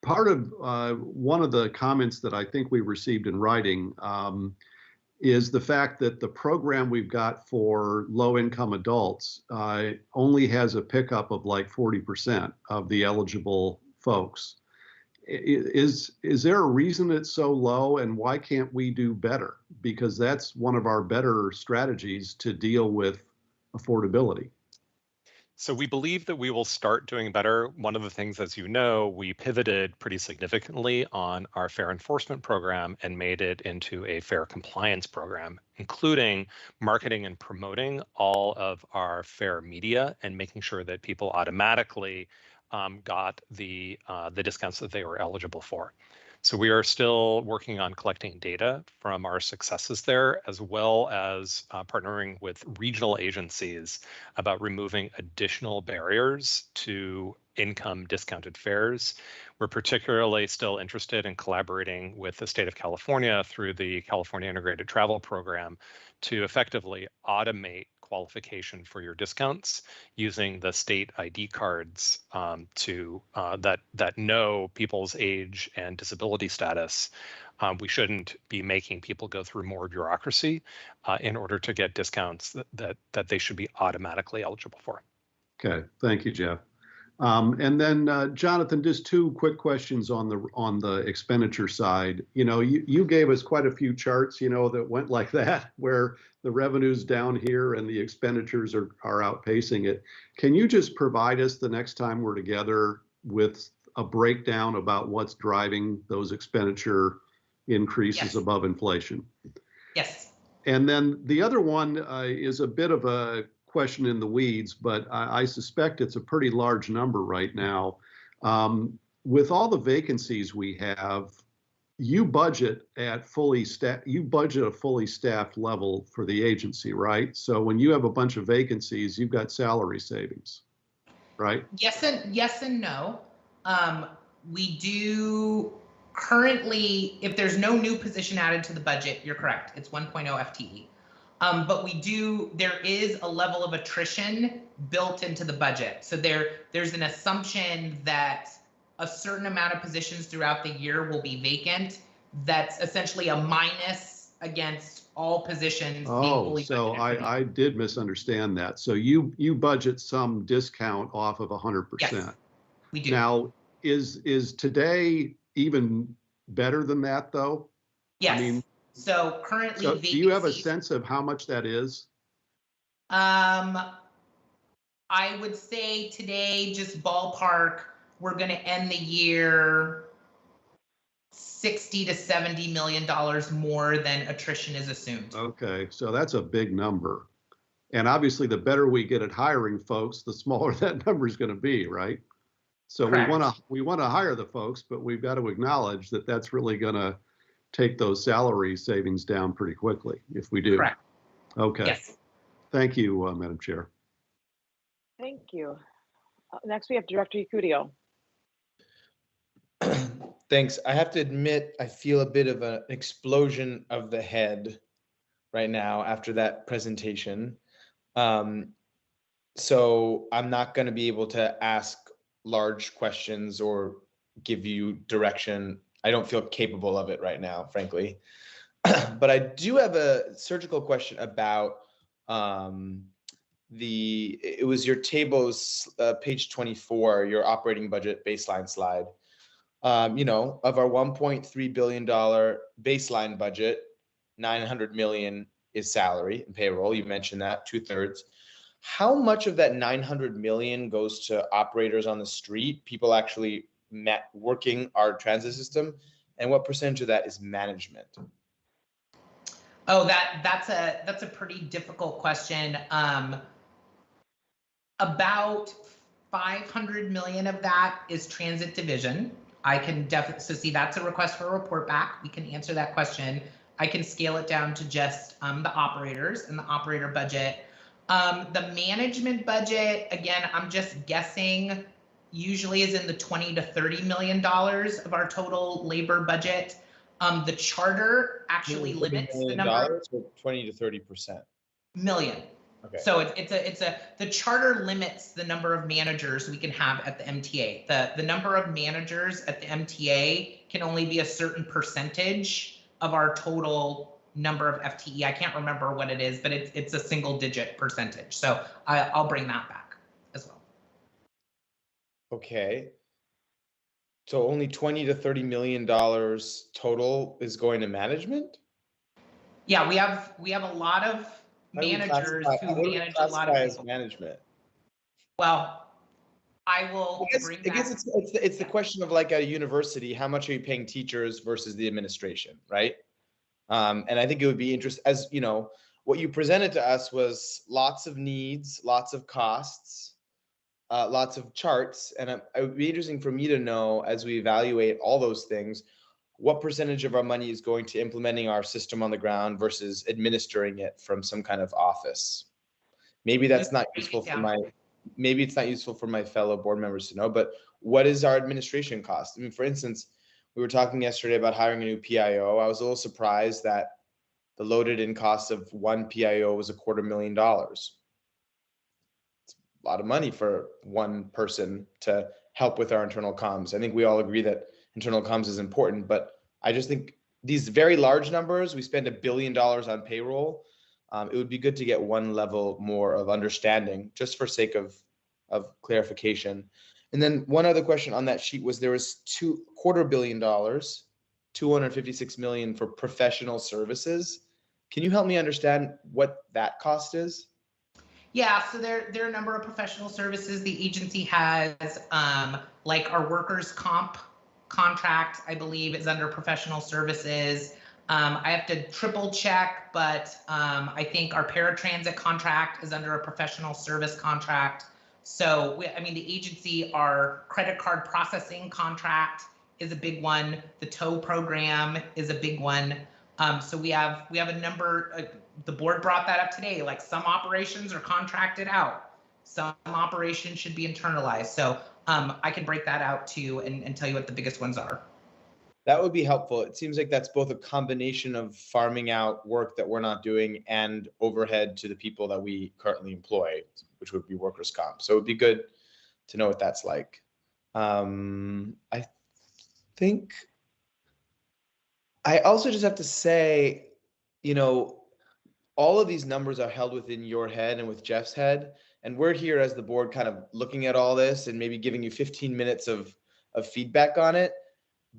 part of one of the comments that I think we received in writing is the fact that the program we've got for low-income adults only has a pickup of like 40% of the eligible folks. Is there a reason it's so low, and why can't we do better? Because that's one of our better strategies to deal with affordability. So we believe that we will start doing better. One of the things, as you know, we pivoted pretty significantly on our fare enforcement program and made it into a fare compliance program, including marketing and promoting all of our fare media and making sure that people automatically got the discounts that they were eligible for. So we are still working on collecting data from our successes there, as well as partnering with regional agencies about removing additional barriers to income discounted fares. We're particularly still interested in collaborating with the state of California through the California Integrated Travel Program to effectively automate qualification for your discounts using the state ID cards that know people's age and disability status. We shouldn't be making people go through more bureaucracy in order to get discounts that they should be automatically eligible for. Okay, thank you, Jeff. And then Jonathan, just two quick questions on the expenditure side. You know, you gave us quite a few charts, you know, that went like that, where the revenue's down here and the expenditures are outpacing it. Can you just provide us the next time we're together with a breakdown about what's driving those expenditure increases above inflation? Yes. And then the other one is a bit of a question in the weeds, but I suspect it's a pretty large number right now. With all the vacancies we have, you budget a fully staffed level for the agency, right? So when you have a bunch of vacancies, you've got salary savings, right? Yes and no. We do currently, if there's no new position added to the budget, you're correct. It's 1.0 FTE. But there is a level of attrition built into the budget. So there's an assumption that a certain amount of positions throughout the year will be vacant. That's essentially a minus against all positions. Oh, so I did misunderstand that. So you budget some discount off of 100%. Yes, we do. Now, is today even better than that though? Yes. I mean, so currently, so do you have a sense of how much that is? I would say today, just ballpark, we're going to end the year $60 to $70 million more than attrition is assumed. Okay, so that's a big number. And obviously, the better we get at hiring folks, the smaller that number is going to be, right? So we want to hire the folks, but we've got to acknowledge that that's really going to take those salary savings down pretty quickly if we do. Correct. Okay. Yes. Thank you, Madam Chair. Thank you. Next, we have Director Yacudio. Thanks. I have to admit, I feel a bit of an explosion of the head right now after that presentation. So I'm not going to be able to ask large questions or give you direction. I don't feel capable of it right now, frankly. But I do have a surgical question about it was your tables, page 24, your operating budget baseline slide. You know, of our $1.3 billion baseline budget, $900 million is salary and payroll. You mentioned that, 2/3. How much of that $900 million goes to operators on the street, people actually working our transit system, and what percentage of that is management? Oh, that's a pretty difficult question. About 500 million of that is transit division. I can definitely, so see, that's a request for a report back. We can answer that question. I can scale it down to just the operators and the operator budget. The management budget, again, I'm just guessing, usually is in the 20 to 30 million dollars of our total labor budget. The charter actually limits the number. 20 to 30%. Million. Okay. So the charter limits the number of managers we can have at the MTA. The number of managers at the MTA can only be a certain percentage of our total number of FTE. I can't remember what it is, but it's a single digit percentage. So I'll bring that back as well. Okay. So only 20 to 30 million dollars total is going to management? Yeah, we have a lot of managers who manage a lot of people. As management? Well, I will I guess it's the question of, like, at a university, how much are you paying teachers versus the administration, right? And I think it would be interesting, as you know, what you presented to us was lots of needs, lots of costs, lots of charts, and it would be interesting for me to know, as we evaluate all those things, what percentage of our money is going to implementing our system on the ground versus administering it from some kind of office. Maybe that's not useful for maybe it's not useful for my fellow board members to know, but what is our administration cost? I mean, for instance, we were talking yesterday about hiring a new PIO. I was a little surprised that the loaded in cost of one PIO was $250,000. It's a lot of money for one person to help with our internal comms. I think we all agree that internal comms is important, but I just think these very large numbers, we spend $1 billion on payroll. It would be good to get one level more of understanding, just for sake of clarification. And then one other question on that sheet was, there was $250 million, 256 million for professional services. Can you help me understand what that cost is? Yeah, so there are a number of professional services the agency has, like our workers' comp contract, I believe, is under professional services. I have to triple check, but I think our paratransit contract is under a professional service contract. So, I mean, the agency, our credit card processing contract is a big one. The tow program is a big one. So we have a number, the board brought that up today, like some operations are contracted out. Some operations should be internalized. So I can break that out too and tell you what the biggest ones are. That would be helpful. It seems like that's both a combination of farming out work that we're not doing and overhead to the people that we currently employ, which would be workers' comp. So it would be good to know what that's like. I think I also just have to say, you know, all of these numbers are held within your head and with Jeff's head. And we're here as the board kind of looking at all this and maybe giving you 15 minutes of feedback on it.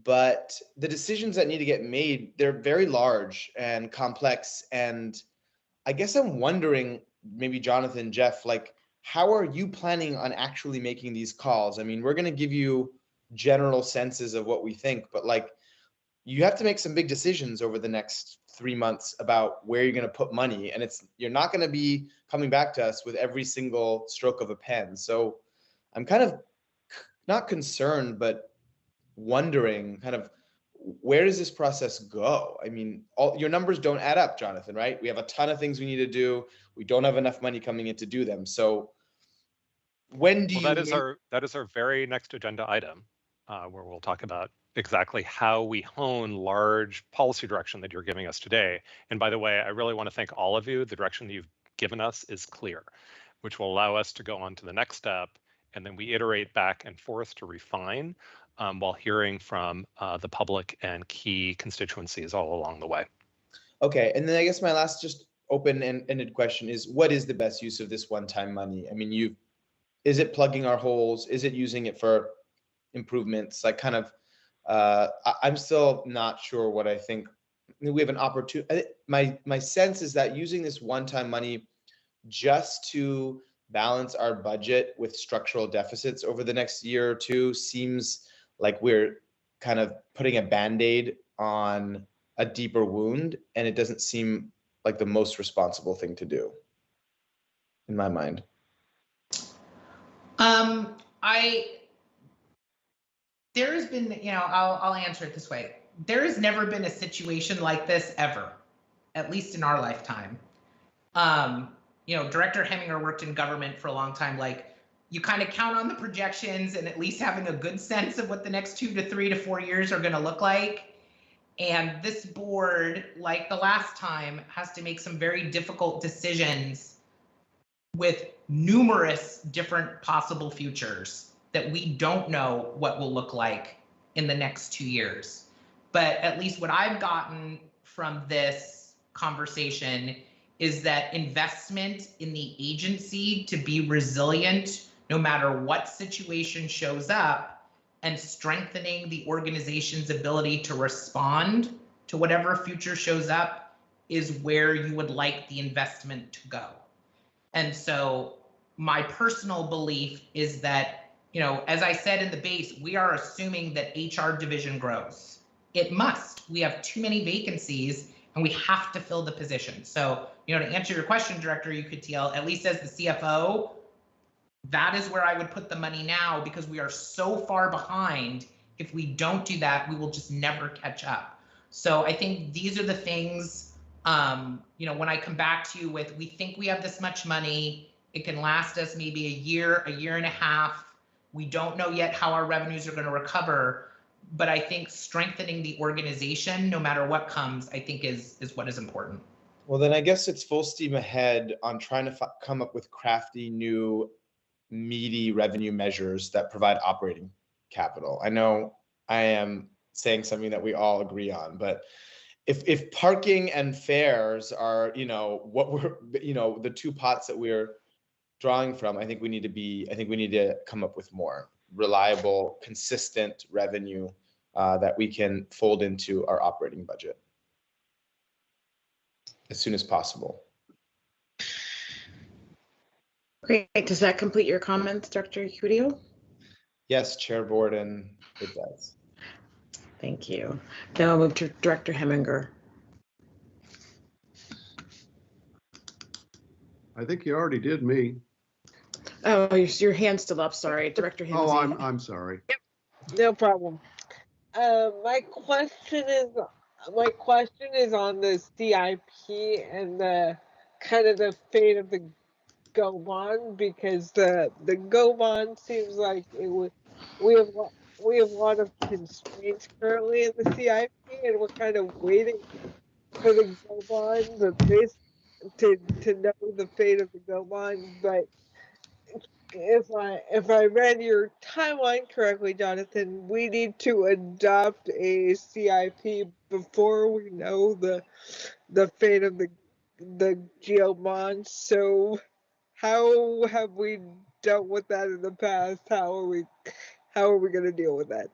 But the decisions that need to get made, they're very large and complex. And I guess I'm wondering, maybe Jonathan, Jeff, like, how are you planning on actually making these calls? I mean, we're going to give you general senses of what we think, but like, you have to make some big decisions over the next 3 months about where you're going to put money. And you're not going to be coming back to us with every single stroke of a pen. So I'm kind of not concerned, but wondering kind of, where does this process go? I mean, all your numbers don't add up, Jonathan, right? We have a ton of things we need to do. We don't have enough money coming in to do them. So when do that is our very next agenda item, where we'll talk about exactly how we hone large policy direction that you're giving us today. And by the way, I really want to thank all of you. The direction that you've given us is clear, which will allow us to go on to the next step. And then we iterate back and forth to refine, while hearing from the public and key constituencies all along the way. Okay, and then I guess my last just open-ended question is, what is the best use of this one-time money? I mean, is it plugging our holes? Is it using it for improvements? Like, kind of, I'm still not sure what I think. I mean, we have an opportunity. My sense is that using this one-time money just to balance our budget with structural deficits over the next year or two seems like we're kind of putting a Band-Aid on a deeper wound, and it doesn't seem like the most responsible thing to do, in my mind. There has been, I'll answer it this way. There has never been a situation like this ever, at least in our lifetime. Director Heminger worked in government for a long time. Like, you kind of count on the projections and at least having a good sense of what the next 2 to 3 to 4 years are going to look like. And this board, like the last time, has to make some very difficult decisions with numerous different possible futures that we don't know what will look like in the next 2 years. But at least what I've gotten from this conversation is that investment in the agency to be resilient no matter what situation shows up, and strengthening the organization's ability to respond to whatever future shows up is where you would like the investment to go. And so my personal belief is that, as I said in the base, we are assuming that HR division grows. It must. We have too many vacancies and we have to fill the position. So, to answer your question, Director Ucutiel, at least as the CFO, that is where I would put the money now, because we are so far behind. If we don't do that, we will just never catch up. So I think these are the things, when I come back to you with, we think we have this much money, it can last us maybe a year and a half. We don't know yet how our revenues are going to recover, but I think strengthening the organization, no matter what comes, I think is what is important. Well, then I guess it's full steam ahead on trying to come up with crafty, new, meaty revenue measures that provide operating capital. I know I am saying something that we all agree on, but if parking and fares are, what we're, the two pots that we're drawing from, I think we need to come up with more reliable, consistent revenue that we can fold into our operating budget as soon as possible. Great. Does that complete your comments, Dr. Ucutiel? Yes, Chair Borden, it does. Thank you. Now I'll move to Director Heminger. I think you already did me. Oh, your hand's still up. Sorry, Director Heminger. Oh, I'm sorry. Yep, no problem. My question is on the CIP and the kind of the fate of the Go bond, because the Go bond seems like it would we have a lot of constraints currently in the CIP, and we're kind of waiting for the Go bond to know the fate of the Go bond. But if I read your timeline correctly, Jonathan, we need to adopt a CIP before we know the fate of the geo bonds. So how have we dealt with that in the past? How are we going to deal with that?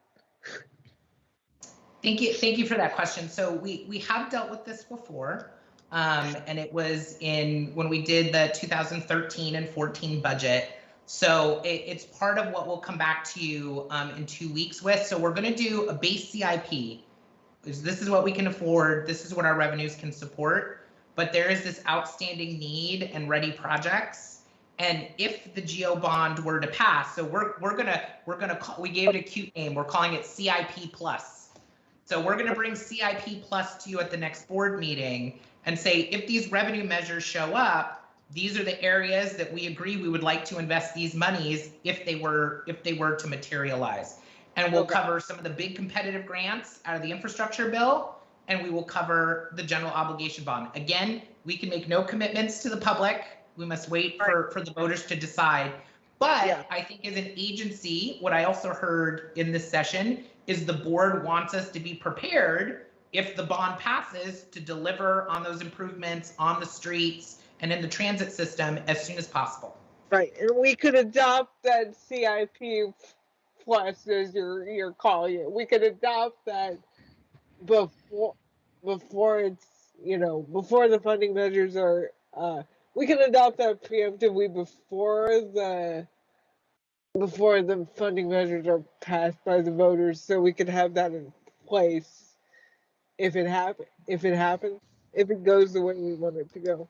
Thank you for that question. So we have dealt with this before, and it was when we did the 2013 and 14 budget. So it's part of what we'll come back to you in 2 weeks with. So we're going to do a base CIP. This is what we can afford. This is what our revenues can support. But there is this outstanding need and ready projects. And if the geo bond were to pass, so we gave it a cute name. We're calling it CIP plus. So we're going to bring CIP plus to you at the next board meeting and say, if these revenue measures show up, these are the areas that we agree we would like to invest these monies if they were to materialize. And we'll cover some of the big competitive grants out of the infrastructure bill, and we will cover the general obligation bond. Again, we can make no commitments to the public. We must wait for the voters to decide. But I think as an agency, what I also heard in this session is the board wants us to be prepared if the bond passes to deliver on those improvements on the streets and in the transit system as soon as possible. Right, and we could adopt that CIP plus, as you're calling it. We could adopt that before it's, before the funding measures are, we can adopt that preemptively before the funding measures are passed by the voters, so we could have that in place if it happens, if it goes the way we want it to go.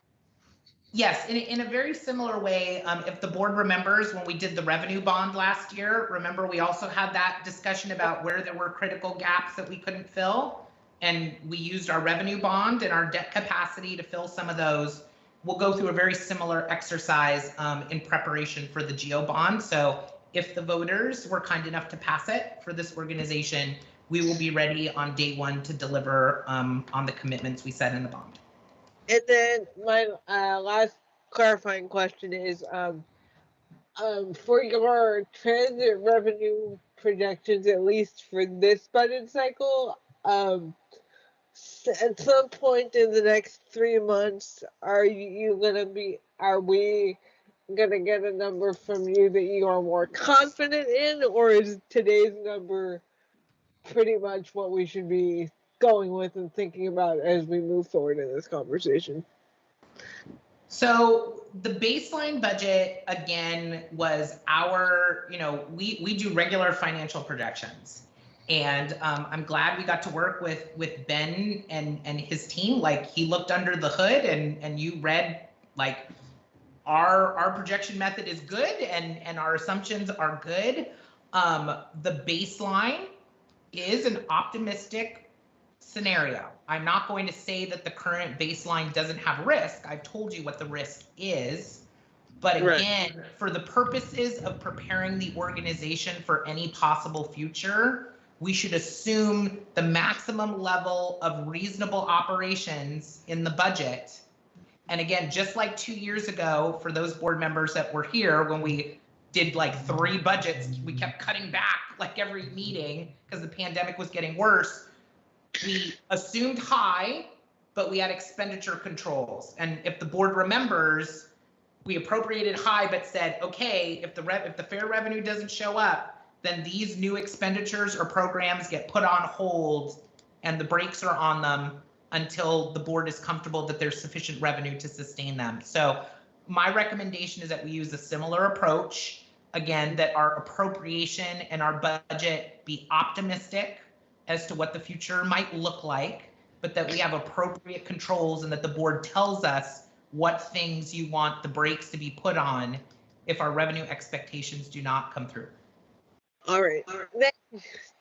Yes, in a very similar way, if the board remembers when we did the revenue bond last year, remember we also had that discussion about where there were critical gaps that we couldn't fill, and we used our revenue bond and our debt capacity to fill some of those. We'll go through a very similar exercise in preparation for the GEO bond. So if the voters were kind enough to pass it for this organization, we will be ready on day one to deliver on the commitments we set in the bond. And then my last clarifying question is, for your transit revenue projections, at least for this budget cycle, at some point in the next 3 months, are we gonna get a number from you that you are more confident in, or is today's number pretty much what we should be going with and thinking about as we move forward in this conversation? So the baseline budget, again, was our, we do regular financial projections. And I'm glad we got to work with Ben and his team. Like, he looked under the hood and you read, like, our projection method is good and our assumptions are good. The baseline is an optimistic scenario. I'm not going to say that the current baseline doesn't have risk. I've told you what the risk is. But again, right, for the purposes of preparing the organization for any possible future, we should assume the maximum level of reasonable operations in the budget. And again, just like 2 years ago, for those board members that were here, when we did like 3 budgets, we kept cutting back like every meeting because the pandemic was getting worse. We assumed high, but we had expenditure controls. And if the board remembers, we appropriated high, but said, okay, if the fair revenue doesn't show up, then these new expenditures or programs get put on hold and the brakes are on them until the board is comfortable that there's sufficient revenue to sustain them. So my recommendation is that we use a similar approach. Again, that our appropriation and our budget be optimistic as to what the future might look like, but that we have appropriate controls and that the board tells us what things you want the brakes to be put on if our revenue expectations do not come through. All right.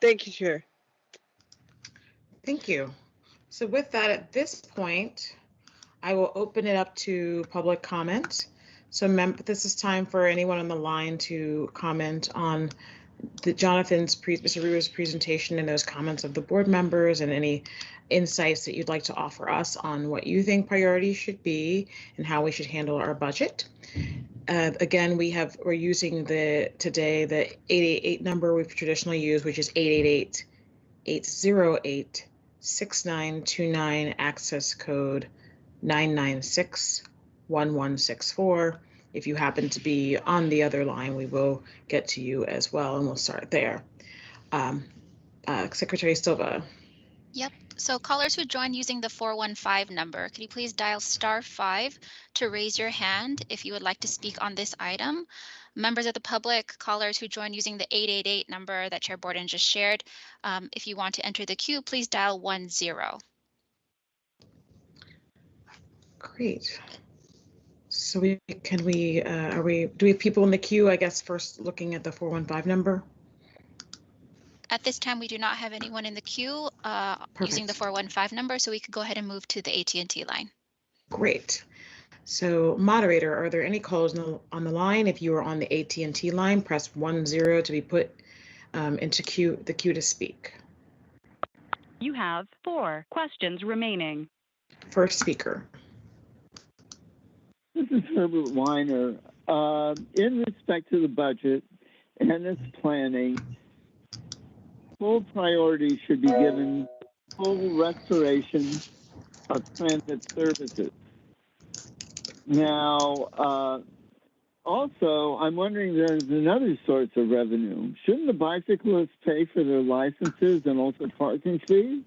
Thank you, Chair. Thank you. So with that, at this point, I will open it up to public comment. So this is time for anyone on the line to comment on Mr. Ruber's presentation and those comments of the board members and any insights that you'd like to offer us on what you think priorities should be and how we should handle our budget. Again, we're using today the 888 number we've traditionally used, which is 888-808-6929, access code 996-1164. If you happen to be on the other line, we will get to you as well, and we'll start there. Secretary Silva. Yep. So callers who join using the 415 number, could you please dial *5 to raise your hand if you would like to speak on this item? Members of the public, callers who join using the 888 number that Chair Borden just shared, if you want to enter the queue, please dial 10. Great. So do we have people in the queue? I guess first looking at the 415 number. At this time, we do not have anyone in the queue using the 415 number, so we could go ahead and move to the AT&T line. Great. So moderator, are there any calls on the line? If you are on the AT&T line, press 10 to be put into the queue to speak. You have 4 questions remaining. First speaker. This is Herbert Weiner. In respect to the budget and its planning, full priority should be given full restoration of transit services. Now, also, I'm wondering, there's another source of revenue. Shouldn't the bicyclists pay for their licenses and also parking fees?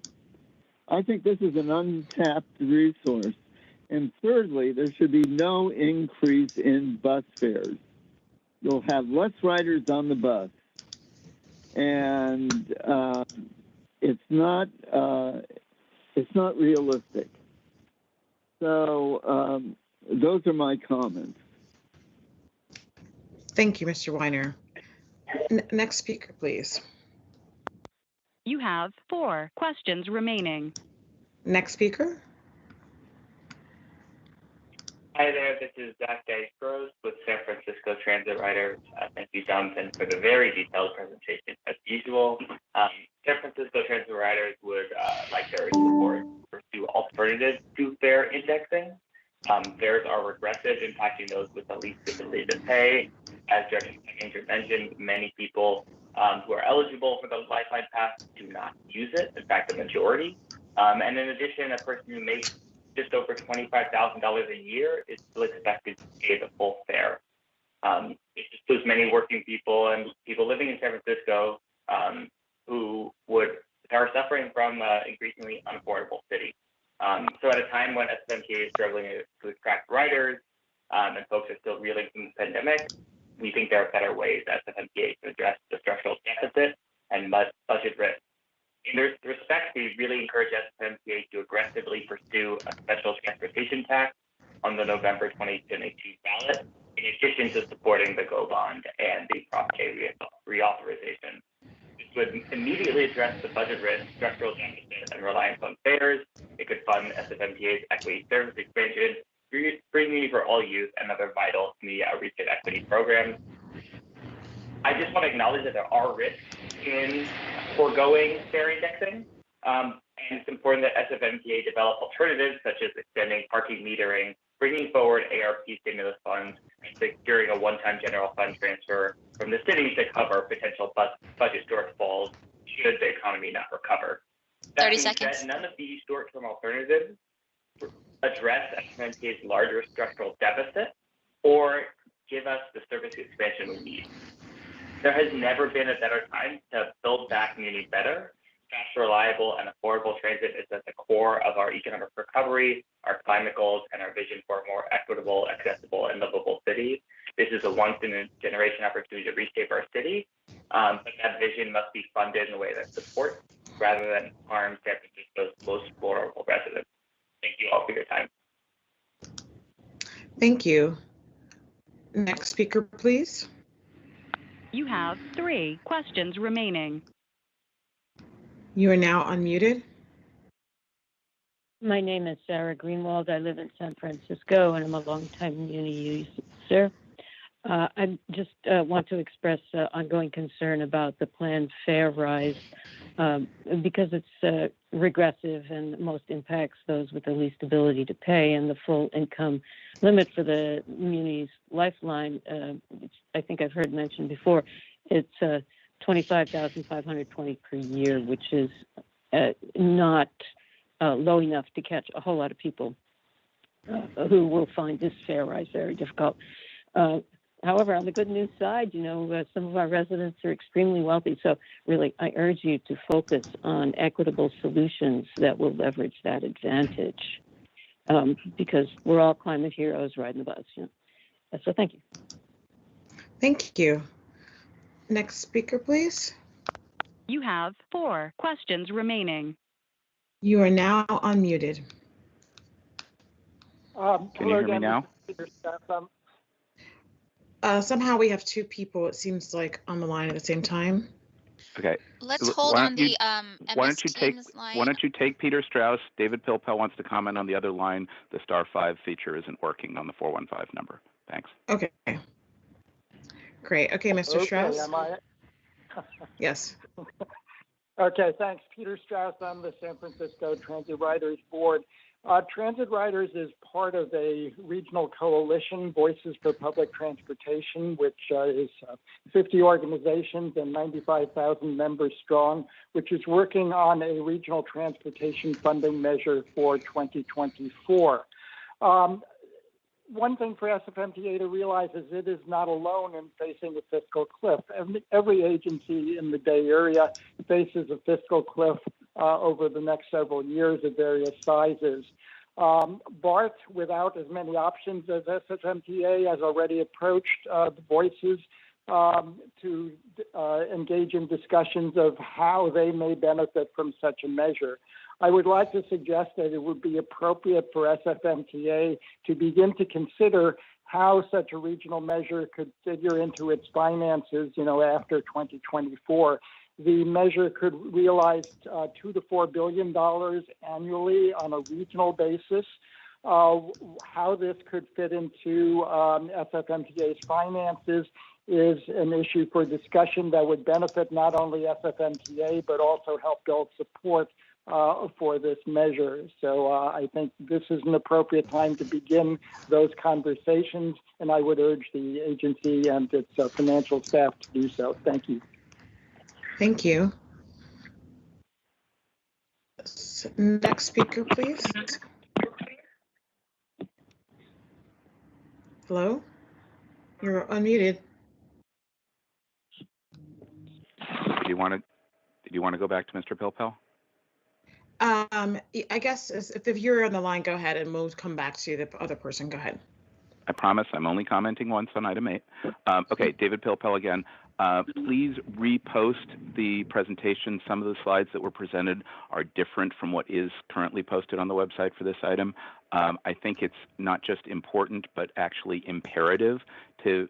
I think this is an untapped resource. And thirdly, there should be no increase in bus fares. You'll have less riders on the bus. And it's not It's not realistic. So those are my comments. Thank you, Mr. Weiner. Next speaker, please. You have 4 questions remaining. Next speaker. Hi there, this is Zach Dicebros with San Francisco Transit Riders. Thank you, Jonathan, for the very detailed presentation as usual. San Francisco Transit Riders would like to urge the board to pursue alternatives to fare indexing. Fares are regressive, impacting those with the least ability to pay. As Director Andrew mentioned, many people who are eligible for the Lifeline Pass do not use it, in fact, the majority. And in addition, a person who makes just over $25,000 a year is still expected to pay the full fare. It just leaves many working people and people living in San Francisco who are suffering from increasingly unaffordable city. So at a time when SFMTA is struggling to attract riders and folks are still reeling from the pandemic, we think there are better ways that SFMTA can address the structural deficit and budget risk. In this respect, we really encourage SFMTA to aggressively pursue a special transportation tax on the November 2022 ballot, in addition to supporting the GO bond and the Prop K reauthorization. This would immediately address the budget risk, structural deficit, and reliance on fares. It could fund SFMTA's equity service expansion, free community for all youth, and other vital community outreach and equity programs. I just want to acknowledge that there are risks in foregoing fare indexing, and it's important that SFMTA develop alternatives such as extending parking metering, bringing forward ARP stimulus funds, and securing a one-time general fund transfer from the city to cover potential budget shortfalls should the economy not recover. 30 seconds. None of these short-term alternatives address SFMTA's larger structural deficit or give us the service expansion we need. There has never been a better time to build back community better. Fast, reliable, and affordable transit is at the core of our economic recovery, our climate goals, and our vision for a more equitable, accessible, and livable city. This is a once-in-a-generation opportunity to reshape our city, but that vision must be funded in a way that supports rather than harms San Francisco's most vulnerable residents. Thank you all for your time. Thank you. Next speaker, please. You have 3 questions remaining. You are now unmuted. My name is Sarah Greenwald. I live in San Francisco, and I'm a longtime Muni user. I just want to express ongoing concern about the planned fare rise because it's regressive and most impacts those with the least ability to pay, and the full income limit for the Muni's Lifeline, which I think I've heard mentioned before, it's $25,520 per year, which is not low enough to catch a whole lot of people who will find this fare rise very difficult. However, on the good news side, some of our residents are extremely wealthy. So really, I urge you to focus on equitable solutions that will leverage that advantage because we're all climate heroes riding the bus. So thank you. Thank you. Next speaker, please. You have 4 questions remaining. You are now unmuted. Can you hear me now? Somehow we have 2 people, it seems like, on the line at the same time. Okay. Let's hold on the MS Teams line. Why don't you take Peter Strauss? David Pilpel wants to comment on the other line. The *5 feature isn't working on the 415 number. Thanks. Okay. Great. Okay, Mr. Strauss. Am I? Yes. Okay, thanks. Peter Strauss on the San Francisco Transit Riders Board. Transit Riders is part of a regional coalition, Voices for Public Transportation, which is 50 organizations and 95,000 members strong, which is working on a regional transportation funding measure for 2024. One thing for SFMTA to realize is it is not alone in facing a fiscal cliff. Every agency in the Bay Area faces a fiscal cliff over the next several years of various sizes. BART, without as many options as SFMTA, has already approached the Voices to engage in discussions of how they may benefit from such a measure. I would like to suggest that it would be appropriate for SFMTA to begin to consider how such a regional measure could figure into its finances, after 2024. The measure could realize $2 to $4 billion annually on a regional basis. How this could fit into SFMTA's finances is an issue for discussion that would benefit not only SFMTA, but also help build support for this measure. So I think this is an appropriate time to begin those conversations, and I would urge the agency and its financial staff to do so. Thank you. Thank you. Next speaker, please. Hello? You're unmuted. Did you want to go back to Mr. Pilpel? I guess if you're on the line, go ahead, and we'll come back to the other person. Go ahead. I promise I'm only commenting once on item 8. Okay, David Pilpel again. Please repost the presentation. Some of the slides that were presented are different from what is currently posted on the website for this item. I think it's not just important, but actually imperative to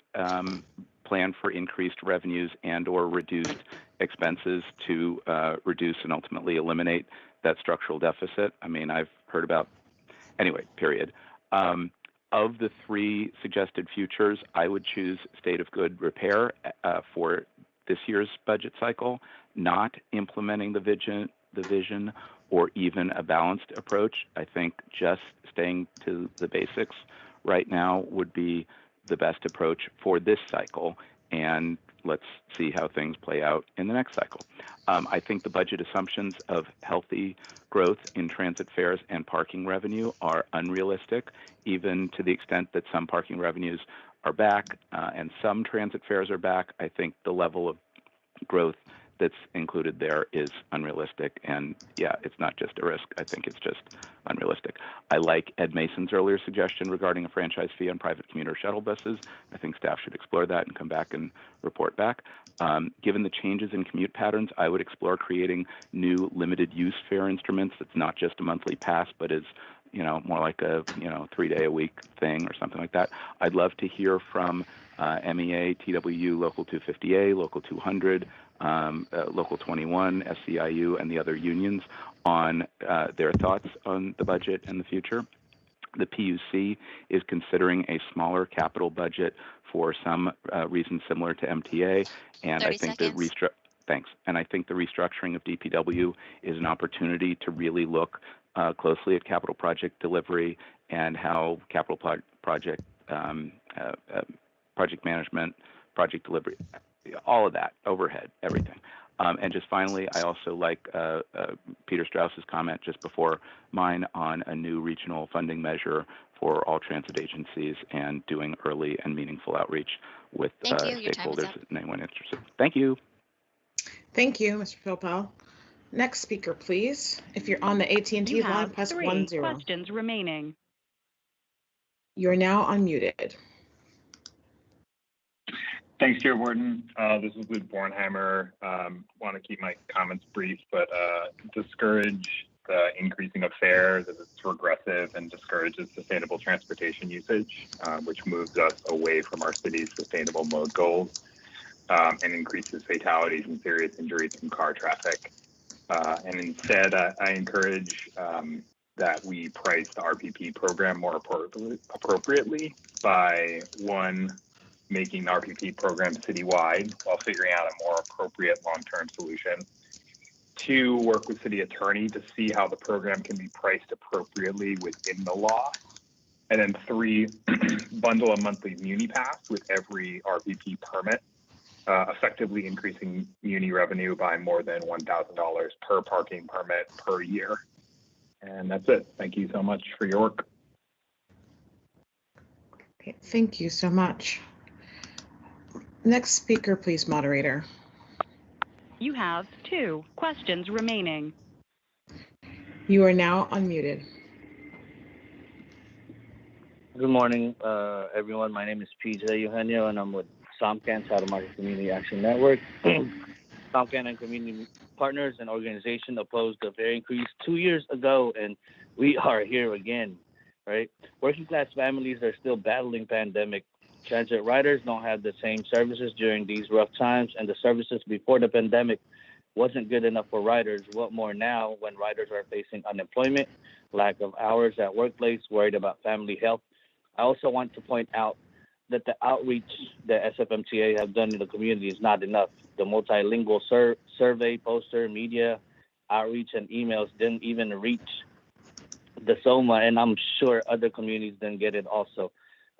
plan for increased revenues and or reduced expenses to reduce and ultimately eliminate that structural deficit. I mean, I've heard about, anyway, period. Of the 3 suggested futures, I would choose state of good repair for this year's budget cycle, not implementing the vision or even a balanced approach. I think just staying to the basics right now would be the best approach for this cycle, and let's see how things play out in the next cycle. I think the budget assumptions of healthy growth in transit fares and parking revenue are unrealistic, even to the extent that some parking revenues are back and some transit fares are back. I think the level of growth that's included there is unrealistic. And yeah, it's not just a risk. I think it's just unrealistic. I like Ed Mason's earlier suggestion regarding a franchise fee on private commuter shuttle buses. I think staff should explore that and come back and report back. Given the changes in commute patterns, I would explore creating new limited use fare instruments that's not just a monthly pass, but is more like a 3-day-a-week thing or something like that. I'd love to hear from MEA, TWU, Local 250A, Local 200, Local 21, SCIU, and the other unions on their thoughts on the budget and the future. The PUC is considering a smaller capital budget for some reasons similar to MTA, and I think and I think the restructuring of DPW is an opportunity to really look closely at capital project delivery and how capital project management, project delivery, all of that, overhead, everything. And just finally, I also like Peter Strauss's comment just before mine on a new regional funding measure for all transit agencies and doing early and meaningful outreach with stakeholders and anyone interested. Thank you. Thank you, Mr. Pilpel. Next speaker, please. If you're on the AT&T line, press 10. Questions remaining. You're now unmuted. Thanks, Chair Warden. This is Luke Bornheimer. Want to keep my comments brief, but discourage the increasing of fares as it's regressive and discourages sustainable transportation usage, which moves us away from our city's sustainable mode goals and increases fatalities and serious injuries from car traffic. And instead, I encourage that we price the RPP program more appropriately by, 1, making the RPP program citywide while figuring out a more appropriate long-term solution. 2, work with city attorney to see how the program can be priced appropriately within the law. And then 3, bundle a monthly Muni Pass with every RPP permit, effectively increasing Muni revenue by more than $1,000 per parking permit per year. And that's it. Thank you so much for your work. Okay, thank you so much. Next speaker, please, moderator. You have 2 questions remaining. You are now unmuted. Good morning, everyone. My name is PJ Eugenio, and I'm with SOMCAN, Title Market Community Action Network. SOMCAN and community partners and organization opposed the fare increase 2 years ago, and we are here again, right? Working class families are still battling pandemic. Transit riders don't have the same services during these rough times, and the services before the pandemic wasn't good enough for riders. What more now when riders are facing unemployment, lack of hours at workplace, worried about family health? I also want to point out that the outreach that SFMTA have done in the community is not enough. The multilingual survey, poster, media, outreach, and emails didn't even reach the SOMA, and I'm sure other communities didn't get it also.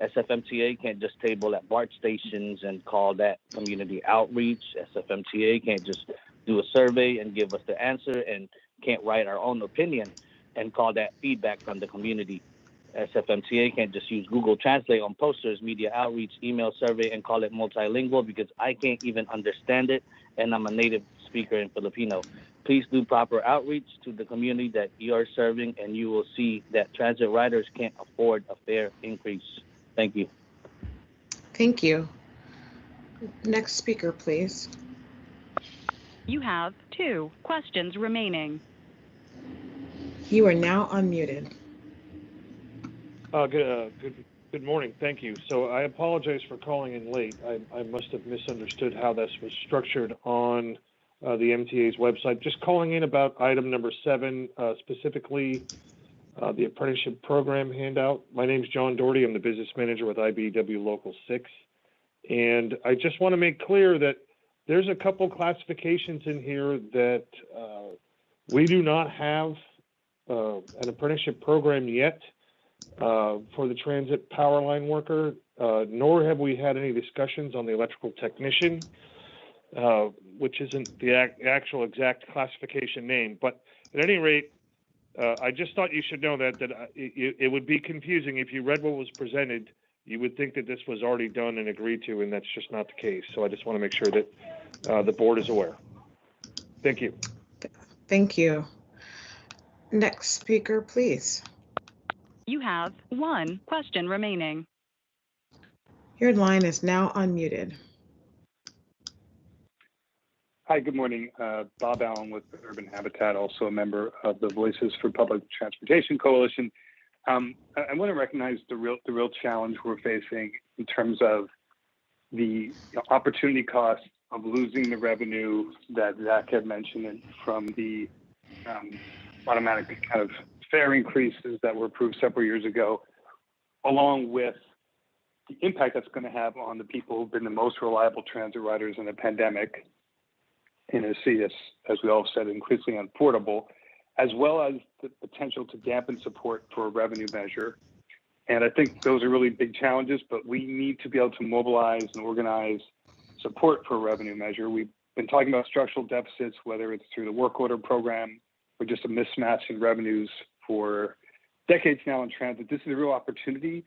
SFMTA can't just table at BART stations and call that community outreach. SFMTA can't just do a survey and give us the answer, and can't write our own opinion and call that feedback from the community. SFMTA can't just use Google Translate on posters, media outreach, email survey, and call it multilingual, because I can't even understand it, and I'm a native speaker in Filipino. Please do proper outreach to the community that you are serving, and you will see that transit riders can't afford a fare increase. Thank you. Thank you. Next speaker, please. You have 2 questions remaining. You are now unmuted. Good morning. Thank you. So I apologize for calling in late. I must have misunderstood how this was structured on the MTA's website. Just calling in about item number 7, specifically the apprenticeship program handout. My name's John Doherty. I'm the business manager with IBEW Local 6. And I just want to make clear that there's a couple classifications in here that we do not have an apprenticeship program yet for the transit power line worker, nor have we had any discussions on the electrical technician, which isn't the actual exact classification name. But at any rate, I just thought you should know that it would be confusing if you read what was presented. You would think that this was already done and agreed to, and that's just not the case. So I just want to make sure that the board is aware. Thank you. Thank you. Next speaker, please. You have 1 question remaining. Your line is now unmuted. Hi, good morning. Bob Allen with Urban Habitat, also a member of the Voices for Public Transportation Coalition. I want to recognize the real challenge we're facing in terms of the opportunity cost of losing the revenue that Zach had mentioned from the automatic kind of fare increases that were approved several years ago, along with the impact that's going to have on the people who've been the most reliable transit riders in the pandemic, and see this, as we all said, increasingly unaffordable, as well as the potential to dampen support for a revenue measure. And I think those are really big challenges, but we need to be able to mobilize and organize support for a revenue measure. We've been talking about structural deficits, whether it's through the work order program or just a mismatch in revenues for decades now in transit. This is a real opportunity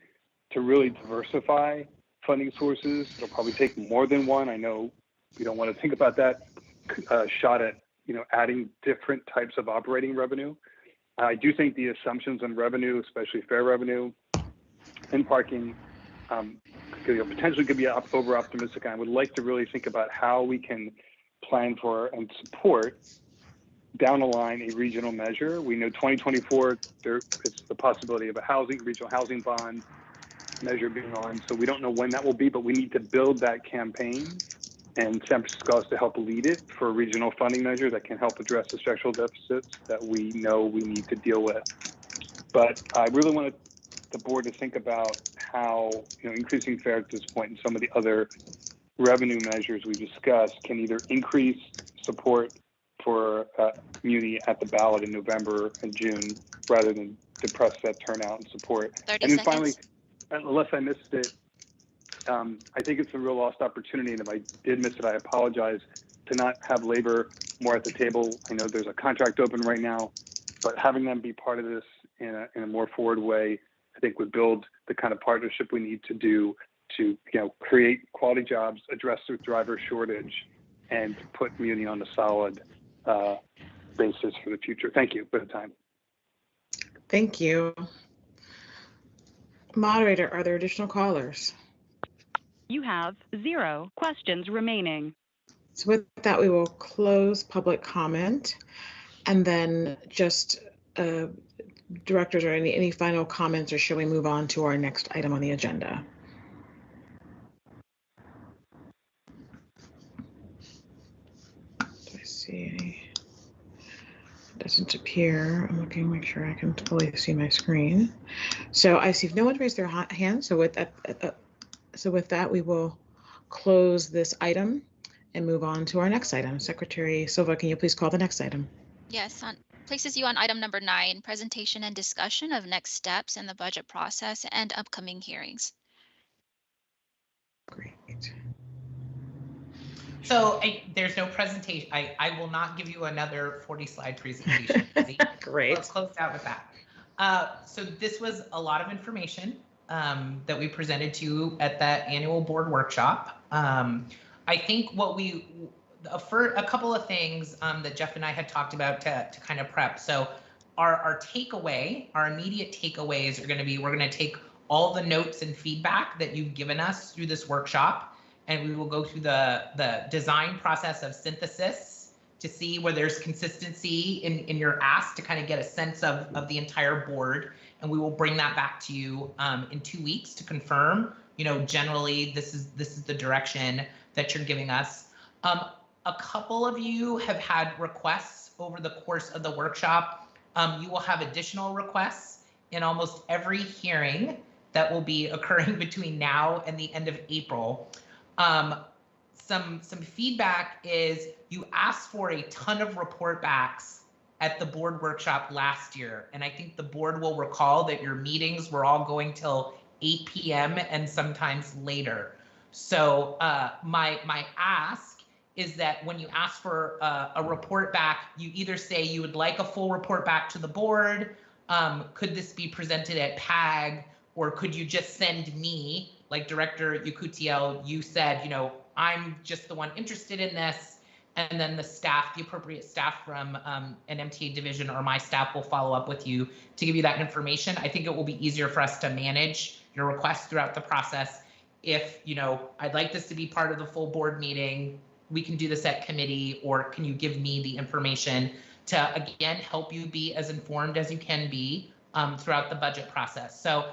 to really diversify funding sources. It'll probably take more than one. I know we don't want to think about that shot at adding different types of operating revenue. I do think the assumptions on revenue, especially fare revenue and parking, potentially could be over optimistic. I would like to really think about how we can plan for and support down the line a regional measure. We know 2024 there is the possibility of a regional housing bond measure being on, so we don't know when that will be, but we need to build that campaign, and San Francisco has to help lead it for a regional funding measure that can help address the structural deficits that we know we need to deal with. But I really wanted the board to think about how increasing fare at this point and some of the other revenue measures we discussed can either increase support for community at the ballot in November and June rather than depress that turnout and support. And then finally, unless I missed it, I think it's a real lost opportunity, and if I did miss it, I apologize, to not have labor more at the table. I know there's a contract open right now, but having them be part of this in a more forward way, I think would build the kind of partnership we need to do to create quality jobs, address the driver shortage, and put community on a solid basis for the future. Thank you for the time. Thank you. Moderator, are there additional callers? You have 0 questions remaining. So with that, we will close public comment, and then just directors, or any final comments, or shall we move on to our next item on the agenda? Do I see any? It doesn't appear. I'm looking, make sure I can fully see my screen. So I see no one raised their hand. So with that, we will close this item and move on to our next item. Secretary Silva, can you please call the next item? Yes, places you on item number 9, presentation and discussion of next steps in the budget process and upcoming hearings. Great. So there's no presentation. I will not give you another 40-slide presentation. Great. Let's close out with that. So this was a lot of information that we presented to you at that annual board workshop. I think what for a couple of things that Jeff and I had talked about to kind of prep. So our takeaway, our immediate takeaways are going to be, we're going to take all the notes and feedback that you've given us through this workshop, and we will go through the design process of synthesis to see where there's consistency in your ask, to kind of get a sense of the entire board. And we will bring that back to you in 2 weeks to confirm, generally this is the direction that you're giving us. A couple of you have had requests over the course of the workshop. You will have additional requests in almost every hearing that will be occurring between now and the end of April. Some feedback is you asked for a ton of report backs at the board workshop last year. And I think the board will recall that your meetings were all going till 8 p.m. and sometimes later. So my ask is that when you ask for a report back, you either say you would like a full report back to the board, could this be presented at PAG, or could you just send me, like Director Yukutiel, you said, I'm just the one interested in this, and then the staff, the appropriate staff from an MTA division or my staff will follow up with you to give you that information. I think it will be easier for us to manage your requests throughout the process. If, I'd like this to be part of the full board meeting, we can do this at committee, or can you give me the information to, again, help you be as informed as you can be throughout the budget process. So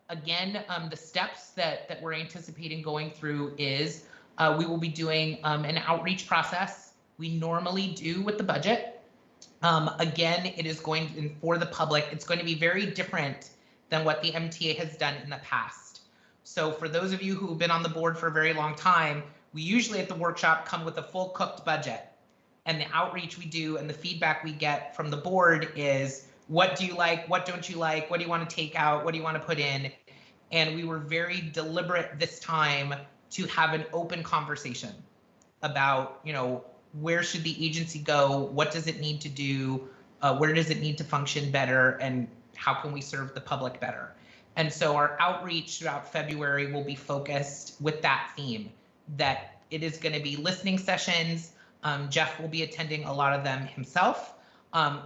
again, the steps that we're anticipating going through is we will be doing an outreach process. We normally do with the budget. Again, it is going to, for the public, it's going to be very different than what the MTA has done in the past. So for those of you who have been on the board for a very long time, we usually at the workshop come with a full cooked budget. And the outreach we do and the feedback we get from the board is, what do you like? What don't you like? What do you want to take out? What do you want to put in? And we were very deliberate this time to have an open conversation about, where should the agency go? What does it need to do? Where does it need to function better? And how can we serve the public better? And so our outreach throughout February will be focused with that theme, that it is going to be listening sessions. Jeff will be attending a lot of them himself.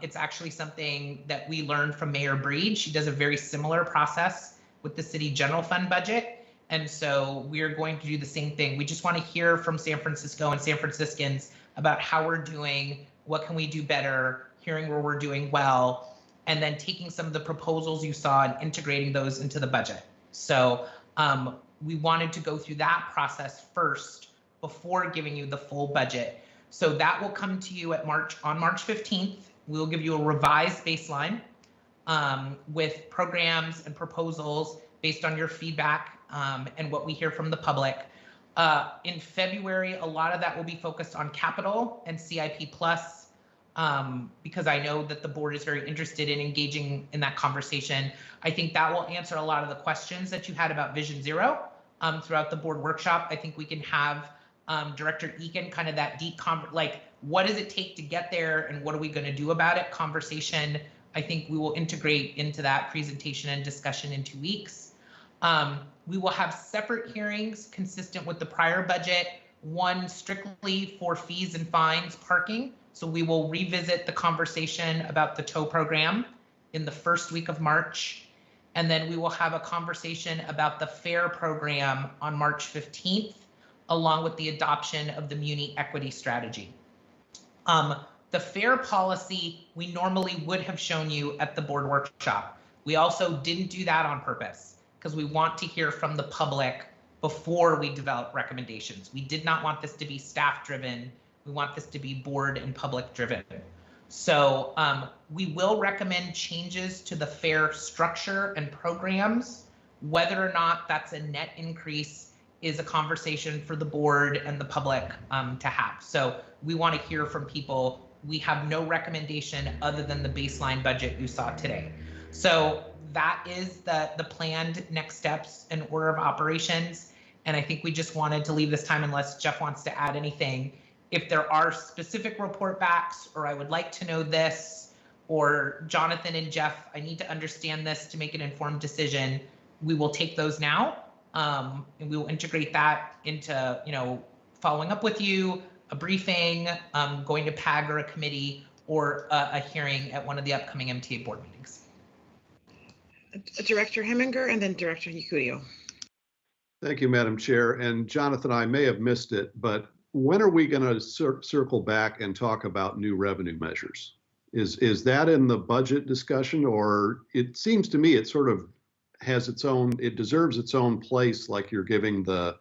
It's actually something that we learned from Mayor Breed. She does a very similar process with the city general fund budget. And so we're going to do the same thing. We just want to hear from San Francisco and San Franciscans about how we're doing, what can we do better, hearing where we're doing well, and then taking some of the proposals you saw and integrating those into the budget. So we wanted to go through that process first before giving you the full budget. So that will come to you on March 15th. We'll give you a revised baseline with programs and proposals based on your feedback and what we hear from the public. In February, a lot of that will be focused on capital and CIP plus, because I know that the board is very interested in engaging in that conversation. I think that will answer a lot of the questions that you had about Vision Zero throughout the board workshop. I think we can have Director Eakin kind of that deep, like, what does it take to get there and what are we going to do about it conversation. I think we will integrate into that presentation and discussion in 2 weeks. We will have separate hearings consistent with the prior budget, one strictly for fees and fines parking. So we will revisit the conversation about the tow program in the first week of March. And then we will have a conversation about the FAIR program on March 15th, along with the adoption of the Muni equity strategy. The FAIR policy, we normally would have shown you at the board workshop. We also didn't do that on purpose because we want to hear from the public before we develop recommendations. We did not want this to be staff driven. We want this to be board and public driven. So we will recommend changes to the FAIR structure and programs. Whether or not that's a net increase is a conversation for the board and the public to have. So we want to hear from people. We have no recommendation other than the baseline budget you saw today. So that is the planned next steps and order of operations. And I think we just wanted to leave this time, unless Jeff wants to add anything. If there are specific report backs, or I would like to know this, or Jonathan and Jeff, I need to understand this to make an informed decision, we will take those now. And we will integrate that into, following up with you, a briefing, going to PAG or a committee, or a hearing at one of the upcoming MTA board meetings. Director Heminger and then Director Yacudio. Thank you, Madam Chair. And Jonathan, I may have missed it, but when are we going to circle back and talk about new revenue measures? Is that in the budget discussion, or it seems to me it sort of has its own, it deserves its own place, like you're giving the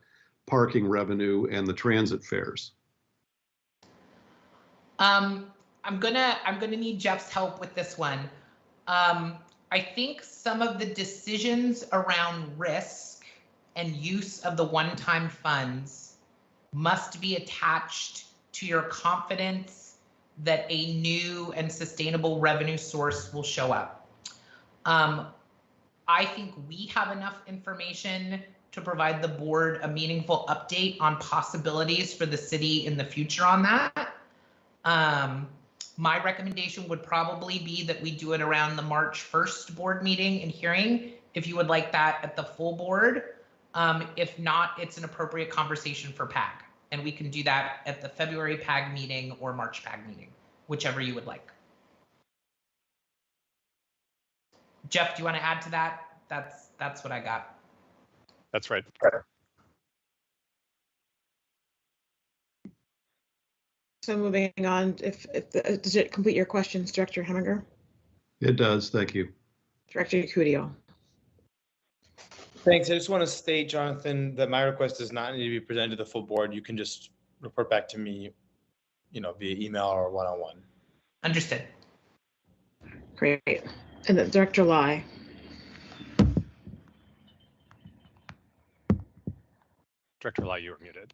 parking revenue and the transit fares? I'm gonna need Jeff's help with this one. I think some of the decisions around risk and use of the one-time funds must be attached to your confidence that a new and sustainable revenue source will show up. I think we have enough information to provide the board a meaningful update on possibilities for the city in the future on that. My recommendation would probably be that we do it around the March 1st board meeting and hearing, if you would like that at the full board. If not, it's an appropriate conversation for PAG, and we can do that at the February PAG meeting or March PAG meeting, whichever you would like. Jeff, do you want to add to that? That's what I got. That's right. So moving on, does it complete your questions, Director Heminger? It does, thank you. Director Yacudio. Thanks. I just want to state, Jonathan, that my request does not need to be presented to the full board. You can just report back to me, via email or one-on-one. Understood. Great. And then Director Lai. Director Lai, you are muted.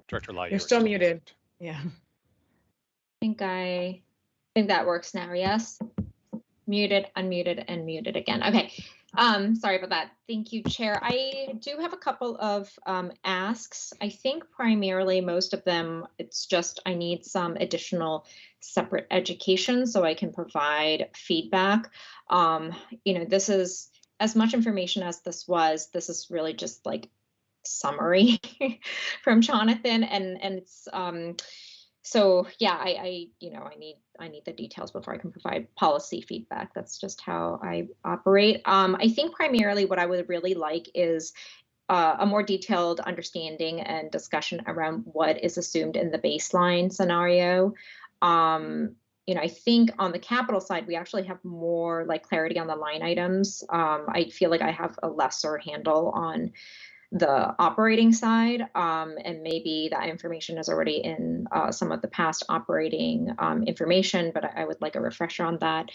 Director Lai, you're still muted. Yeah. I think that works now. Yes. Muted, unmuted, and muted again. Okay. Sorry about that. Thank you, Chair. I do have a couple of asks. I think primarily most of them, it's just I need some additional separate education so I can provide feedback. This is as much information as this is really just like summary from Jonathan, and it's so yeah, I need the details before I can provide policy feedback. That's just how I operate. I think primarily what I would really like is a more detailed understanding and discussion around what is assumed in the baseline scenario. I think on the capital side, we actually have more clarity on the line items. I feel like I have a lesser handle on the operating side, and maybe that information is already in some of the past operating information, but I would like a refresher on that.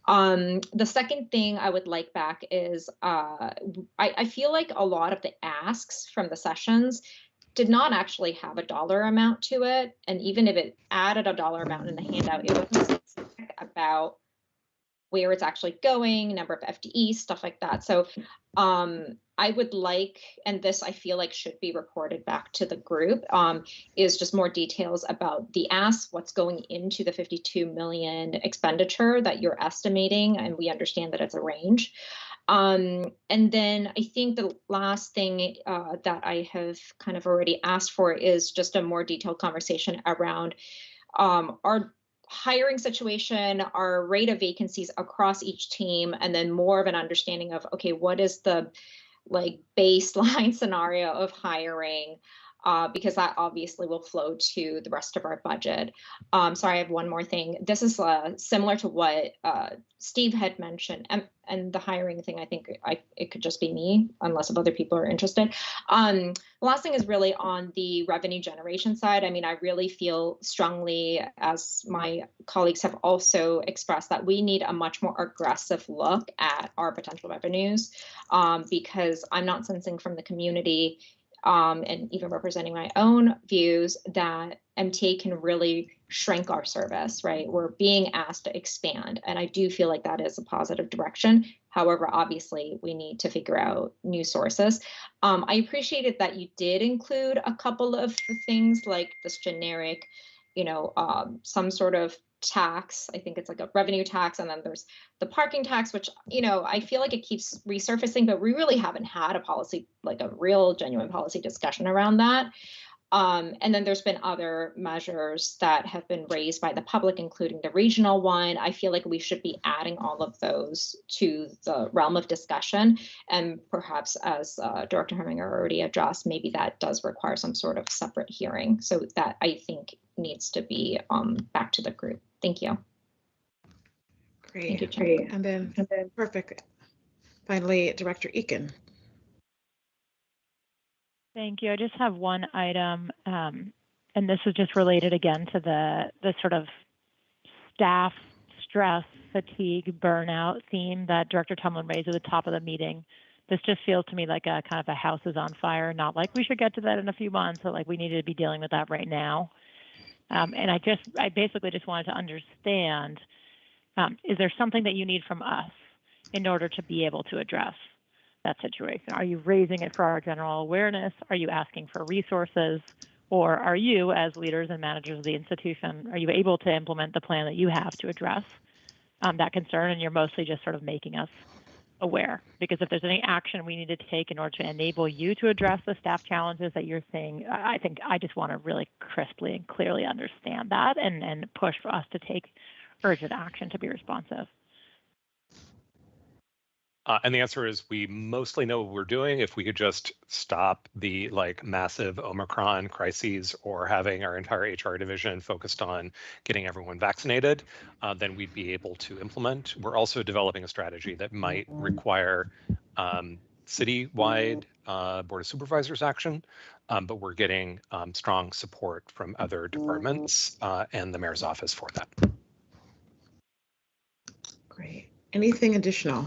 The second thing I would like back is I feel like a lot of the asks from the sessions did not actually have a dollar amount to it, and even if it added a dollar amount in the handout, it wasn't specific about where it's actually going, number of FTEs, stuff like that. So I would like, and this I feel like should be reported back to the group, is just more details about the ask, what's going into the 52 million expenditure that you're estimating, and we understand that it's a range. And then I think the last thing that I have kind of already asked for is just a more detailed conversation around our hiring situation, our rate of vacancies across each team, and then more of an understanding of, okay, what is the like baseline scenario of hiring, because that obviously will flow to the rest of our budget. Sorry, I have one more thing. This is similar to what Steve had mentioned, and the hiring thing, I think it could just be me, unless if other people are interested. The last thing is really on the revenue generation side. I mean, I really feel strongly, as my colleagues have also expressed, that we need a much more aggressive look at our potential revenues, because I'm not sensing from the community, and even representing my own views, that MTA can really shrink our service, right? We're being asked to expand, and I do feel like that is a positive direction. However, obviously, we need to figure out new sources. I appreciated that you did include a couple of things like this generic, some sort of tax. I think it's like a revenue tax, and then there's the parking tax, which, I feel like it keeps resurfacing, but we really haven't had a policy, like a real genuine policy discussion around that. And then there's been other measures that have been raised by the public, including the regional one. I feel like we should be adding all of those to the realm of discussion. And perhaps, as Director Herminger already addressed, maybe that does require some sort of separate hearing. So that, I think, needs to be back to the group. Thank you. Great. Thank you, Great. And then perfect. Finally, Director Eakin. Thank you. I just have one item, and this is just related again to the sort of staff stress, fatigue, burnout theme that Director Tumlin raised at the top of the meeting. This just feels to me like a kind of a house is on fire, not like we should get to that in a few months, but like we need to be dealing with that right now. And I basically just wanted to understand, is there something that you need from us in order to be able to address that situation? Are you raising it for our general awareness? Are you asking for resources? Or are you, as leaders and managers of the institution, are you able to implement the plan that you have to address that concern? And you're mostly just sort of making us aware, because if there's any action we need to take in order to enable you to address the staff challenges that you're seeing, I think I just want to really crisply and clearly understand that and push for us to take urgent action to be responsive. And the answer is we mostly know what we're doing. If we could just stop the massive Omicron crises or having our entire HR division focused on getting everyone vaccinated, then we'd be able to implement. We're also developing a strategy that might require citywide Board of Supervisors action, but we're getting strong support from other departments and the mayor's office for that. Great. Anything additional?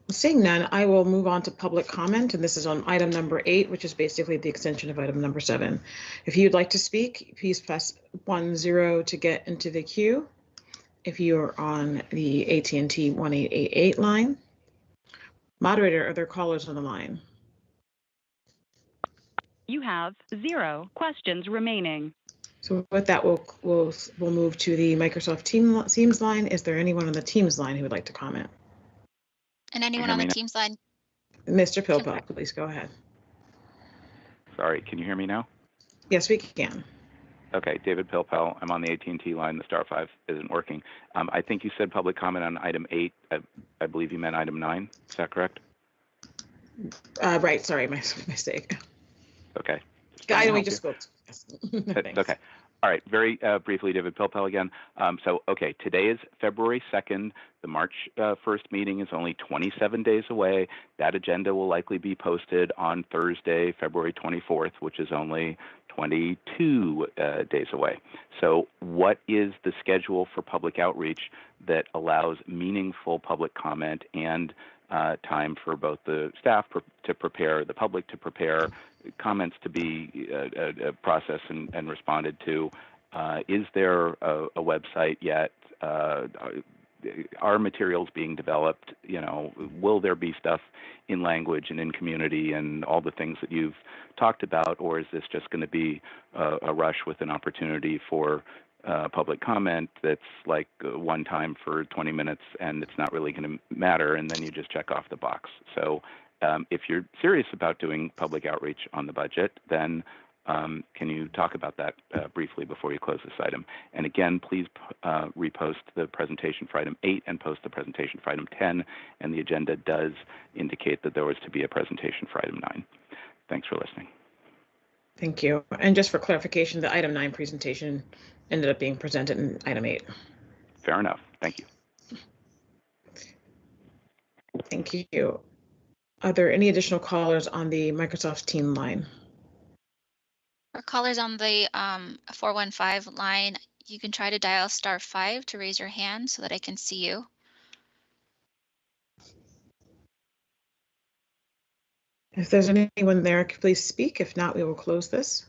Seeing none, I will move on to public comment, and this is on item number 8, which is basically the extension of item number 7. If you'd like to speak, please press 10 to get into the queue. If you're on the AT&T 1888 line. Moderator, are there callers on the line? You have 0 questions remaining. So with that, we'll move to the Microsoft Teams line. Is there anyone on the Teams line who would like to comment? And anyone on the Teams line? Mr. Pilpel, please go ahead. Sorry, can you hear me now? Yes, we can. Okay, David Pilpel. I'm on the AT&T line. The star 5 isn't working. I think you said public comment on item 8. I believe you meant item 9. Is that correct? Right. Sorry, my mistake. Okay. I we just spoke. Okay. All right. Very briefly, David Pilpel again. Okay, today is February 2nd. The March 1st meeting is only 27 days away. That agenda will likely be posted on Thursday, February 24th, which is only 22 days away. So what is the schedule for public outreach that allows meaningful public comment and time for both the staff to prepare, the public to prepare, comments to be processed and responded to? Is there a website yet? Are materials being developed? Will there be stuff in language and in community and all the things that you've talked about, or is this just going to be a rush with an opportunity for public comment that's like one time for 20 minutes and it's not really going to matter, and then you just check off the box? So if you're serious about doing public outreach on the budget, then Can you talk about that briefly before you close this item? And again, please repost the presentation for item 8 and post the presentation for item 10. And the agenda does indicate that there was to be a presentation for item 9. Thanks for listening. Thank you. And just for clarification, the item 9 presentation ended up being presented in item 8. Fair enough. Thank you. Thank you. Are there any additional callers on the Microsoft Team line? For callers on the 415 line, you can try to dial *5 to raise your hand so that I can see you. If there's anyone there, please speak. If not, we will close this.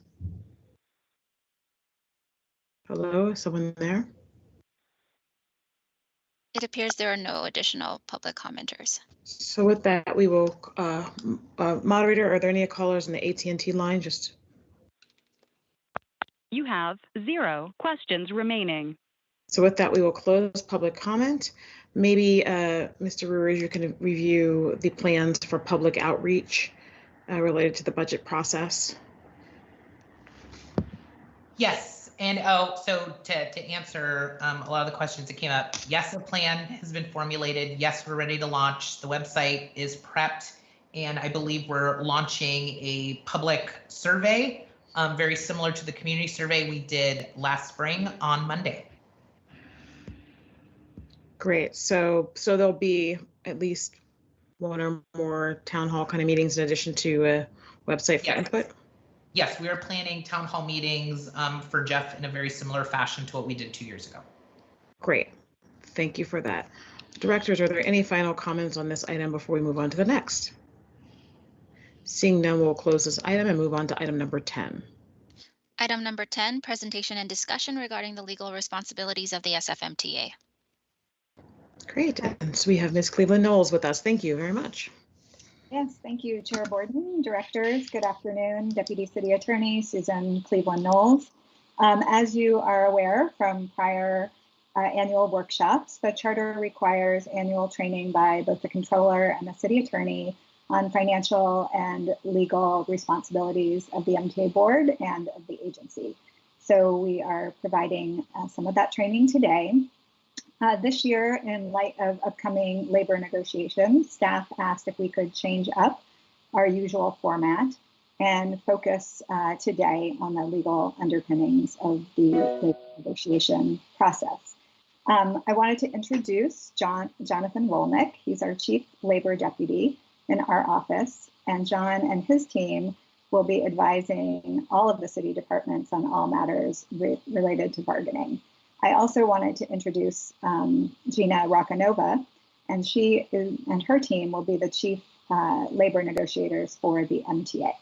Hello, is someone there? It appears there are no additional public commenters. So with that, we will, moderator, are there any callers on the AT&T line? You have 0 questions remaining. So with that, we will close public comment. Maybe Mr. Ruiz, you can review the plans for public outreach related to the budget process. Yes, and so to answer a lot of the questions that came up, yes, a plan has been formulated. Yes, we're ready to launch. The website is prepped, and I believe we're launching a public survey, very similar to the community survey we did last spring on Monday. Great. So there'll be at least one or more town hall kind of meetings in addition to a website for input? Yes, we are planning town hall meetings for Jeff in a very similar fashion to what we did 2 years ago. Great. Thank you for that. Directors, are there any final comments on this item before we move on to the next? Seeing none, we'll close this item and move on to item number 10. Item number 10, presentation and discussion regarding the legal responsibilities of the SFMTA. Great. And so we have Ms. Cleveland Knowles with us. Thank you very much. Yes, thank you, Chair Borden, directors. Good afternoon, Deputy City Attorney Susan Cleveland Knowles. As you are aware from prior annual workshops, the charter requires annual training by both the controller and the city attorney on financial and legal responsibilities of the MTA board and of the agency. So we are providing some of that training today. This year, in light of upcoming labor negotiations, staff asked if we could change up our usual format and focus today on the legal underpinnings of the labor negotiation process. I wanted to introduce Jonathan Rolnick. He's our Chief Labor Deputy in our office, and John and his team will be advising all of the city departments on all matters related to bargaining. I also wanted to introduce Gina Roccanova, and and her team will be the chief labor negotiators for the MTA.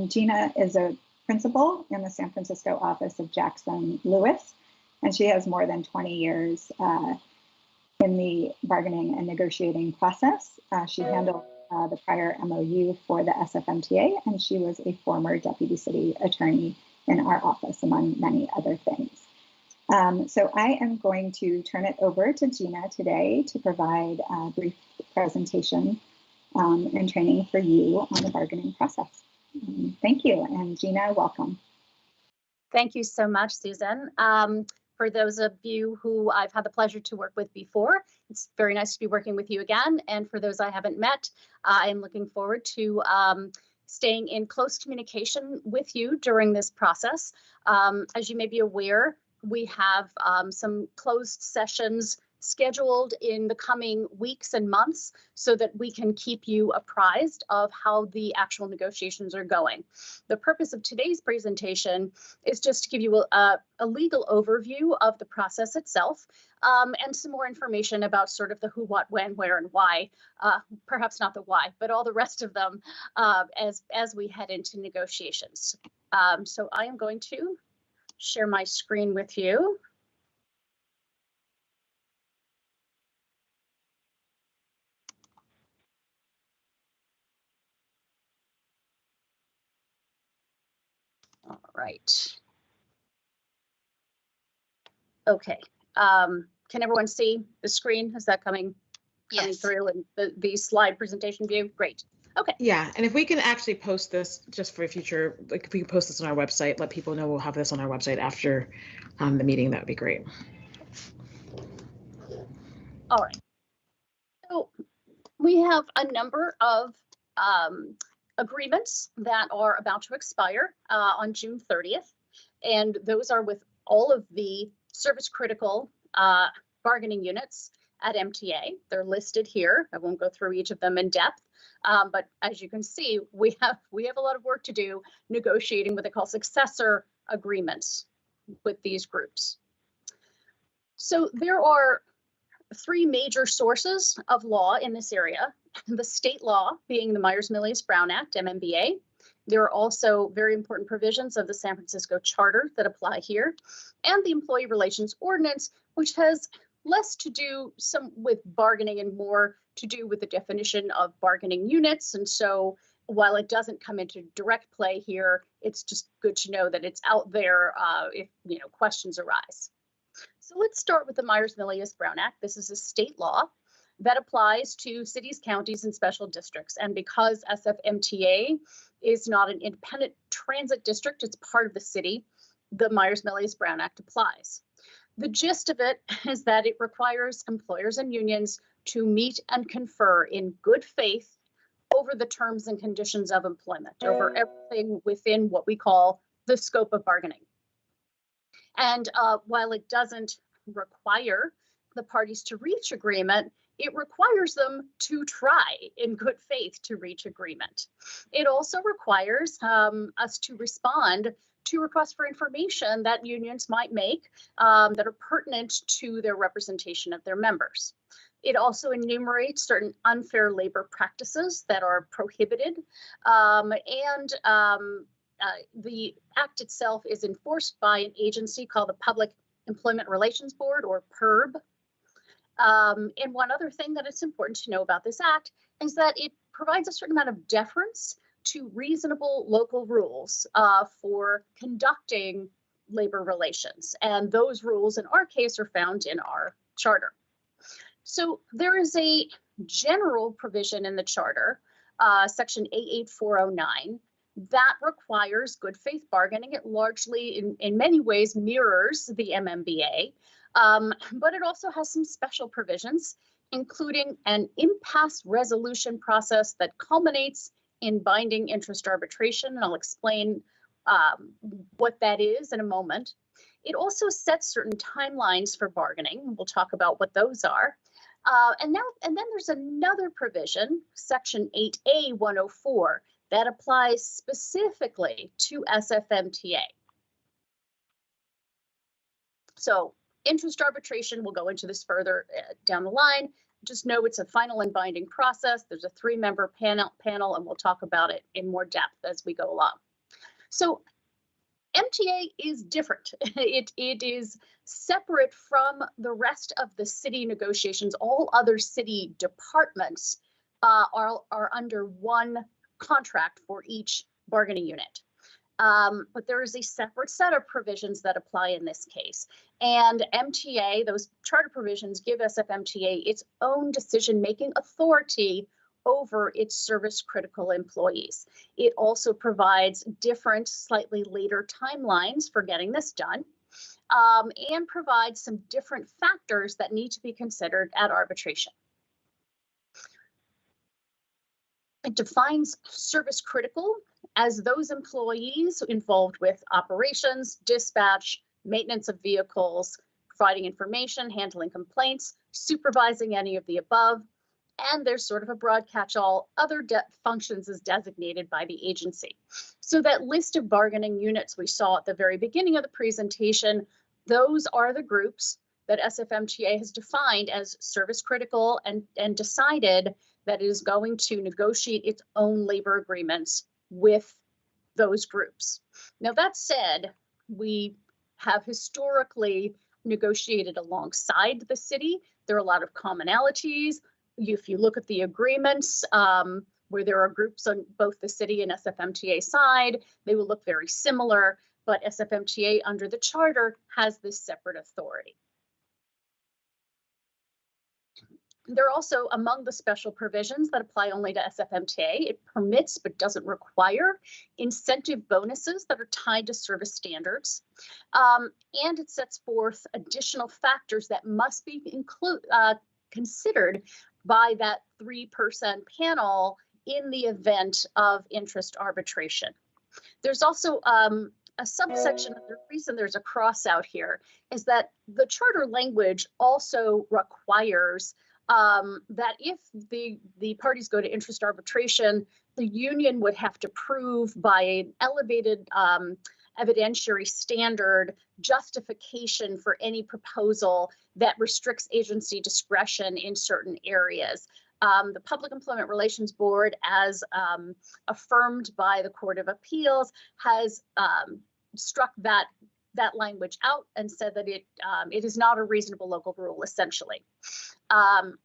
Gina is a principal in the San Francisco office of Jackson Lewis, and she has more than 20 years in the bargaining and negotiating process. She handled the prior MOU for the SFMTA, and she was a former deputy city attorney in our office, among many other things. So I am going to turn it over to Gina today to provide a brief presentation and training for you on the bargaining process. Thank you, and Gina, welcome. Thank you so much, Susan. For those of you who I've had the pleasure to work with before, it's very nice to be working with you again. And for those I haven't met, I am looking forward to staying in close communication with you during this process. As you may be aware, we have some closed sessions scheduled in the coming weeks and months so that we can keep you apprised of how the actual negotiations are going. The purpose of today's presentation is just to give you a legal overview of the process itself and some more information about sort of the who, what, when, where, and why. Perhaps not the why, but all the rest of them as we head into negotiations. So I am going to share my screen with you. All right. Okay. Can everyone see the screen? Is that coming Yes. through in the slide presentation view? Great. Okay. Yeah, and if we can actually post this just for future, like if we can post this on our website, let people know we'll have this on our website after the meeting, that would be great. All right. So we have a number of agreements that are about to expire on June 30th. And those are with all of the service critical bargaining units at MTA. They're listed here. I won't go through each of them in depth. But as you can see, we have a lot of work to do negotiating what they call successor agreements with these groups. So there are three major sources of law in this area. The state law being the Myers-Milius-Brown Act, MMBA. There are also very important provisions of the San Francisco Charter that apply here, and the Employee Relations Ordinance, which has less to do with bargaining and more to do with the definition of bargaining units. And so while it doesn't come into direct play here, it's just good to know that it's out there if questions arise. So let's start with the Myers-Milius-Brown Act. This is a state law that applies to cities, counties, and special districts. And because SFMTA is not an independent transit district, it's part of the city, the Myers-Milius-Brown Act applies. The gist of it is that it requires employers and unions to meet and confer in good faith over the terms and conditions of employment, over everything within what we call the scope of bargaining. And while it doesn't require the parties to reach agreement, it requires them to try in good faith to reach agreement. It also requires us to respond to requests for information that unions might make that are pertinent to their representation of their members. It also enumerates certain unfair labor practices that are prohibited, the act itself is enforced by an agency called the Public Employment Relations Board, or PERB. And one other thing that it's important to know about this act is that it provides a certain amount of deference to reasonable local rules for conducting labor relations. And those rules in our case are found in our charter. So there is a general provision in the charter, section 88409, that requires good faith bargaining. It largely, in many ways, mirrors the MMBA, but it also has some special provisions, including an impasse resolution process that culminates in binding interest arbitration, and I'll explain what that is in a moment. It also sets certain timelines for bargaining. We'll talk about what those are. And then there's another provision, section 8A 104, that applies specifically to SFMTA. So interest arbitration, we'll go into this further down the line. Just know it's a final and binding process. There's a 3-member panel, and we'll talk about it in more depth as we go along. So MTA is different. It is separate from the rest of the city negotiations. All other city departments are under one contract for each bargaining unit. But there is a separate set of provisions that apply in this case. And MTA, those charter provisions, give SFMTA its own decision-making authority over its service critical employees. It also provides different, slightly later timelines for getting this done, and provides some different factors that need to be considered at arbitration. It defines service critical as those employees involved with operations, dispatch, maintenance of vehicles, providing information, handling complaints, supervising any of the above, and there's sort of a broad catch-all, other functions as designated by the agency. So that list of bargaining units we saw at the very beginning of the presentation, those are the groups that SFMTA has defined as service critical and decided that it is going to negotiate its own labor agreements with those groups. Now, that said, we have historically negotiated alongside the city. There are a lot of commonalities. If you look at the agreements where there are groups on both the city and SFMTA side, they will look very similar, but SFMTA under the charter has this separate authority. They're also among the special provisions that apply only to SFMTA. It permits but doesn't require incentive bonuses that are tied to service standards. And it sets forth additional factors that must be considered by that 3-person panel in the event of interest arbitration. There's also a subsection, the reason there's a cross out here is that the charter language also requires that if the parties go to interest arbitration, the union would have to prove by an elevated evidentiary standard justification for any proposal that restricts agency discretion in certain areas. The Public Employment Relations Board, as affirmed by the Court of Appeals, has struck that language out and said that it is not a reasonable local rule, essentially.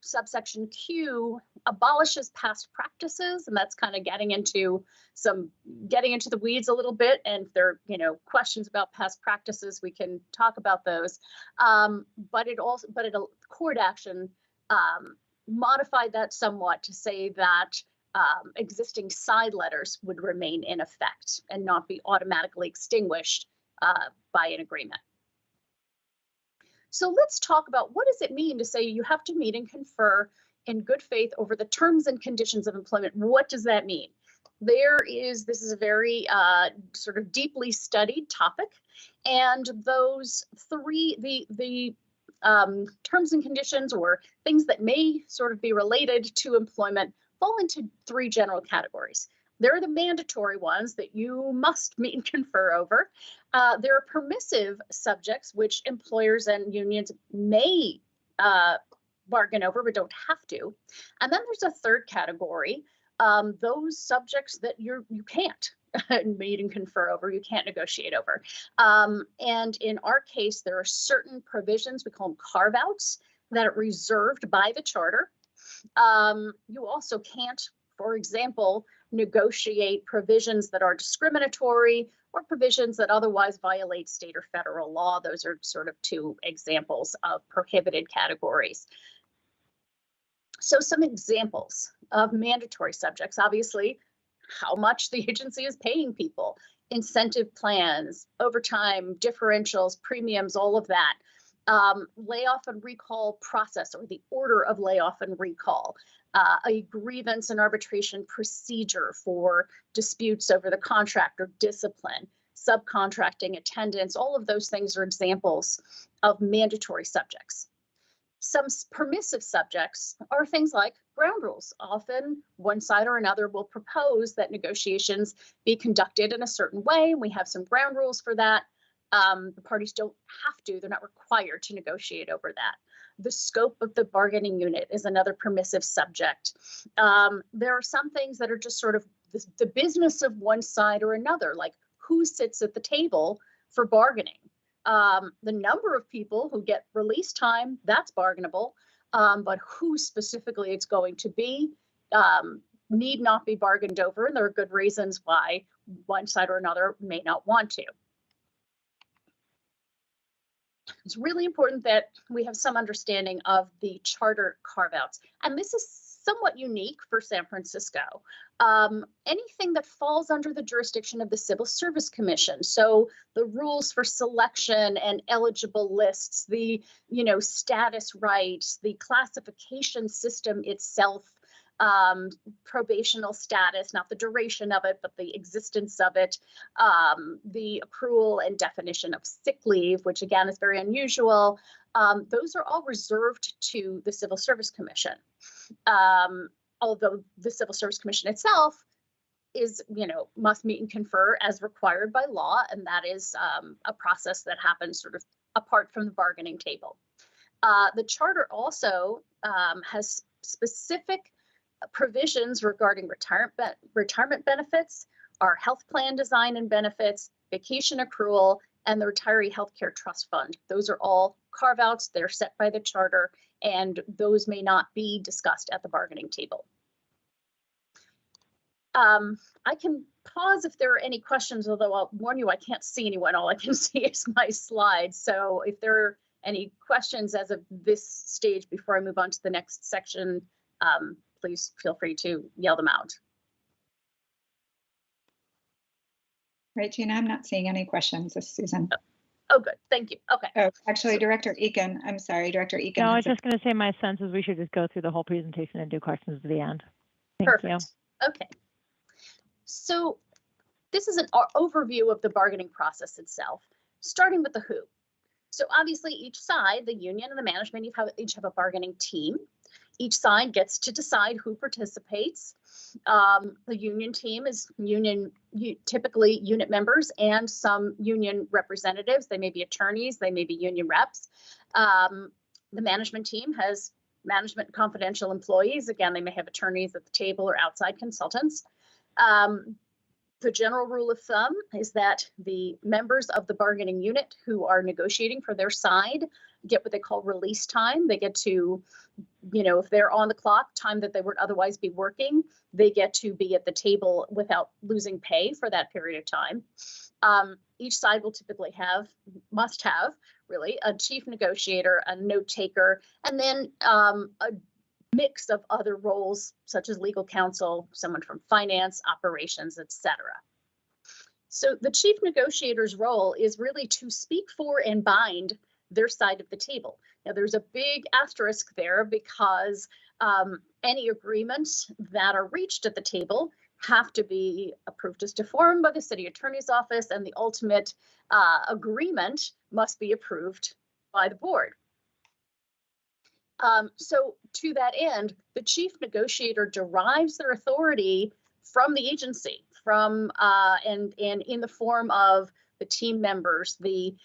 Subsection Q abolishes past practices, and that's kind of getting into the weeds a little bit. And if there are questions about past practices, we can talk about those. But a court action modified that somewhat to say that existing side letters would remain in effect and not be automatically extinguished by an agreement. So let's talk about what does it mean to say you have to meet and confer in good faith over the terms and conditions of employment. What does that mean? This is a very sort of deeply studied topic, and those three, the terms and conditions or things that may sort of be related to employment fall into 3 general categories. There are the mandatory ones that you must meet and confer over. There are permissive subjects which employers and unions may bargain over but don't have to. And then there's a third category, those subjects that you can't meet and confer over, you can't negotiate over. And in our case, there are certain provisions, we call them carve-outs, that are reserved by the charter. You also can't, for example, negotiate provisions that are discriminatory or provisions that otherwise violate state or federal law. Those are sort of 2 examples of prohibited categories. So some examples of mandatory subjects, obviously, how much the agency is paying people, incentive plans, overtime, differentials, premiums, all of that. Layoff and recall process, or the order of layoff and recall, a grievance and arbitration procedure for disputes over the contract or discipline, subcontracting, attendance, all of those things are examples of mandatory subjects. Some permissive subjects are things like ground rules. Often one side or another will propose that negotiations be conducted in a certain way. We have some ground rules for that. The parties don't have to, they're not required to negotiate over that. The scope of the bargaining unit is another permissive subject. There are some things that are just sort of the business of one side or another, like who sits at the table for bargaining. The number of people who get release time, that's bargainable, but who specifically it's going to be need not be bargained over, and there are good reasons why one side or another may not want to. It's really important that we have some understanding of the charter carve-outs, and this is somewhat unique for San Francisco. Anything that falls under the jurisdiction of the Civil Service Commission, so the rules for selection and eligible lists, the status rights, the classification system itself, probational status, not the duration of it, but the existence of it, the accrual and definition of sick leave, which again is very unusual. Those are all reserved to the Civil Service Commission. Although the Civil Service Commission itself is, must meet and confer as required by law, and that is a process that happens sort of apart from the bargaining table. The charter also has specific provisions regarding retirement benefits, our health plan design and benefits, vacation accrual, and the retiree healthcare trust fund. Those are all carve-outs. They're set by the charter, and those may not be discussed at the bargaining table. I can pause if there are any questions, although I'll warn you, I can't see anyone. All I can see is my slides. So if there are Any questions as of this stage before I move on to the next section? Please feel free to yell them out. Right, Gina, I'm not seeing any questions. This is Susan. Oh, good. Thank you. Okay. Oh, actually, Director Eakin. I'm sorry, Director Eakin. No, I was just going to say my sense is we should just go through the whole presentation and do questions at the end. Thank you. Okay. So this is an overview of the bargaining process itself, starting with the who. So obviously each side, the union and the management, each have a bargaining team. Each side gets to decide who participates. The union team is typically unit members and some union representatives. They may be attorneys, they may be union reps. The management team has management confidential employees. Again, they may have attorneys at the table or outside consultants. The general rule of thumb is that the members of the bargaining unit who are negotiating for their side get what they call release time. They get to, if they're on the clock, time that they would otherwise be working, they get to be at the table without losing pay for that period of time. Each side will typically must have really a chief negotiator, a note taker, and then a mix of other roles such as legal counsel, someone from finance, operations, etc. So the chief negotiator's role is really to speak for and bind their side of the table. Now there's a big asterisk there because any agreements that are reached at the table have to be approved as to form by the city attorney's office, and the ultimate agreement must be approved by the board. So to that end, the chief negotiator derives their authority from the agency, and in the form of the team members, the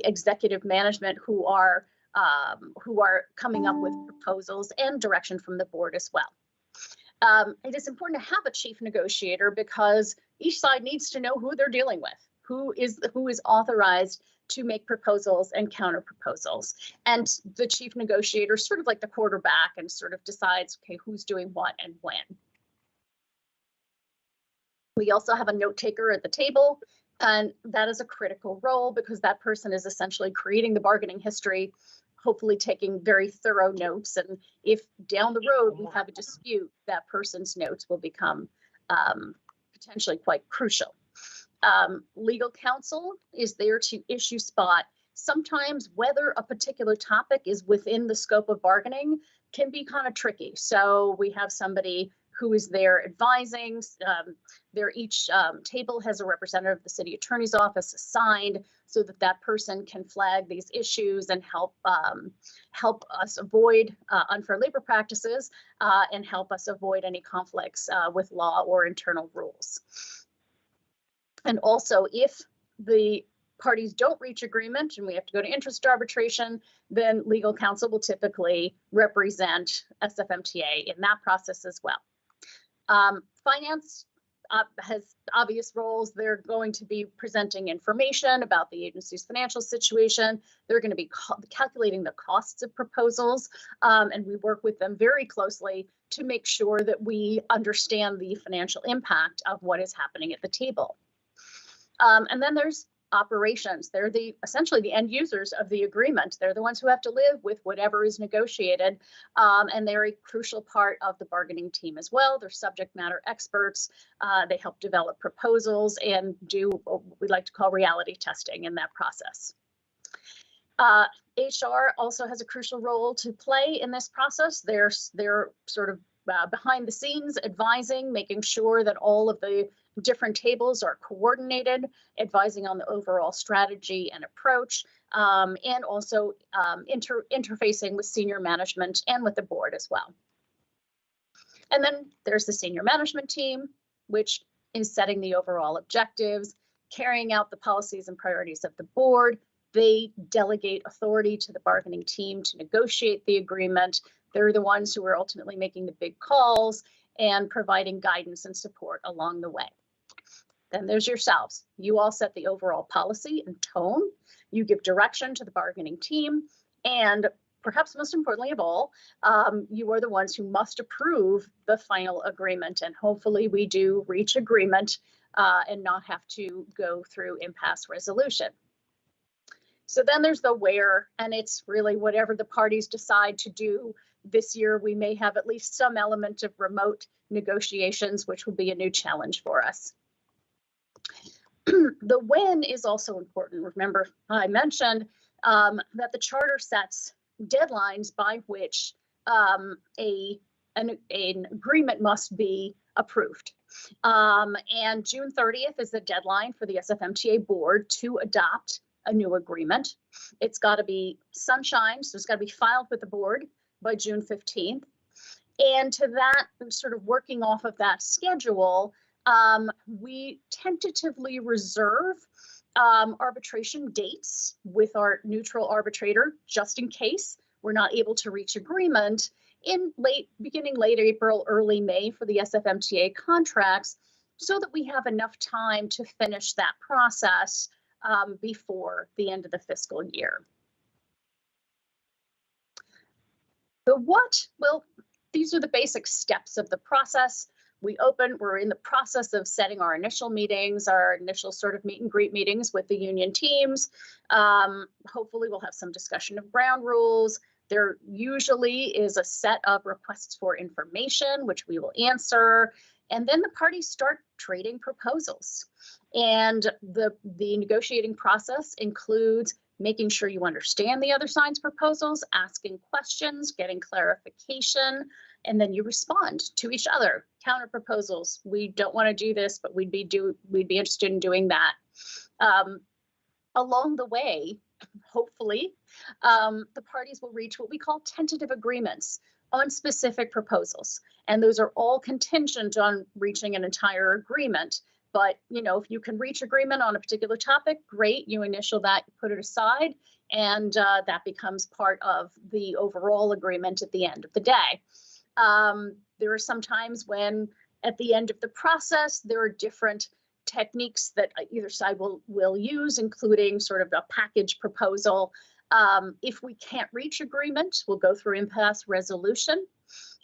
executive management who are coming up with proposals and direction from the board as well. It is important to have a chief negotiator because each side needs to know who they're dealing with, who is authorized to make proposals and counter proposals. And the chief negotiator is sort of like the quarterback and sort of decides, okay, who's doing what and when. We also have a note taker at the table, and that is a critical role because that person is essentially creating the bargaining history, hopefully taking very thorough notes. And if down the road we have a dispute, that person's notes will become potentially quite crucial. Legal counsel is there to issue spot. Sometimes whether a particular topic is within the scope of bargaining can be kind of tricky. So we have somebody who is there advising. Each table has a representative of the city attorney's office assigned so that that person can flag these issues and help us avoid unfair labor practices and help us avoid any conflicts with law or internal rules. And also, if the parties don't reach agreement and we have to go to interest arbitration, then legal counsel will typically represent SFMTA in that process as well. Finance has obvious roles. They're going to be presenting information about the agency's financial situation. They're going to be calculating the costs of proposals, and we work with them very closely to make sure that we understand the financial impact of what is happening at the table. And then there's operations. They're essentially the end users of the agreement. They're the ones who have to live with whatever is negotiated, and they're a crucial part of the bargaining team as well. They're subject matter experts. They help develop proposals and do what we like to call reality testing in that process. HR also has a crucial role to play in this process. They're sort of behind the scenes advising, making sure that all of the different tables are coordinated, advising on the overall strategy and approach, and also interfacing with senior management and with the board as well. And then there's the senior management team, which is setting the overall objectives, carrying out the policies and priorities of the board. They delegate authority to the bargaining team to negotiate the agreement. They're the ones who are ultimately making the big calls and providing guidance and support along the way. Then there's yourselves. You all set the overall policy and tone. You give direction to the bargaining team. And perhaps most importantly of all, you are the ones who must approve the final agreement. And hopefully we do reach agreement and not have to go through impasse resolution. So then there's the where, and it's really whatever the parties decide to do. This year, we may have at least some element of remote negotiations, which will be a new challenge for us. The when is also important. Remember, I mentioned that the charter sets deadlines by which an agreement must be approved. And June 30th is the deadline for the SFMTA board to adopt a new agreement. It's got to be sunshine, so it's got to be filed with the board by June 15th. And to that, sort of working off of that schedule, we tentatively reserve arbitration dates with our neutral arbitrator, just in case we're not able to reach agreement in beginning late April, early May for the SFMTA contracts, so that we have enough time to finish that process before the end of the fiscal year. The what? Well, these are the basic steps of the process. We're in the process of setting our initial meetings, our initial sort of meet and greet meetings with the union teams. Hopefully we'll have some discussion of ground rules. There usually is a set of requests for information, which we will answer. And then the parties start trading proposals. And the negotiating process includes making sure you understand the other side's proposals, asking questions, getting clarification, and then you respond to each other. Counter proposals. We don't want to do this, but we'd be interested in doing that. Along the way, hopefully, the parties will reach what we call tentative agreements on specific proposals. And those are all contingent on reaching an entire agreement. But, you know, if you can reach agreement on a particular topic, great, you initial that, put it aside, and that becomes part of the overall agreement at the end of the day. There are some times when at the end of the process, there are different techniques that either side will use, including sort of a package proposal. If we can't reach agreement, we'll go through impasse resolution.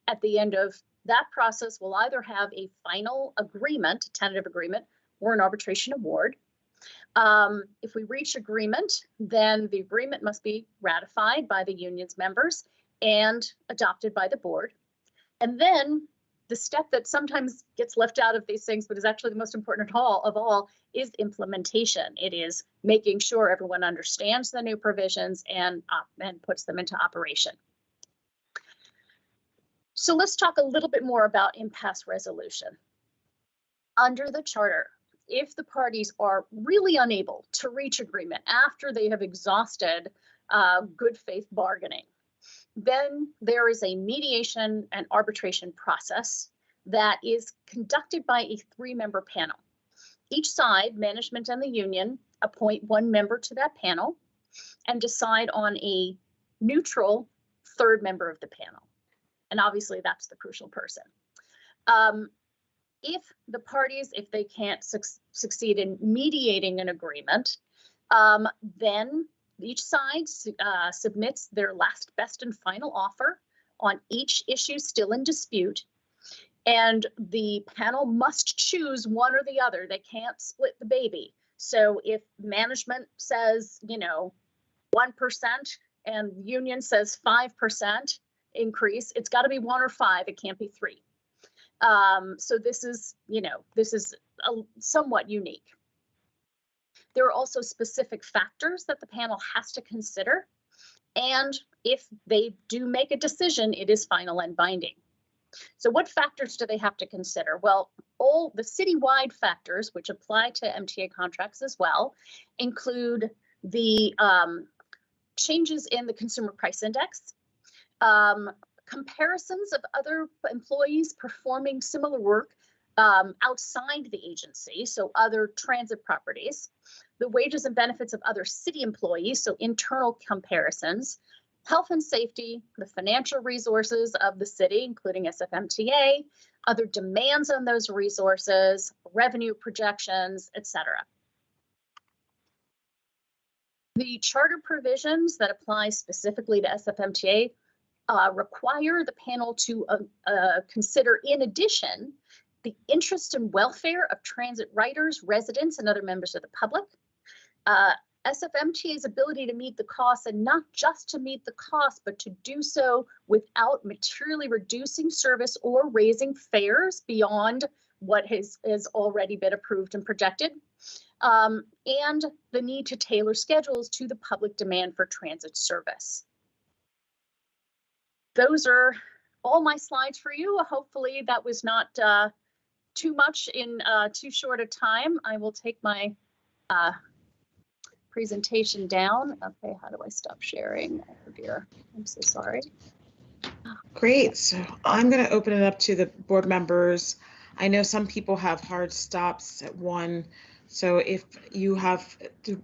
At the end of that process, we'll either have a final agreement, a tentative agreement, or an arbitration award. If we reach agreement, then the agreement must be ratified by the union's members and adopted by the board. And then the step that sometimes gets left out of these things, but is actually the most important of all, is implementation. It is making sure everyone understands the new provisions and puts them into operation. So let's talk a little bit more about impasse resolution. Under the charter, if the parties are really unable to reach agreement after they have exhausted good faith bargaining, then there is a mediation and arbitration process that is conducted by a 3-member panel. Each side, management and the union, appoint 1 member to that panel and decide on a neutral 3rd member of the panel. And obviously that's the crucial person. If the parties, if they can't succeed in mediating an agreement, then each side submits their last, best, and final offer on each issue still in dispute. And the panel must choose one or the other. They can't split the baby. So if management says, you know, 1% and the union says 5% increase, it's got to be 1 or 5. It can't be 3. So this is, you know, somewhat unique. There are also specific factors that the panel has to consider. And if they do make a decision, it is final and binding. So what factors do they have to consider? Well, all the citywide factors, which apply to MTA contracts as well, include the changes in the consumer price index, comparisons of other employees performing similar work outside the agency, so other transit properties, the wages and benefits of other city employees, so internal comparisons, health and safety, the financial resources of the city, including SFMTA, other demands on those resources, revenue projections, etc. The charter provisions that apply specifically to SFMTA require the panel to consider, in addition, the interest and welfare of transit riders, residents, and other members of the public, SFMTA's ability to meet the costs, and not just to meet the cost, but to do so without materially reducing service or raising fares beyond what has already been approved and projected. And the need to tailor schedules to the public demand for transit service. Those are all my slides for you. Hopefully that was not too much in too short a time. I will take my presentation down. Okay, how do I stop sharing? Oh dear, I'm so sorry. Great. So I'm going to open it up to the board members. I know some people have hard stops at 1. So if you have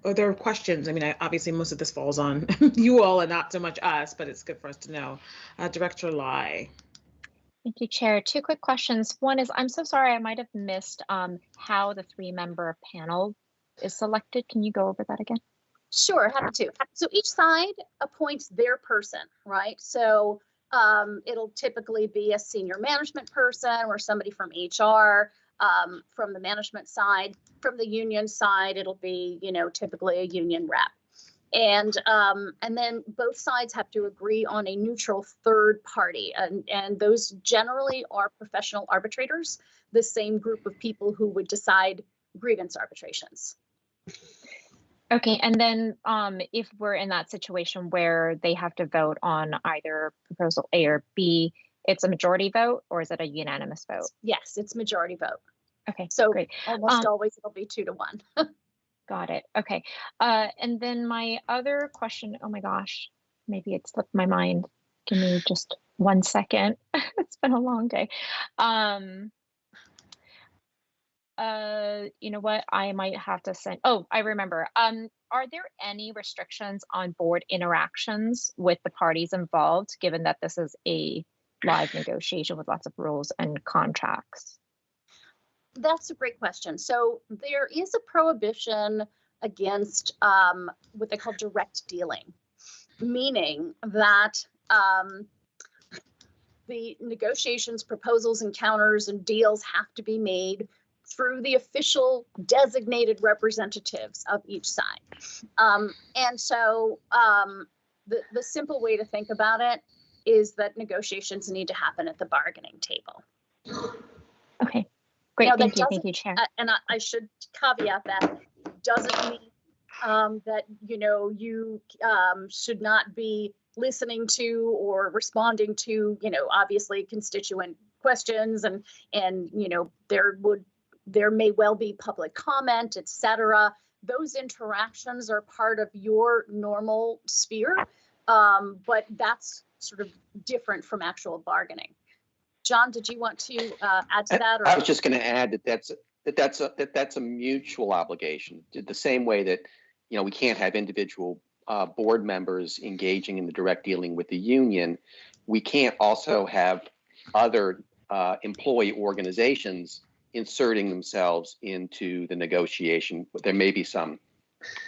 other questions, I mean, obviously most of this falls on you all and not so much us, but it's good for us to know. Director Lai. Thank you, Chair. 2 quick questions. One is, I'm so sorry, I might have missed how the 3-member panel is selected. Can you go over that again? Sure, happy to. So each side appoints their person, right? So it'll typically be a senior management person or somebody from HR, from the management side. From the union side, it'll be, you know, typically a union rep. And then both sides have to agree on a neutral third party, and those generally are professional arbitrators, the same group of people who would decide grievance arbitrations. Okay, and then if we're in that situation where they have to vote on either proposal A or B, it's a majority vote, or is it a unanimous vote? Yes, it's majority vote. Okay, so great. Almost always it'll be 2 to 1. Got it. Okay. And then my other question, oh my gosh, maybe it slipped my mind. Give me just 1 second. It's been a long day. You know what? I might have to send, oh, I remember. Are there any restrictions on board interactions with the parties involved, given that this is a live negotiation with lots of rules and contracts? That's a great question. So there is a prohibition against what they call direct dealing, meaning that the negotiations, proposals, encounters, and deals have to be made through the official designated representatives of each side. And so the simple way to think about it is that negotiations need to happen at the bargaining table. Okay. Great, thank you, Chair. And I should caveat that doesn't mean that, you know, you should not be listening to or responding to, you know, obviously constituent questions, and you know, there may well be public comment, etc. Those interactions are part of your normal sphere, but that's sort of different from actual bargaining. John, did you want to add to that? Or? I was just going to add that that's a mutual obligation. The same way that, you know, we can't have individual board members engaging in the direct dealing with the union. We can't also have other employee organizations inserting themselves into the negotiation. There may be some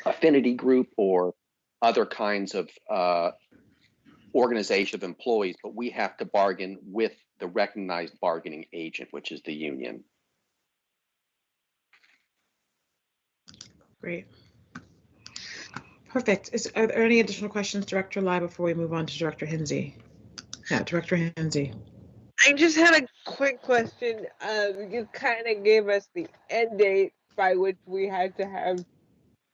affinity group or other kinds of organization of employees, but we have to bargain with the recognized bargaining agent, which is the union. Great. Perfect. Are there any additional questions, Director Lai, before we move on to Director Hinsey? Yeah, Director Hinsey. I just had a quick question. You kind of gave us the end date by which we had to have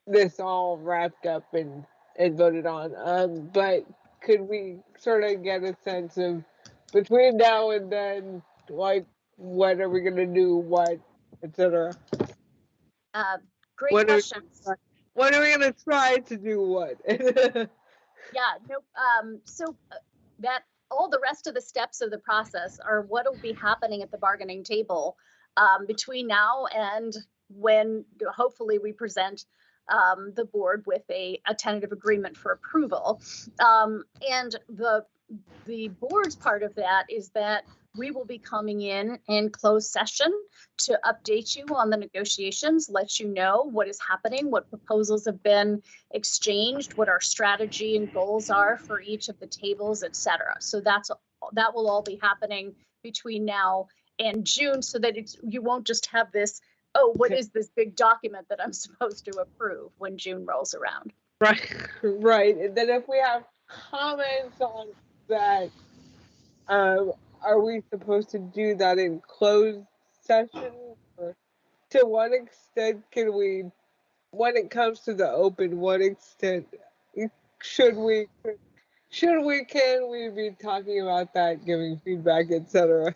this all wrapped up and voted on. But could we sort of get a sense of between now and then, like, what are we going to do, what, etc.? Great questions. What are we going to try to do what? Yeah, no, so that all the rest of the steps of the process are what will be happening at the bargaining table between now and when hopefully we present the board with a tentative agreement for approval. And the board's part of that is that we will be coming in closed session to update you on the negotiations, let you know what is happening, what proposals have been exchanged, what our strategy and goals are for each of the tables, etc. So that will all be happening between now and June, so that you won't just have this oh, what is this big document that I'm supposed to approve when June rolls around? Right, right. And then if we have comments on that, are we supposed to do that in closed session? Or to what extent can we, when it comes to the open, what extent should we, can we be talking about that, giving feedback, etc.?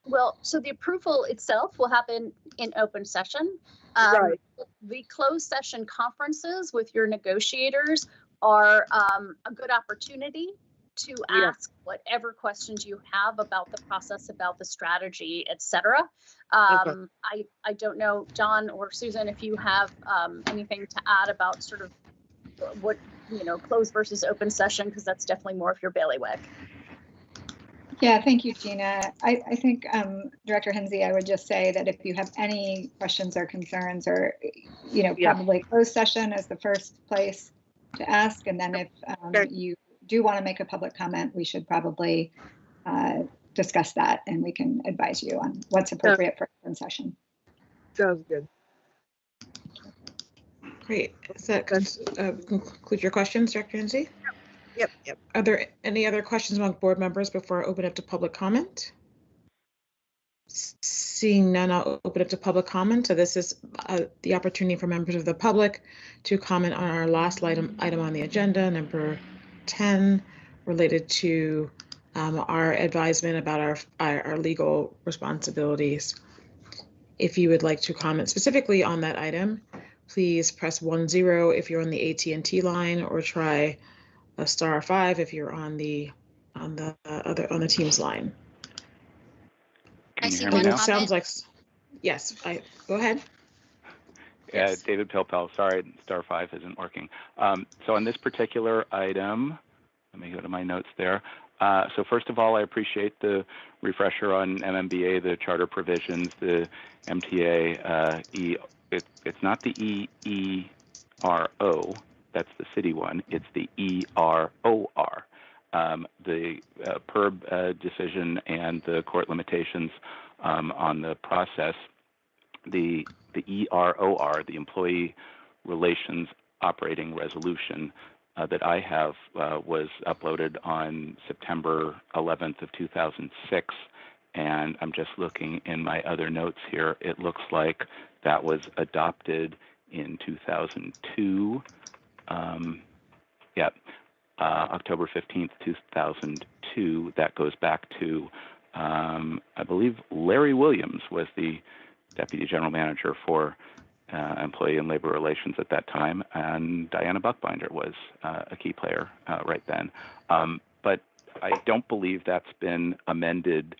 Well, so the approval itself will happen in open session. Right. The closed session conferences with your negotiators are a good opportunity to ask whatever questions you have about the process, about the strategy, etc. I don't know, John or Susan, if you have anything to add about sort of what, closed versus open session, because that's definitely more of your bailiwick. Yeah, thank you, Gina. I think, Director Hensey, I would just say that if you have any questions or concerns, or, probably closed session is the first place to ask. And then if you do want to make a public comment, we should probably discuss that, and we can advise you on what's appropriate for open session. Sounds good. Great. Does that conclude your questions, Director Hensey? Yep. Are there any other questions among board members before I open up to public comment? Seeing none, I'll open up to public comment. So this is the opportunity for members of the public to comment on our last item on the agenda, number 10, related to our advisement about our legal responsibilities. If you would like to comment specifically on that item, please press 10 if you're on the AT&T line, or try a *5 if you're on the Teams line. Can you hear me now? Sounds like, yes. Go ahead. Yes. David Pilpel. Sorry, *5 isn't working. So on this particular item, let me go to my notes there. So first of all, I appreciate the refresher on MMBA, the charter provisions, the MTA. It's not the EERO. That's the city one. It's the EROR. The PERB decision and the court limitations on the process. The EROR, the Employee Relations Operating Resolution that I have was uploaded on September 11th of 2006. And I'm just looking in my other notes here. It looks like that was adopted in 2002. October 15th, 2002. That goes back to, I believe, Larry Williams was the Deputy General Manager for Employee and Labor Relations at that time, and Diana Buckbinder was a key player right then. But I don't believe that's been amended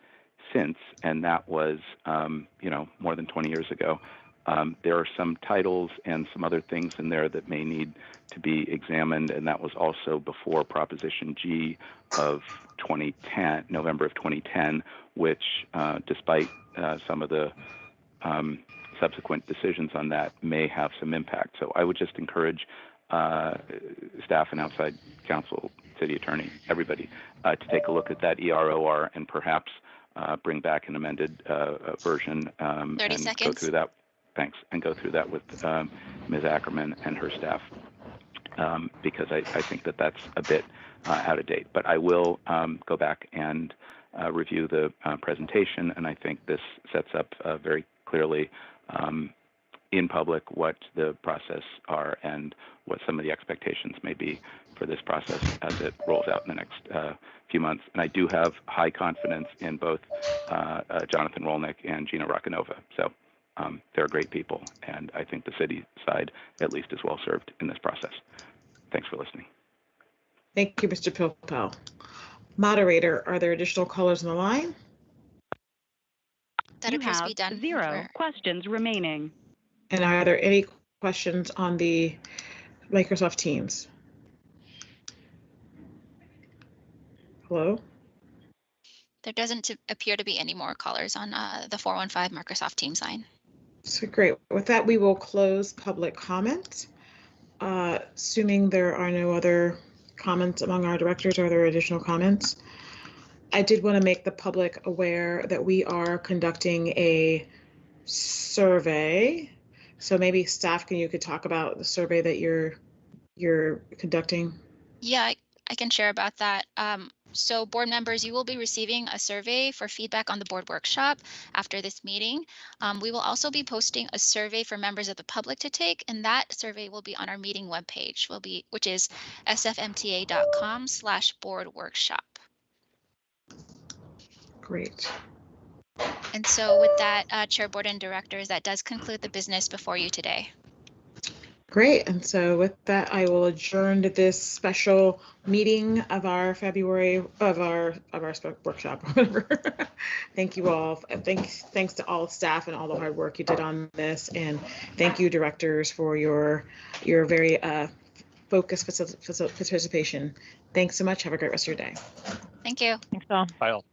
since, and that was, more than 20 years ago. There are some titles and some other things in there that may need to be examined, and that was also before Proposition G of 2010, November of 2010, which, despite some of the subsequent decisions on that, may have some impact. So I would just encourage staff and outside counsel, city attorney, everybody, to take a look at that EROR and perhaps bring back an amended version 30 and seconds. go through that. Thanks, and go through that with Ms. Ackerman and her staff, because I think that that's a bit out of date. But I will go back and review the presentation, and I think this sets up very clearly in public what the process are and what some of the expectations may be for this process as it rolls out in the next few months. And I do have high confidence in both Jonathan Rolnick and Gina Rakanova. So they're great people, and I think the city side at least is well served in this process. Thanks for listening. Thank you, Mr. Pilpel. Moderator, are there additional callers on the line? That you appears to have be done. 0 questions remaining. And are there any questions on the Microsoft Teams? Hello? There doesn't appear to be any more callers on the 415 Microsoft Teams line. So great. With that, we will close public comment. Assuming there are no other comments among our directors, are there additional comments? I did want to make the public aware that we are conducting a survey. So maybe staff, you could talk about the survey that you're conducting? Yeah, I can share about that. So board members, you will be receiving a survey for feedback on the board workshop after this meeting. We will also be posting a survey for members of the public to take, and that survey will be on our meeting webpage, which is sfmta.com/board workshop. Great. And so with that, Chair, Board, and Directors, that does conclude the business before you today. Great. And so with that, I will adjourn this special meeting of our workshop. Thank you all. Thanks to all staff and all the hard work you did on this, and thank you, directors, for your very focused participation. Thanks so much. Have a great rest of your day. Thank you. Thanks all. Bye all.